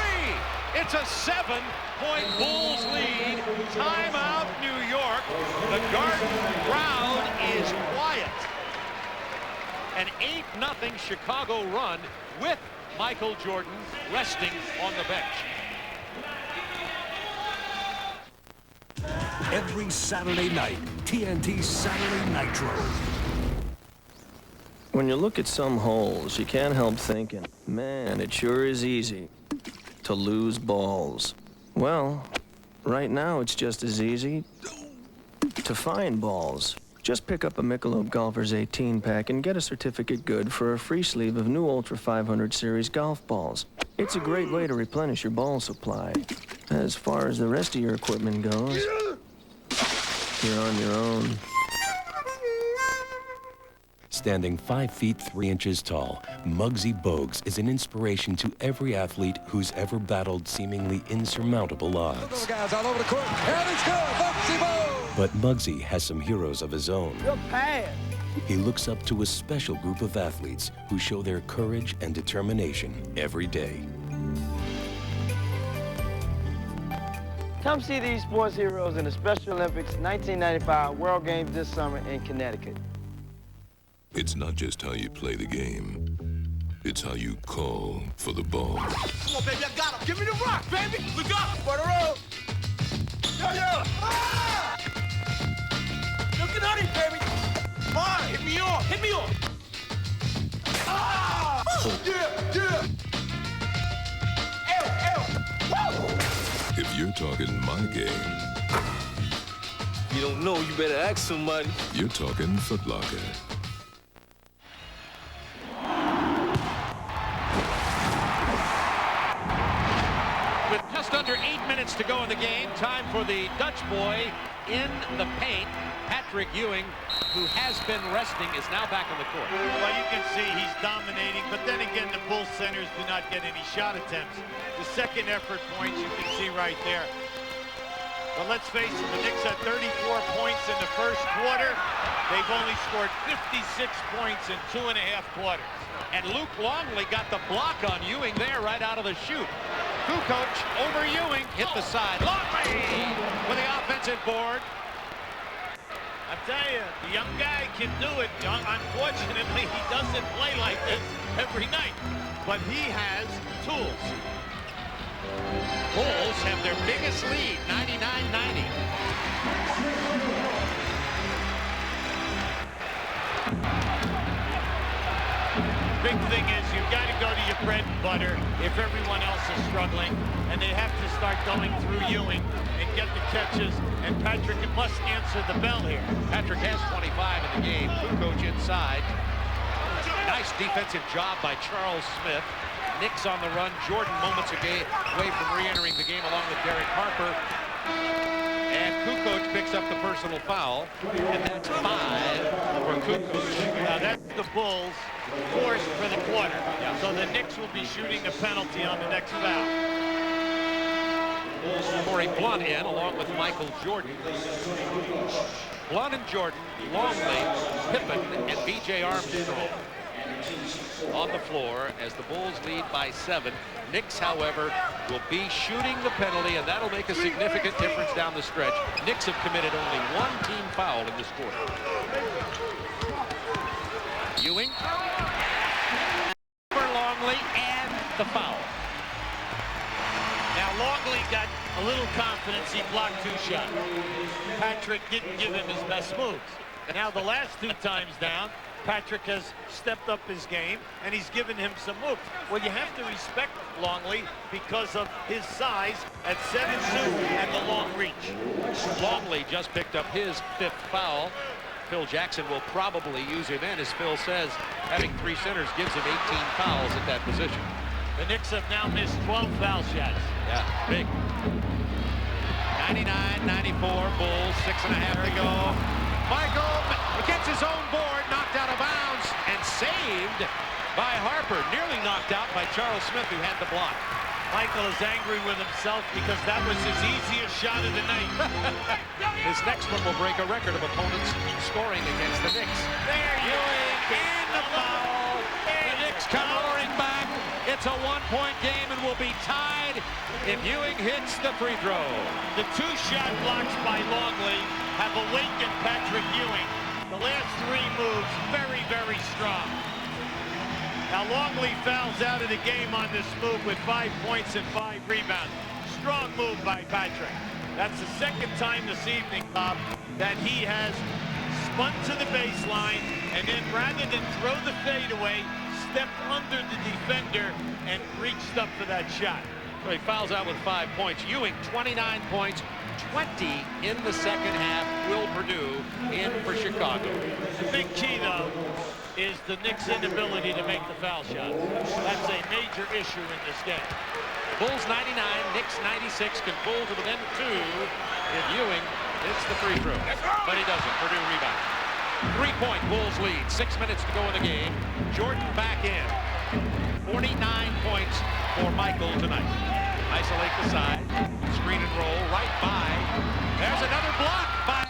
It's a 7-point Bulls lead. Timeout, New York. The Garden crowd is quiet. An 8-0 Chicago run with Michael Jordan resting on the bench. Every Saturday night, TNT Saturday Nitro. When you look at some holes, you can't help thinking, man, it sure is easy to lose balls. Well, right now it's just as easy to find balls. Just pick up a Michelob Golfers 18 pack and get a certificate good for a free sleeve of new Ultra 500 series golf balls. It's a great way to replenish your ball supply. As far as the rest of your equipment goes, you're on your own. Standing 5 feet 3 inches tall, Muggsy Bogues is an inspiration to every athlete who's ever battled seemingly insurmountable odds. Guys all over the court, and it's good. Muggsy Bogues. But Muggsy has some heroes of his own. You're bad. He looks up to a special group of athletes who show their courage and determination every day. Come see these sports heroes in the Special Olympics 1995 World Games this summer in Connecticut. It's not just how you play the game. It's how you call for the ball. Come on, baby, I got him. Give me the rock, baby. Look up. For the road. Yeah. Ah! Looking at it, baby. Come on, hit me off. Hit me off. Ah! Yeah. Woo! If you're talking my game, you don't know, you better ask somebody. You're talking Foot Locker. With just under 8 minutes to go in the game, time for the Dutch boy in the paint. Patrick Ewing, who has been resting, is now back on the court. Well, you can see he's dominating, but then again, the Bulls centers do not get any shot attempts. The second effort points you can see right there. But let's face it, the Knicks had 34 points in the first quarter. They've only scored 56 points in 2.5 quarters. And Luke Longley got the block on Ewing there right out of the chute. Kukoc over Ewing, hit the side. Longley with the offensive board. I tell you, the young guy can do it. Unfortunately, he doesn't play like this every night. But he has tools. Bulls have their biggest lead, 99-90. Big thing is you've got to go to your bread and butter if everyone else is struggling, and they have to start going through Ewing and get the catches, and Patrick must answer the bell here. Patrick has 25 in the game. Kukoc inside. Nice defensive job by Charles Smith. Knicks on the run. Jordan moments away from re-entering the game along with Derek Harper. And Kukoc picks up the personal foul, and that's 5 for Kukoc. Now that's the Bulls forced for the quarter. So the Knicks will be shooting a penalty on the next foul. Corey Blunt in along with Michael Jordan. Blunt and Jordan, Longley, Pippen, and B.J. Armstrong on the floor as the Bulls lead by 7. Knicks, however, will be shooting the penalty, and that'll make a significant difference down the stretch. Knicks have committed only 1 team foul in this quarter. Ewing for Longley and the foul. Now Longley got a little confidence. He blocked 2 shots. Patrick didn't give him his best moves. Now the last 2 times down, Patrick has stepped up his game, and he's given him some moves. Well, you have to respect Longley because of his size at 7'2" and the long reach. Longley just picked up his 5th foul. Phil Jackson will probably use him in. As Phil says, having 3 centers gives him 18 fouls at that position. The Knicks have now missed 12 foul shots. Yeah, big. 99-94 Bulls, 6.5 to go. Michael gets his own board, knocked out of bounds, and saved by Harper. Nearly knocked out by Charles Smith, who had the block. Michael is angry with himself because that was his easiest shot of the night. His next one will break a record of opponents scoring against the Knicks. There Ewing and the foul. The Knicks come roaring back. It's a 1-point game and will be tied if Ewing hits the free throw. The 2 shot blocks by Longley have awakened Patrick Ewing. The last 3 moves, very, very strong. Now Longley fouls out of the game on this move with 5 points and 5 rebounds. Strong move by Patrick. That's the 2nd time this evening, Bob, that he has spun to the baseline and then rather than throw the fadeaway, stepped under the defender and reached up for that shot. Well, he fouls out with 5 points. Ewing, 29 points, 20 in the second half. Will Purdue in for Chicago. The big key, though, is the Knicks' inability to make the foul shots. That's a major issue in this game. Bulls 99, Knicks 96, can pull to within 2 if Ewing hits the free throw. But he doesn't. Purdue rebound. 3-point Bulls lead. 6 minutes to go in the game. Jordan back in. 49 points for Michael tonight. Isolate the side. Screen and roll right by. There's another block by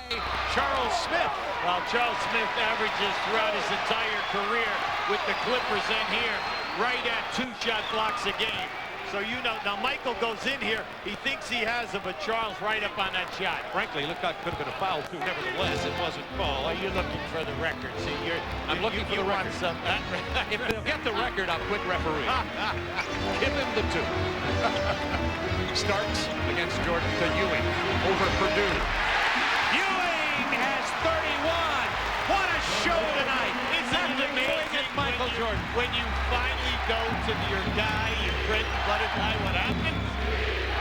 Charles Smith. Well, Charles Smith averages throughout his entire career with the Clippers in here right at 2 shot blocks a game. So you know, now Michael goes in here, he thinks he has it, but Charles right up on that shot. Frankly, looked like it could have been a foul too. Nevertheless, it wasn't called. Well, you're looking for the record. See, I'm looking for the record. If they'll get the record, I'll quit refereeing. Give him the 2. Starks against Jordan to Ewing over Purdue. Ewing has 31. What a show tonight. Isn't it amazing Michael Jordan. When you finally go to your guy, your bread and butter guy, what happens?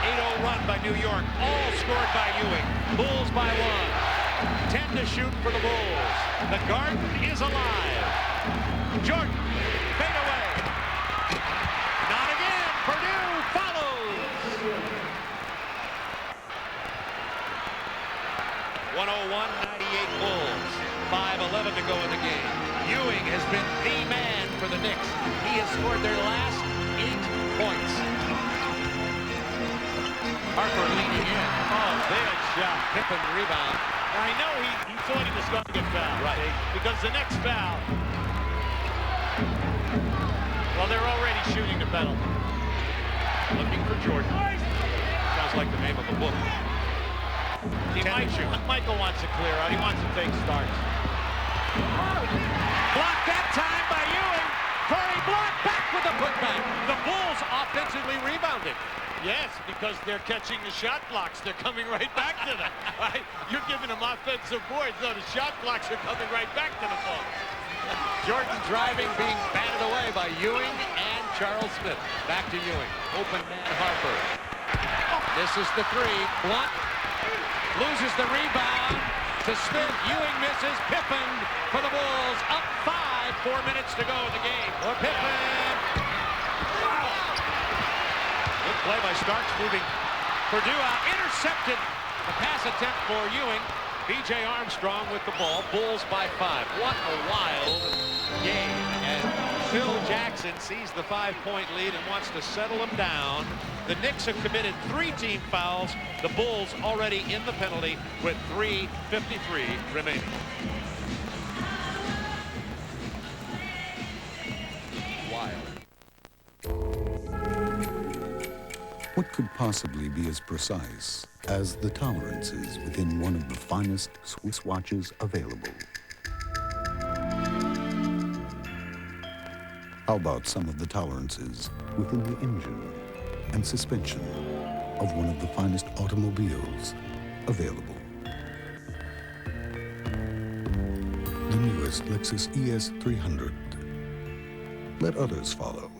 8-0 run by New York, all scored by Ewing. Bulls by 1. 10 to shoot for the Bulls. The Garden is alive. Jordan, fade away. Not again. Purdue follows. 101-98 Bulls. 5:11 to go in the game. Ewing has been the man for the Knicks. He has scored their last 8 points. Harper leading in. Oh, bad shot. Pippen rebound. Now, I know he thought he was going to get fouled. Right. See? Because the next foul, well, they're already shooting the penalty. Looking for Jordan. Sounds like the name of a book. Michael wants to clear out. He wants to take starts. Blocked that time by Ewing. Curry blocked back with the putback. The Bulls offensively rebounded. Yes, because they're catching the shot blocks. They're coming right back to them. Right? You're giving them offensive boards. No, the shot blocks are coming right back to the ball. Jordan driving, being batted away by Ewing and Charles Smith. Back to Ewing. Open man Harper. This is the 3. Blunt loses the rebound to Smith. Ewing misses. Pippen for the Bulls. Up 5. 4 minutes to go in the game. Pippen. Good play by Starks, moving Purdue out. Intercepted the pass attempt for Ewing. B.J. Armstrong with the ball. Bulls by 5. What a wild game. And Phil Jackson sees the 5-point lead and wants to settle them down. The Knicks have committed 3 team fouls. The Bulls already in the penalty with 3:53 remaining. Wild. What could possibly be as precise as the tolerances within one of the finest Swiss watches available? How about some of the tolerances within the engine and suspension of one of the finest automobiles available? the newest Lexus ES 300. Let others follow.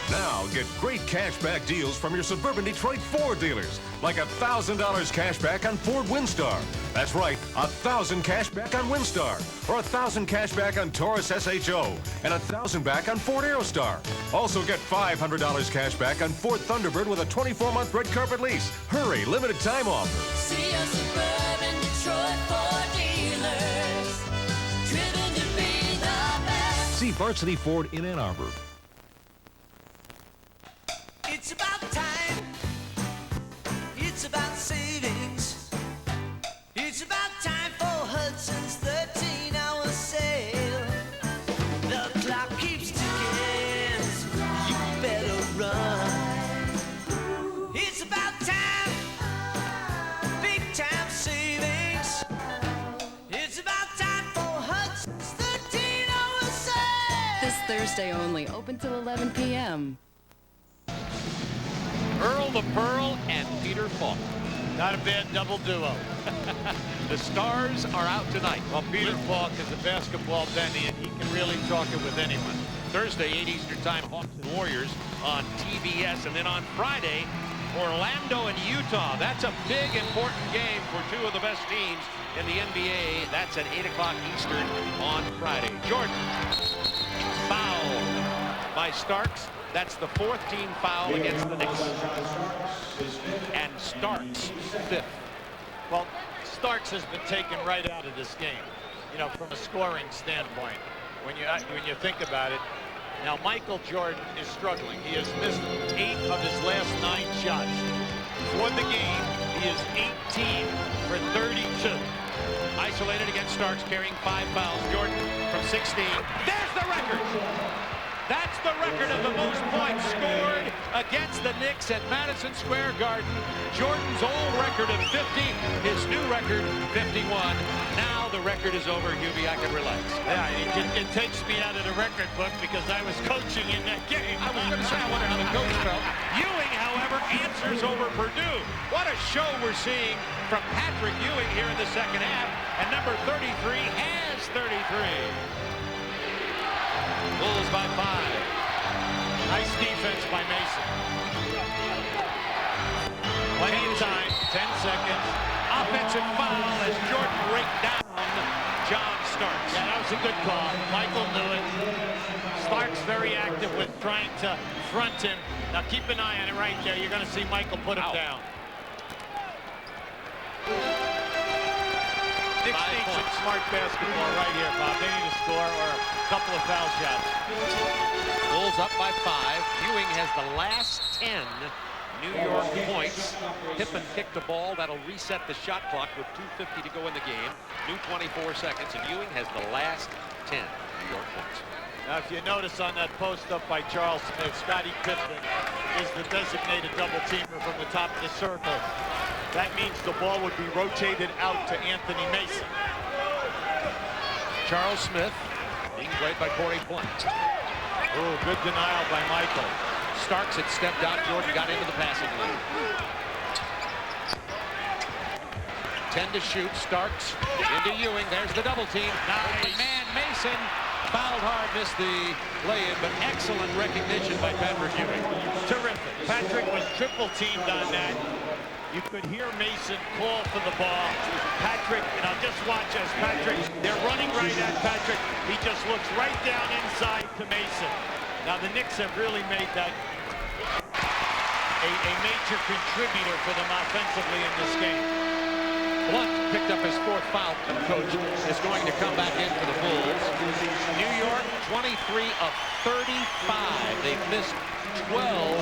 Now get great cashback deals from your suburban Detroit Ford dealers, like $1,000 cash back on Ford Windstar. That's right, 1,000 cash back on Windstar, or 1,000 cash back on Taurus SHO, and 1,000 back on Ford Aerostar. Also get $500 cash back on Ford Thunderbird with a 24-month red carpet lease. Hurry, limited time offer. See a suburban Detroit Ford dealers, driven to be the best. See Varsity Ford in Ann Arbor. It's about time. It's about savings. It's about time for Hudson's 13-hour sale. The clock keeps ticking. You better run. It's about time. Big time savings. It's about time for Hudson's 13-hour sale. This Thursday only, open till 11 p.m. Earl the Pearl and Peter Falk. Not a bad double duo. The Stars are out tonight. Well, Peter Falk is a basketball Benny, and he can really talk it with anyone. Thursday, 8 Eastern Time, Hawks and Warriors on TBS. And then on Friday, Orlando and Utah. That's a big, important game for two of the best teams in the NBA. That's at 8 o'clock Eastern on Friday. Jordan, foul by Starks. That's the fourth team foul against the Knicks. And Starks, fifth. Well, Starks has been taken right out of this game, you know, from a scoring standpoint. When you think about it, now Michael Jordan is struggling. He has missed 8 of his last 9 shots. For the game, he is 18 for 32. Isolated against Starks, carrying 5 fouls. Jordan from 16. There's the record! That's the record of the most points scored against the Knicks at Madison Square Garden. Jordan's old record of 50, his new record 51. Now the record is over, Hubie. I can relax. Yeah, it takes me out of the record book because I was coaching in that game. I was going to say, I wonder how the coach felt. Ewing, however, answers over Purdue. What a show we're seeing from Patrick Ewing here in the second half. And number 33 has 33. Bulls by 5. Nice defense by Mason. Plenty of time, 10 seconds. Offensive foul as Jordan raked down John Starks. Yeah, that was a good call. Michael knew it. Starks very active with trying to front him. Now keep an eye on it right there. You're going to see Michael put him down. Knicks need some smart basketball right here, Bob. They need to score or a couple of foul shots. Bulls up by 5. Ewing has the last 10 New York points. Pippen kicked the ball. That'll reset the shot clock with 2:50 to go in the game. New 24 seconds, and Ewing has the last 10 New York points. Now, if you notice on that post up by Charles Smith, Scottie Pippen is the designated double teamer from the top of the circle. That means the ball would be rotated out to Anthony Mason. Charles Smith being played by Corey Blunt. Oh, good denial by Michael. Starks had stepped out. Jordan got into the passing lane. 10 to shoot. Starks into Ewing. There's the double team. Nice. Man, Mason fouled hard, missed the lay-in, but excellent recognition by Patrick Ewing. Terrific. Patrick was triple teamed on that. You could hear Mason call for the ball. Patrick, and I'll just watch as Patrick, they're running right at Patrick. He just looks right down inside to Mason. Now the Knicks have really made that a major contributor for them offensively in this game. Blunt picked up his 4th foul, and coach is going to come back in for the Bulls. New York, 23 of 35. They've missed 12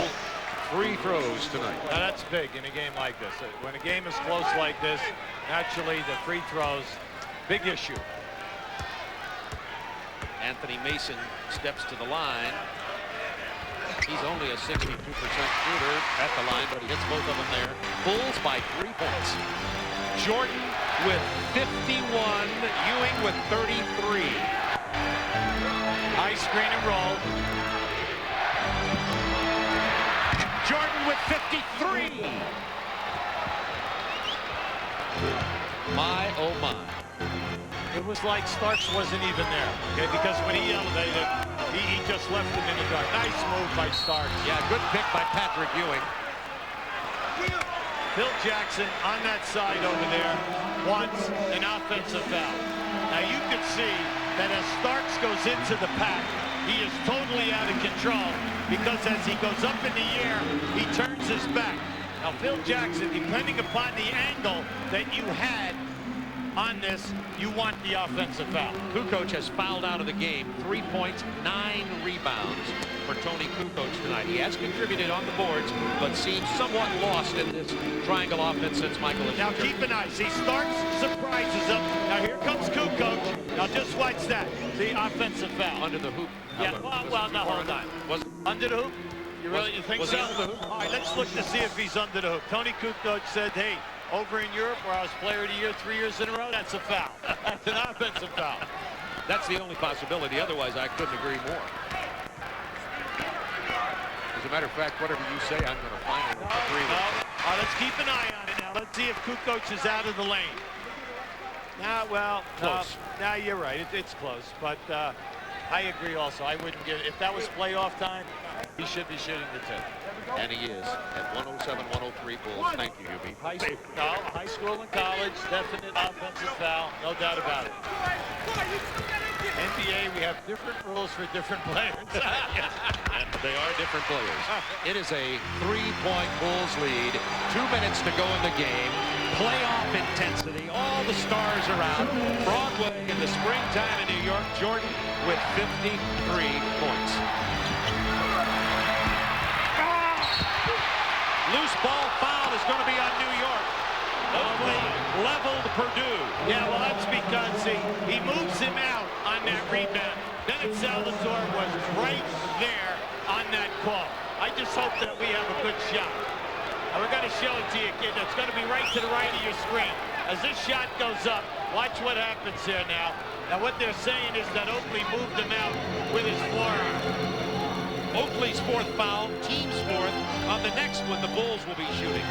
free throws tonight. Now that's big in a game like this. When a game is close like this, naturally the free throws, big issue. Anthony Mason steps to the line. He's only a 62% shooter at the line, but he hits both of them there. Bulls by 3 points. Jordan with 51, Ewing with 33. High screen and roll. Jordan with 53. My, oh my. It was like Starks wasn't even there, okay? Because when he elevated, he just left him in the dark. Nice move by Starks. Yeah, good pick by Patrick Ewing. Phil Jackson on that side over there wants an offensive foul. Now you can see that as Starks goes into the pack, he is totally out of control because as he goes up in the air, he turns his back. Now Phil Jackson, depending upon the angle that you had on this, you want the offensive foul. Kukoc has fouled out of the game. 3 points, 9 rebounds for Tony Kukoc tonight. He has contributed on the boards, but seems somewhat lost in this triangle offense since Michael has Now keep an eye. See, Starks surprises him. Now here comes Kukoc. Now just watch that. See, offensive foul. Under the hoop. Yeah, well, no, hold on. Was under the hoop? You really think was so? he under the hoop? All right, let's look to see if he's under the hoop. Tony Kukoc said, hey, over in Europe where I was player of the year 3 years in a row, that's a foul. That's an offensive foul. That's the only possibility. Otherwise, I couldn't agree more. As a matter of fact, whatever you say, I'm going to finally agree with you. All right, let's keep an eye on it now. Let's see if Kukoc is out of the lane. Now, well, close. Now you're right. It's close, but I agree also. I wouldn't give it. If that was playoff time, he should be shooting the tip. And he is at 107, 103 Bulls. Thank you, Hubie. High school and college, definite offensive foul, no doubt about it. NBA, we have different rules for different players. And they are different players. It is a 3-point Bulls lead. 2 minutes to go in the game. Playoff intensity. All the stars are out. Broadway in the springtime in New York. Jordan with 53 points. Loose ball foul is going to be on New York. Only leveled Purdue. Yeah, well, that's because he moves him out on that rebound. Bennett Salvatore was right there on that call. I just hope that we have a good shot. And we're going to show it to you, kid. It's going to be right to the right of your screen. As this shot goes up, watch what happens here now. Now, what they're saying is that Oakley moved him out with his forearm. Oakley's 4th foul, team's 4th. On the next one, the Bulls will be shooting.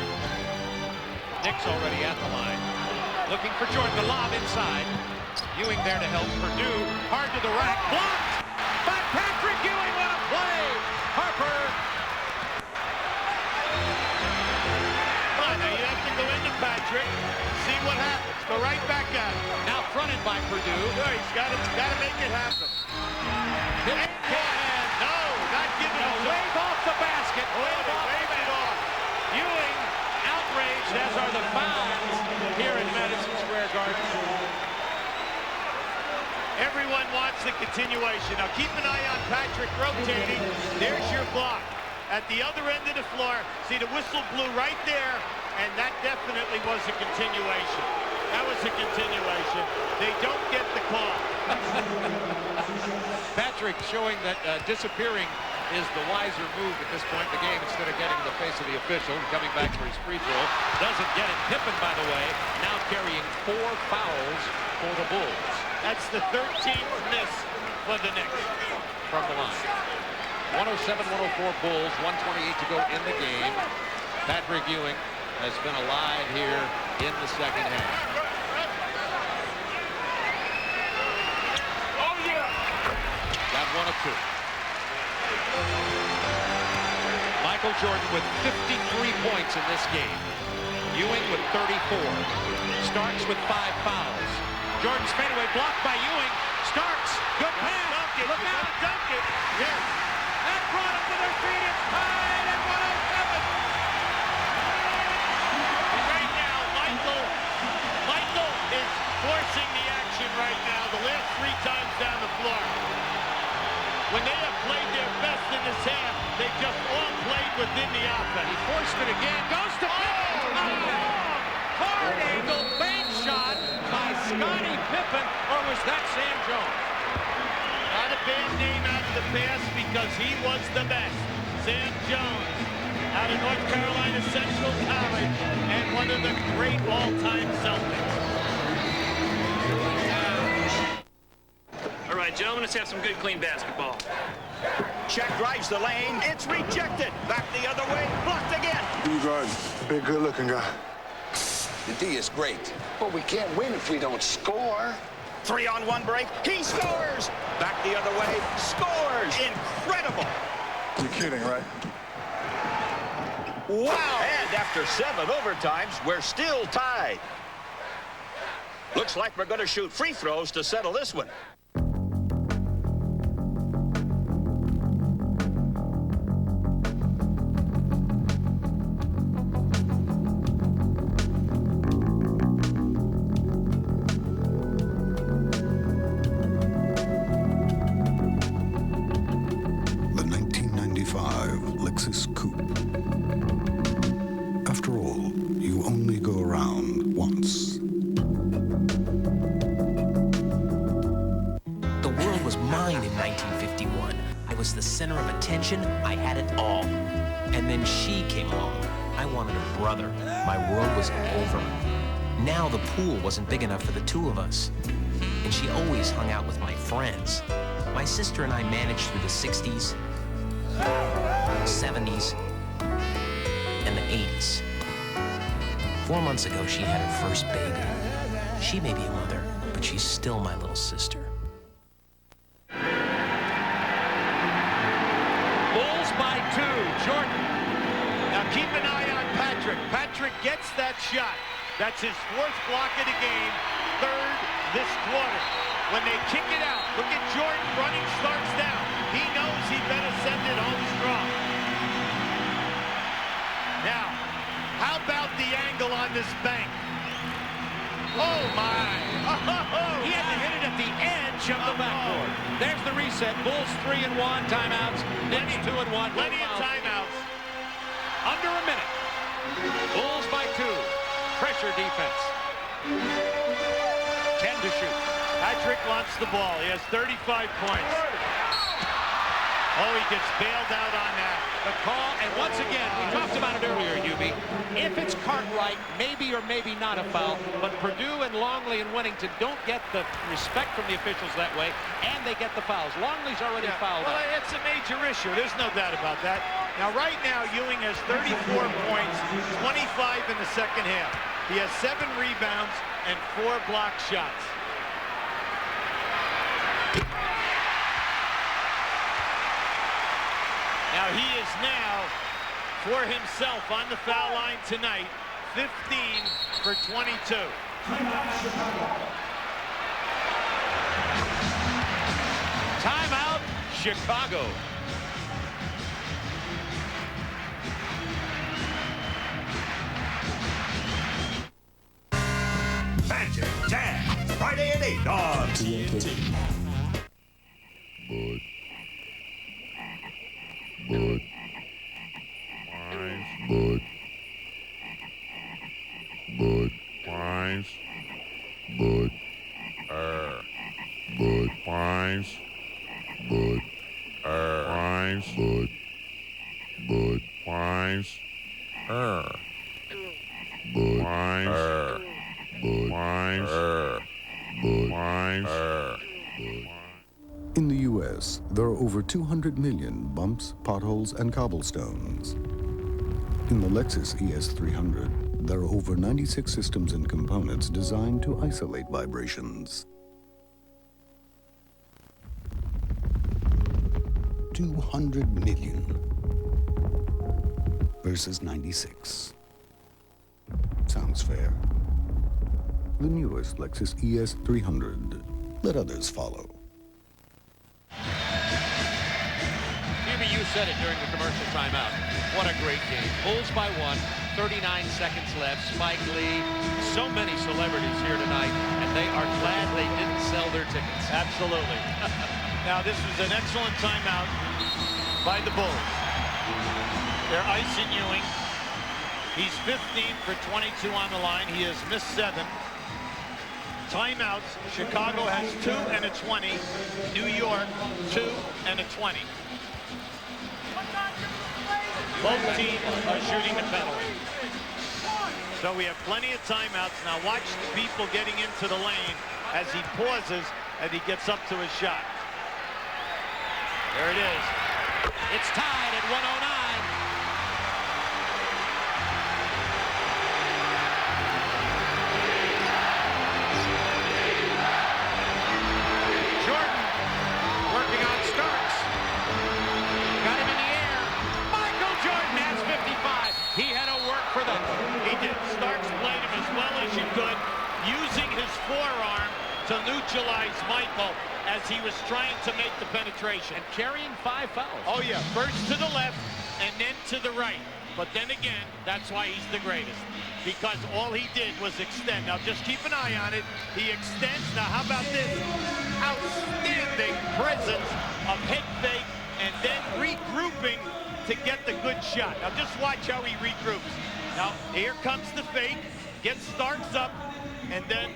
Nick's already at the line. Looking for Jordan, the lob inside. Ewing there to help Purdue. Hard to the rack, blocked by Patrick Ewing. What a play! Harper. Come on, now you have to go into Patrick, see what happens. Go right back at him. Now fronted by Purdue. Sure, he's got to make it happen. No, not giving it. Wave off the basket. Wave it off. Ewing outraged, as are the fans here in Madison Square Garden. Everyone wants the continuation. Now keep an eye on Patrick rotating. There's your block. At the other end of the floor, see the whistle blew right there, and that definitely was a continuation. That was a continuation. They don't get the call. Patrick showing that disappearing is the wiser move at this point in the game instead of getting in the face of the official and coming back for his free throw. Doesn't get it. Pippen, by the way, now carrying 4 fouls for the Bulls. That's the 13th miss for the Knicks. From the line. 107-104 Bulls, 128 to go in the game. Patrick Ewing has been alive here in the second half. Oh, yeah! Got 1 of 2. Michael Jordan with 53 points in this game. Ewing with 34. Starks with 5 fouls. Jordan's fadeaway blocked by Ewing. Starks, good pass. Look out. Dunk it. Yes. That brought him to their feet. It's tied at 107. And right now, Michael is forcing the action right now. The last 3 times down the floor. When they have played their best in this half, they've just all played within the offense. He forced it again. Goes to Pippen. Hard angle bank shot by Scottie Pippen, or was that Sam Jones? Not a bad name out of the past because he was the best. Sam Jones out of North Carolina Central College and one of the great all-time Celtics. All right, gentlemen, let's have some good, clean basketball. Check drives the lane. It's rejected. Back the other way. Blocked again. You guard, big, good-looking guy. The D is great, but we can't win if we don't score. 3-on-1 break. He scores. Back the other way. Scores. Incredible. You're kidding, right? Wow. And after 7 overtimes, we're still tied. Looks like we're going to shoot free throws to settle this one. Center of attention, I had it all. And then she came along. I wanted a brother. My world was over. Now the pool wasn't big enough for the two of us. And she always hung out with my friends. My sister and I managed through the 60s, 70s, and the 80s. 4 months ago, she had her first baby. She may be a mother, but she's still my little sister. Jordan. Now keep an eye on Patrick. Patrick gets that shot. That's his 4th block of the game, 3rd this quarter. When they kick it out, look at Jordan running, starts down. He knows he better send it home strong. Now, how about the angle on this bank? Oh my! Oh, he had to hit it at the edge of the backboard. There's the reset. Bulls 3-1, timeouts. Knicks 2-1. Plenty of timeouts. Under a minute. Bulls by 2. Pressure defense. 10 to shoot. Patrick wants the ball. He has 35 points. Oh, he gets bailed out on that. The call, and once again, we talked about it earlier, Hubie. If it's Cartwright, maybe or maybe not a foul, but Purdue and Longley and Winnington don't get the respect from the officials that way, and they get the fouls. Longley's already fouled well, out. It's a major issue. There's no doubt about that. Now, right now, Ewing has 34 points, 25 in the second half. He has 7 rebounds and 4 block shots. Now he is now, for himself, on the foul line tonight, 15 for 22. Timeout, Chicago. Magic Jam, Friday at 8 on TNT. Bud. Bud. Bud. Wines. Bud. Bud. Wines. Bud. Wines. Bud. Bud. Wines. Bud. Wines. Bud. Wines. Bud. Wines. In the U.S., there are over 200 million bumps, potholes, and cobblestones. In the Lexus ES300, there are over 96 systems and components designed to isolate vibrations. 200 million versus 96. Sounds fair. The newest Lexus ES300. Let others follow. Hubie, you said it during the commercial timeout. What a great game. Bulls by 1, 39 seconds left. Spike Lee, so many celebrities here tonight, and they are glad they didn't sell their tickets. Absolutely. Now, this was an excellent timeout by the Bulls. They're icing Ewing. He's 15 for 22 on the line. He has missed 7. Timeouts. Chicago has 2 and a 20. New York, 2 and a 20. Both teams are shooting the penalty. So we have plenty of timeouts. Now watch the people getting into the lane as he pauses and he gets up to his shot. There it is. It's tied at 109. visualize Michael as he was trying to make the penetration. And carrying 5 fouls. Oh, yeah. First to the left and then to the right. But then again, that's why he's the greatest. Because all he did was extend. Now, just keep an eye on it. He extends. Now, how about this? Outstanding presence of head fake and then regrouping to get the good shot. Now, just watch how he regroups. Now, here comes the fake. Gets Starks up. And then,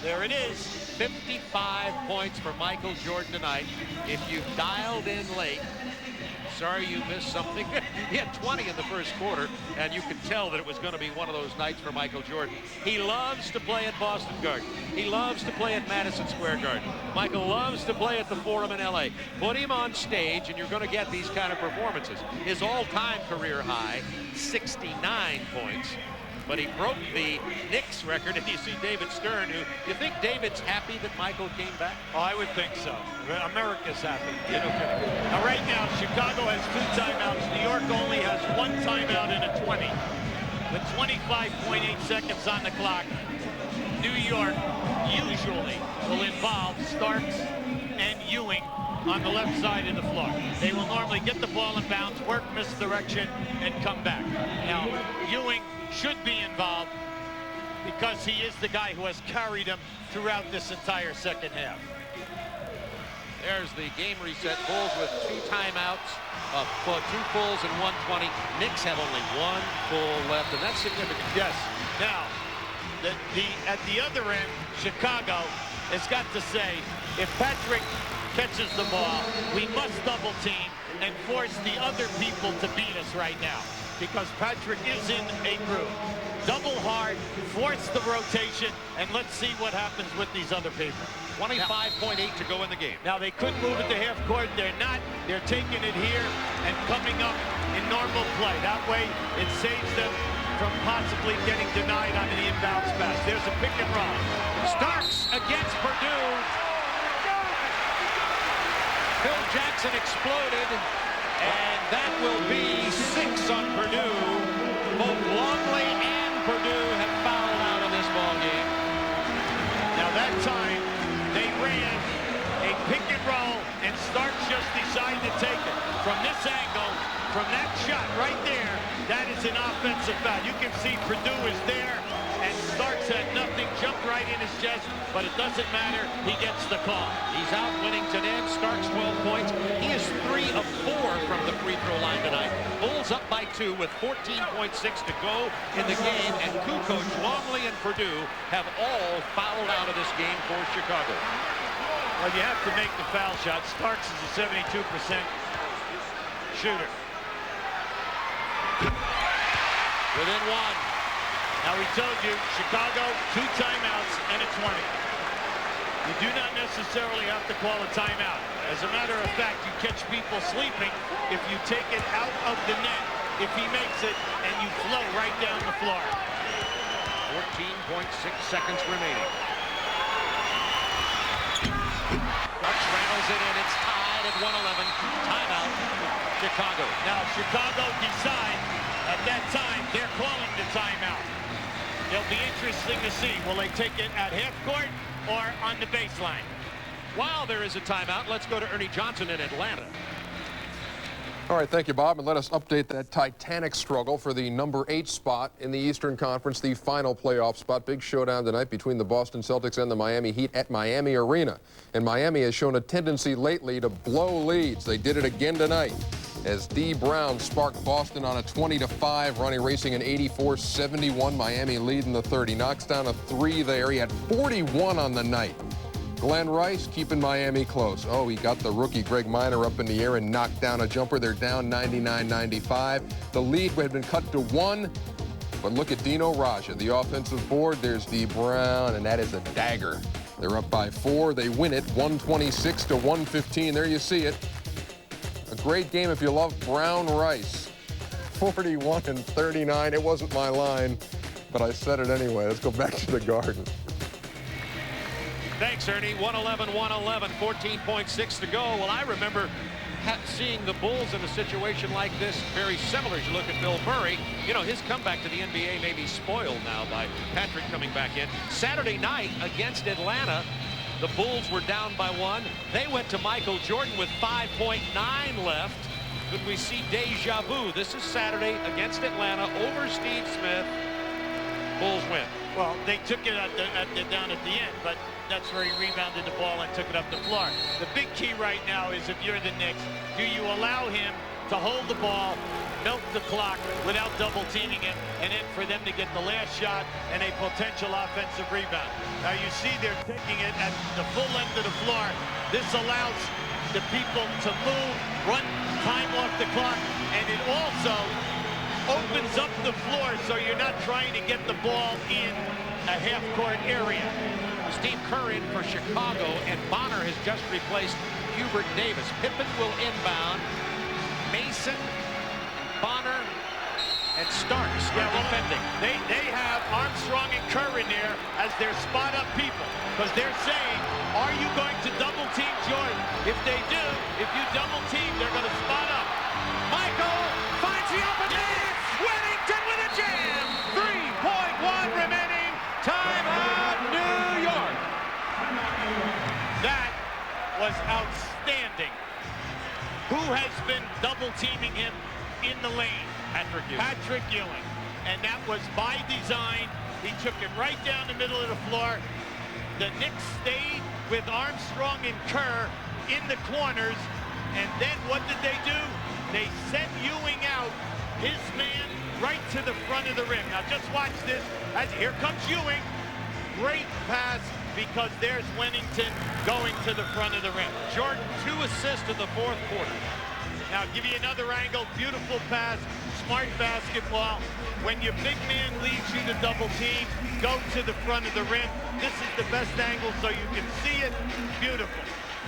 there it is. 55 points for Michael Jordan tonight. If you dialed in late, sorry you missed something. He had 20 in the first quarter, and you could tell that it was going to be one of those nights for Michael Jordan. He loves to play at Boston Garden. He loves to play at Madison Square Garden. Michael loves to play at the Forum in LA. Put him on stage, and you're going to get these kind of performances. His all-time career high, 69 points. But he broke the Knicks record, and you see David Stern, who, you think David's happy that Michael came back? Oh, I would think so. America's happy. You know, now, right now, Chicago has 2 timeouts. New York only has 1 timeout in a 20. With 25.8 seconds on the clock, New York usually will involve Starks and Ewing on the left side of the floor. They will normally get the ball in bounds, work misdirection, and come back. Now, Ewing should be involved because he is the guy who has carried him throughout this entire second half. There's the game reset. Bulls with 2 timeouts, 2 fulls and 1:20. Knicks have only 1 full left, and that's significant. Yes. Now, at the other end, Chicago has got to say, if Patrick catches the ball, we must double team and force the other people to beat us right now, because Patrick is in a groove. Double hard, force the rotation, and let's see what happens with these other people. 25.8 to go in the game. Now, they could move it to half court. They're not. They're taking it here and coming up in normal play. That way, it saves them from possibly getting denied on the inbounds pass. There's a pick and roll. Starks against Purdue. Phil Jackson exploded, and that will be 6 on Purdue. Both Longley and Purdue have fouled out of this ball game. Now, that time, they ran a pick and roll, and Starks just decided to take it. From this angle, from that shot right there, that is an offensive foul. You can see Purdue is there, and Starks had nothing, jumped right in his chest, but it doesn't matter. He gets the call. He's out winning today. Starks 12 points. He is 3 of 4 from the free throw line tonight. Bulls up by 2 with 14.6 to go in the game, and Kukoc, Longley, and Purdue have all fouled out of this game for Chicago. Well, you have to make the foul shot. Starks is a 72% shooter. Within 1. Now, we told you, Chicago, 2 timeouts and a 20. You do not necessarily have to call a timeout. As a matter of fact, you catch people sleeping if you take it out of the net, if he makes it, and you flow right down the floor. 14.6 seconds remaining. Starks rattles it in. It's tied at 111. Timeout, Chicago. Now, Chicago decides at that time they're calling the timeout. It'll be interesting to see. Will they take it at half court or on the baseline? While there is a timeout, let's go to Ernie Johnson in Atlanta. All right, thank you, Bob. And let us update that titanic struggle for the number 8 spot in the Eastern Conference, the final playoff spot. Big showdown tonight between the Boston Celtics and the Miami Heat at Miami Arena. And Miami has shown a tendency lately to blow leads. They did it again tonight as D. Brown sparked Boston on a 20-5 run, erasing an 84-71 Miami lead in the third. He knocks down a 3 there. He had 41 on the night. Glenn Rice keeping Miami close. Oh, he got the rookie Greg Minor up in the air and knocked down a jumper. They're down 99-95. The lead had been cut to 1. But look at Dino Raja, the offensive board. There's D. Brown, and that is a dagger. They're up by 4. They win it 126-115. There you see it. A great game if you love Brown Rice. 41-39. It wasn't my line, but I said it anyway. Let's go back to the Garden. Thanks, Ernie. 111-111, 14.6 to go. Well, I remember seeing the Bulls in a situation like this, very similar. As you look at Bill Murray, you know, his comeback to the NBA may be spoiled now by Patrick coming back in. Saturday night against Atlanta, The Bulls were down by 1. They went to Michael Jordan with 5.9 left. Could we see deja vu? This is Saturday against Atlanta over Steve Smith. Bulls win. Well, they took it down at the end, but that's where he rebounded the ball and took it up the floor. The big key right now is, if you're the Knicks, do you allow him to hold the ball, milk the clock without double teaming him, and then for them to get the last shot and a potential offensive rebound? Now you see they're taking it at the full length of the floor. This allows the people to move, run time off the clock, and it also opens up the floor so you're not trying to get the ball in a half-court area. Steve Kerr in for Chicago, and Bonner has just replaced Hubert Davis. Pippen will inbound. Mason, Bonner, and Starks are defending. They have Armstrong and Kerr in there as their spot-up people, because they're saying, are you going to double-team Jordan? If they do, if you double-team, they're going to spot up. Michael finds the open man. Whittington with a jam. 3.1 remaining. Timeout, New York. That was outstanding. Who has been double-teaming him in the lane? Patrick Ewing. And that was by design. He took it right down the middle of the floor. The Knicks stayed with Armstrong and Kerr in the corners. And then what did they do? They sent Ewing out, his man, right to the front of the rim. Now just watch this. Here comes Ewing. Great pass, because there's Whittington going to the front of the rim. Jordan, 2 assists in the 4th quarter. Now give you another angle. Beautiful pass. Smart basketball. When your big man leads you to double team, go to the front of the rim. This is the best angle so you can see it. Beautiful.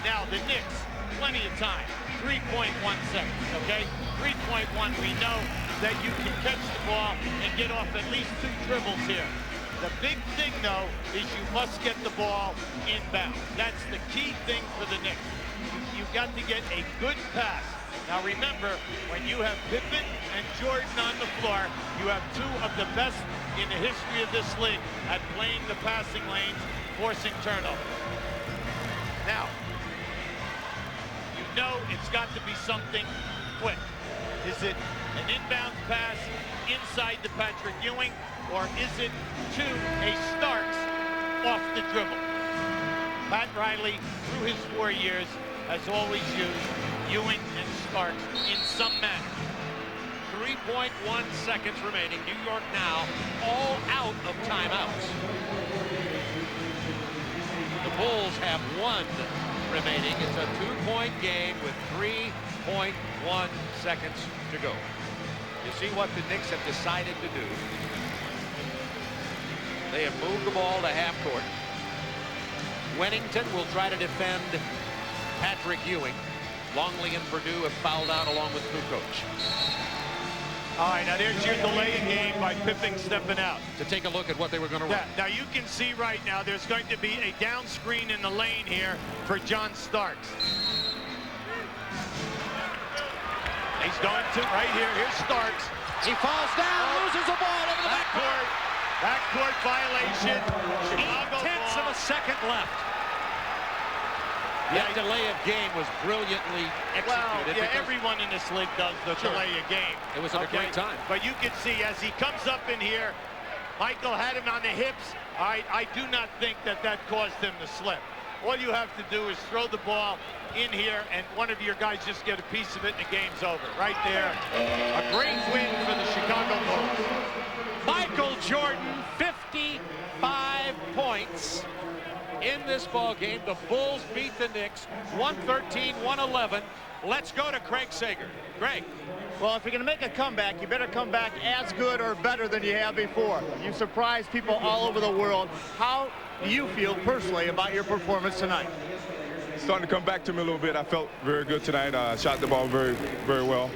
Now the Knicks, plenty of time. 3.1 seconds, okay? 3.1, we know that you can catch the ball and get off at least 2 dribbles here. The big thing, though, is you must get the ball inbound. That's the key thing for the Knicks. You've got to get a good pass. Now remember, when you have Pippen and Jordan on the floor, you have 2 of the best in the history of this league at playing the passing lanes, forcing turnover. Now, you know it's got to be something quick. Is it an inbound pass inside to Patrick Ewing, or is it to a Starks off the dribble? Pat Riley, through his 4 years, has always used Ewing and Starks in some manner. 3.1 seconds remaining. New York now all out of timeouts. The Bulls have 1 remaining. It's a 2-point game with 3.1 seconds to go. You see what the Knicks have decided to do. They have moved the ball to half court. Whittington will try to defend Patrick Ewing. Longley and Purdue have fouled out along with Kukoc. All right, now there's your delay in game by Pippen stepping out. To take a look at what they were going to run. Now you can see right now there's going to be a down screen in the lane here for John Starks. He's going to right here. Here's Starks. He falls down, loses the ball over the backcourt. Backcourt violation. 8/10 of a second left. That delay of game was brilliantly executed. Well, yeah, everyone in this league does the delay of game. It was at a great time. But you can see as he comes up in here, Michael had him on the hips. I do not think that caused him to slip. All you have to do is throw the ball in here, and one of your guys just get a piece of it, and the game's over. Right there. A great win for the Chicago Bulls. Michael Jordan, 55 points in this ball game. The Bulls beat the Knicks 113-111. Let's go to Craig Sager. Craig. Well, if you're going to make a comeback, you better come back as good or better than you have before. You surprised people all over the world. How do you feel personally about your performance tonight? Starting to come back to me a little bit. I felt very good tonight. Shot the ball very, very well.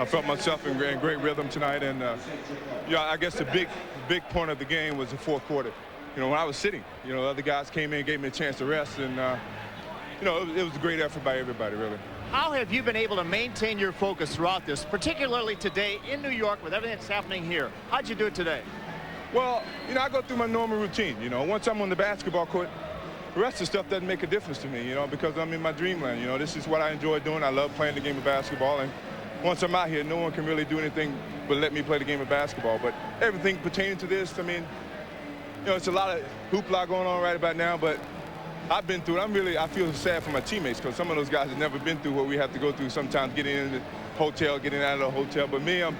I felt myself in great rhythm tonight. And, I guess the big point of the game was the 4th quarter. When I was sitting, other guys came in, gave me a chance to rest. And, it was a great effort by everybody, really. How have you been able to maintain your focus throughout this, particularly today in New York with everything that's happening here? How'd you do it today? Well, I go through my normal routine. Once I'm on the basketball court, the rest of the stuff doesn't make a difference to me, you know, because I'm in my dreamland. You know, this is what I enjoy doing. I love playing the game of basketball, and once I'm out here, no one can really do anything but let me play the game of basketball. But everything pertaining to this, I mean, you know, it's a lot of hoopla going on right about now, but I've been through it. I feel sad for my teammates because some of those guys have never been through what we have to go through sometimes, getting in the hotel, getting out of the hotel. But me, I'm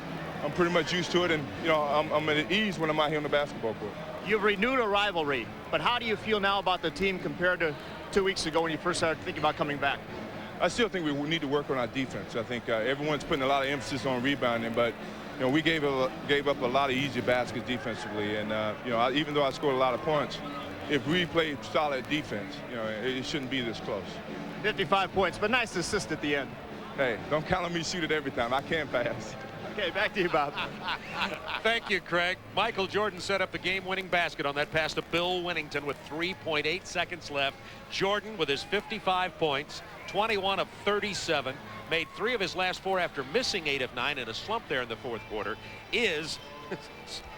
pretty much used to it, and, you know, I'm at ease when I'm out here on the basketball court. You've renewed a rivalry, but how do you feel now about the team compared to 2 weeks ago when you first started thinking about coming back? I still think we need to work on our defense. I think everyone's putting a lot of emphasis on rebounding, but, you know, we gave up a lot of easy baskets defensively, and, you know, even though I scored a lot of points, if we played solid defense, you know, it shouldn't be this close. 55 points, but nice assist at the end. Hey, don't count on me to shoot it every time. I can't pass. Okay, back to you, Bob. Thank you, Craig. Michael Jordan set up the game-winning basket on that pass to Bill Winnington with 3.8 seconds left. Jordan, with his 55 points, 21 of 37, made 3 of his last 4 after missing 8 of 9 in a slump there in the fourth quarter, is,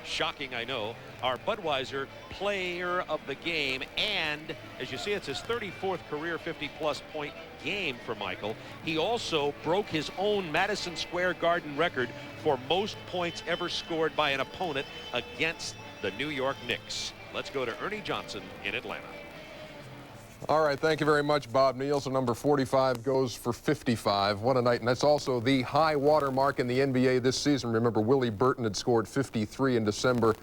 shocking I know, our Budweiser player of the game. And as you see, it's his 34th career 50-plus point game for Michael. He also broke his own Madison Square Garden record for most points ever scored by an opponent against the New York Knicks. Let's go to Ernie Johnson in Atlanta. All right, thank you very much, Bob Nielsen. Number 45 goes for 55. What a night. And that's also the high water mark in the NBA this season. Remember, Willie Burton had scored 53 in December.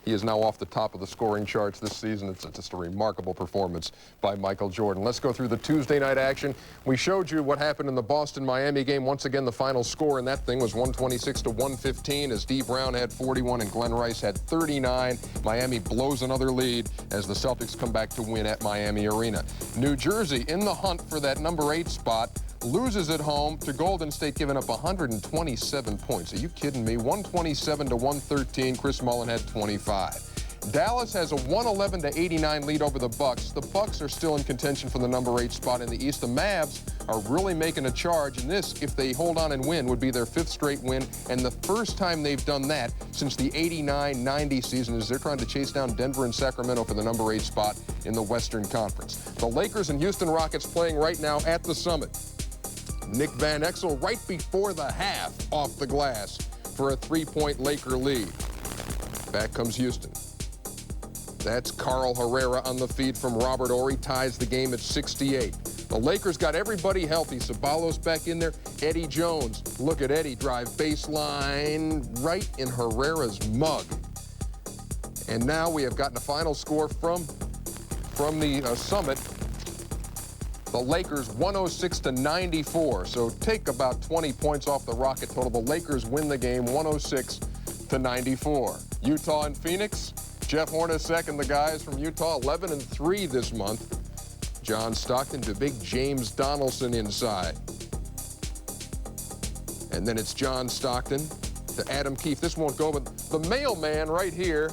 He is now off the top of the scoring charts this season. It's just a remarkable performance by Michael Jordan. Let's go through the Tuesday night action. We showed you what happened in the Boston-Miami game. Once again, the final score in that thing was 126-115 as Dee Brown had 41 and Glenn Rice had 39. Miami blows another lead as the Celtics come back to win at Miami Arena. New Jersey in the hunt for that number 8 spot. Loses at home to Golden State, giving up 127 points. Are you kidding me? 127-113. Chris Mullin had 25. Dallas has a 111-89 lead over the Bucks. The Bucks are still in contention for the number 8 spot in the East. The Mavs are really making a charge, and this, if they hold on and win, would be their 5th straight win, and the first time they've done that since the 89-90 season as they're trying to chase down Denver and Sacramento for the number 8 spot in the Western Conference. The Lakers and Houston Rockets playing right now at the Summit. Nick Van Exel right before the half off the glass for a 3-point Laker lead. Back comes Houston. That's Carl Herrera on the feed from Robert Horry, ties the game at 68. The Lakers got everybody healthy. Ceballos back in there. Eddie Jones. Look at Eddie drive baseline right in Herrera's mug. And now we have gotten a final score from the Summit. The Lakers 106-94. So take about 20 points off the Rocket total. The Lakers win the game 106-94. Utah and Phoenix. Jeff Hornacek and the guys from Utah 11-3 this month. John Stockton to big James Donaldson inside. And then it's John Stockton to Adam Keefe. This won't go, but the mailman right here,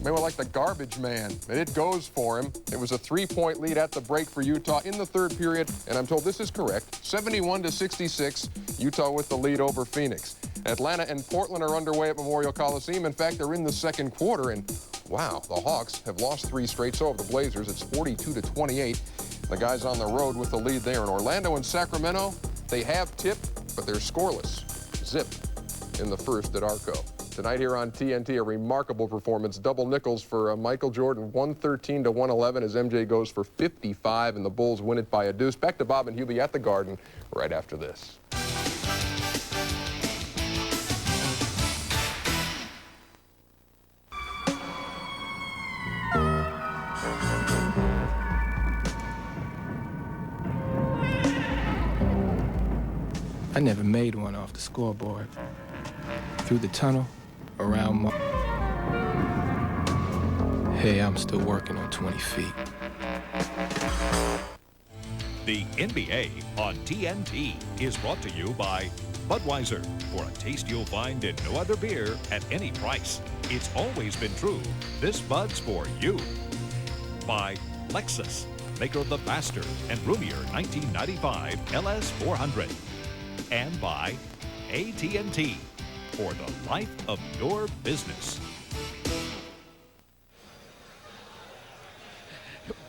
maybe like the garbage man, and it goes for him. It was a 3-point lead at the break for Utah in the 3rd period, and I'm told this is correct, 71-66, Utah with the lead over Phoenix. Atlanta and Portland are underway at Memorial Coliseum. In fact, they're in the 2nd quarter, and wow, the Hawks have lost 3 straight. So have the Blazers. It's 42-28. The guys on the road with the lead there. In Orlando and Sacramento, they have tipped, but they're scoreless. Zip in the first at Arco. Tonight here on TNT, a remarkable performance. Double nickels for Michael Jordan, 113-111 as MJ goes for 55, and the Bulls win it by a deuce. Back to Bob and Hubie at the Garden right after this. I never made one off the scoreboard. Through the tunnel, around my... Hey, I'm still working on 20 feet. The NBA on TNT is brought to you by Budweiser. For a taste you'll find in no other beer at any price. It's always been true. This Bud's for you. By Lexus, maker of the faster and roomier 1995 LS 400. And by AT&T, for the life of your business.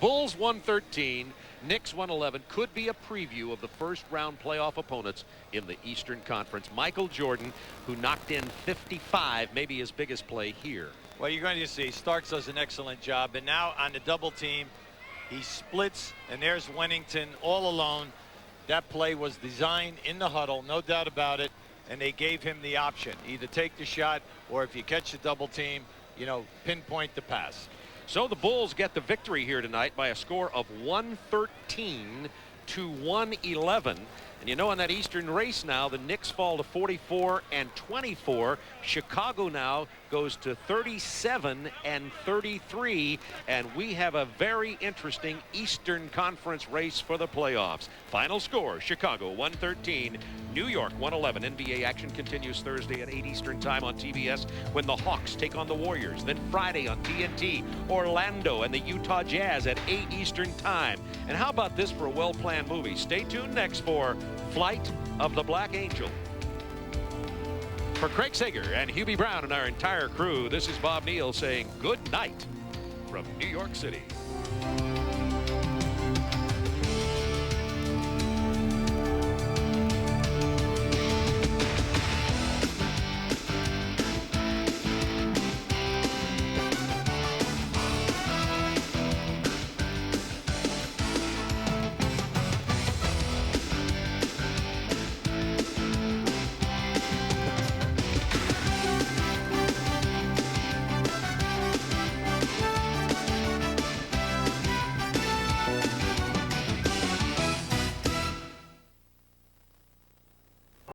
Bulls 113, Knicks 111. Could be a preview of the first round playoff opponents in the Eastern Conference. Michael Jordan, who knocked in 55, maybe his biggest play here. Well, you're going to see Starks does an excellent job, and now on the double team, he splits, and there's Wennington all alone. That play was designed in the huddle, no doubt about it, and they gave him the option. Either take the shot, or if you catch the double team, you know, pinpoint the pass. So the Bulls get the victory here tonight by a score of 113 to 111. And you know, in that Eastern race now, the Knicks fall to 44 and 24. Chicago now goes to 37 and 33. And we have a very interesting Eastern Conference race for the playoffs. Final score, Chicago 113, New York 111. NBA action continues Thursday at 8 Eastern time on TBS when the Hawks take on the Warriors. Then Friday on TNT, Orlando and the Utah Jazz at 8 Eastern time. And how about this for a well-planned movie? Stay tuned next for Flight of the Black Angel. For Craig Sager and Hubie Brown and our entire crew, this is Bob Neal saying good night from New York City.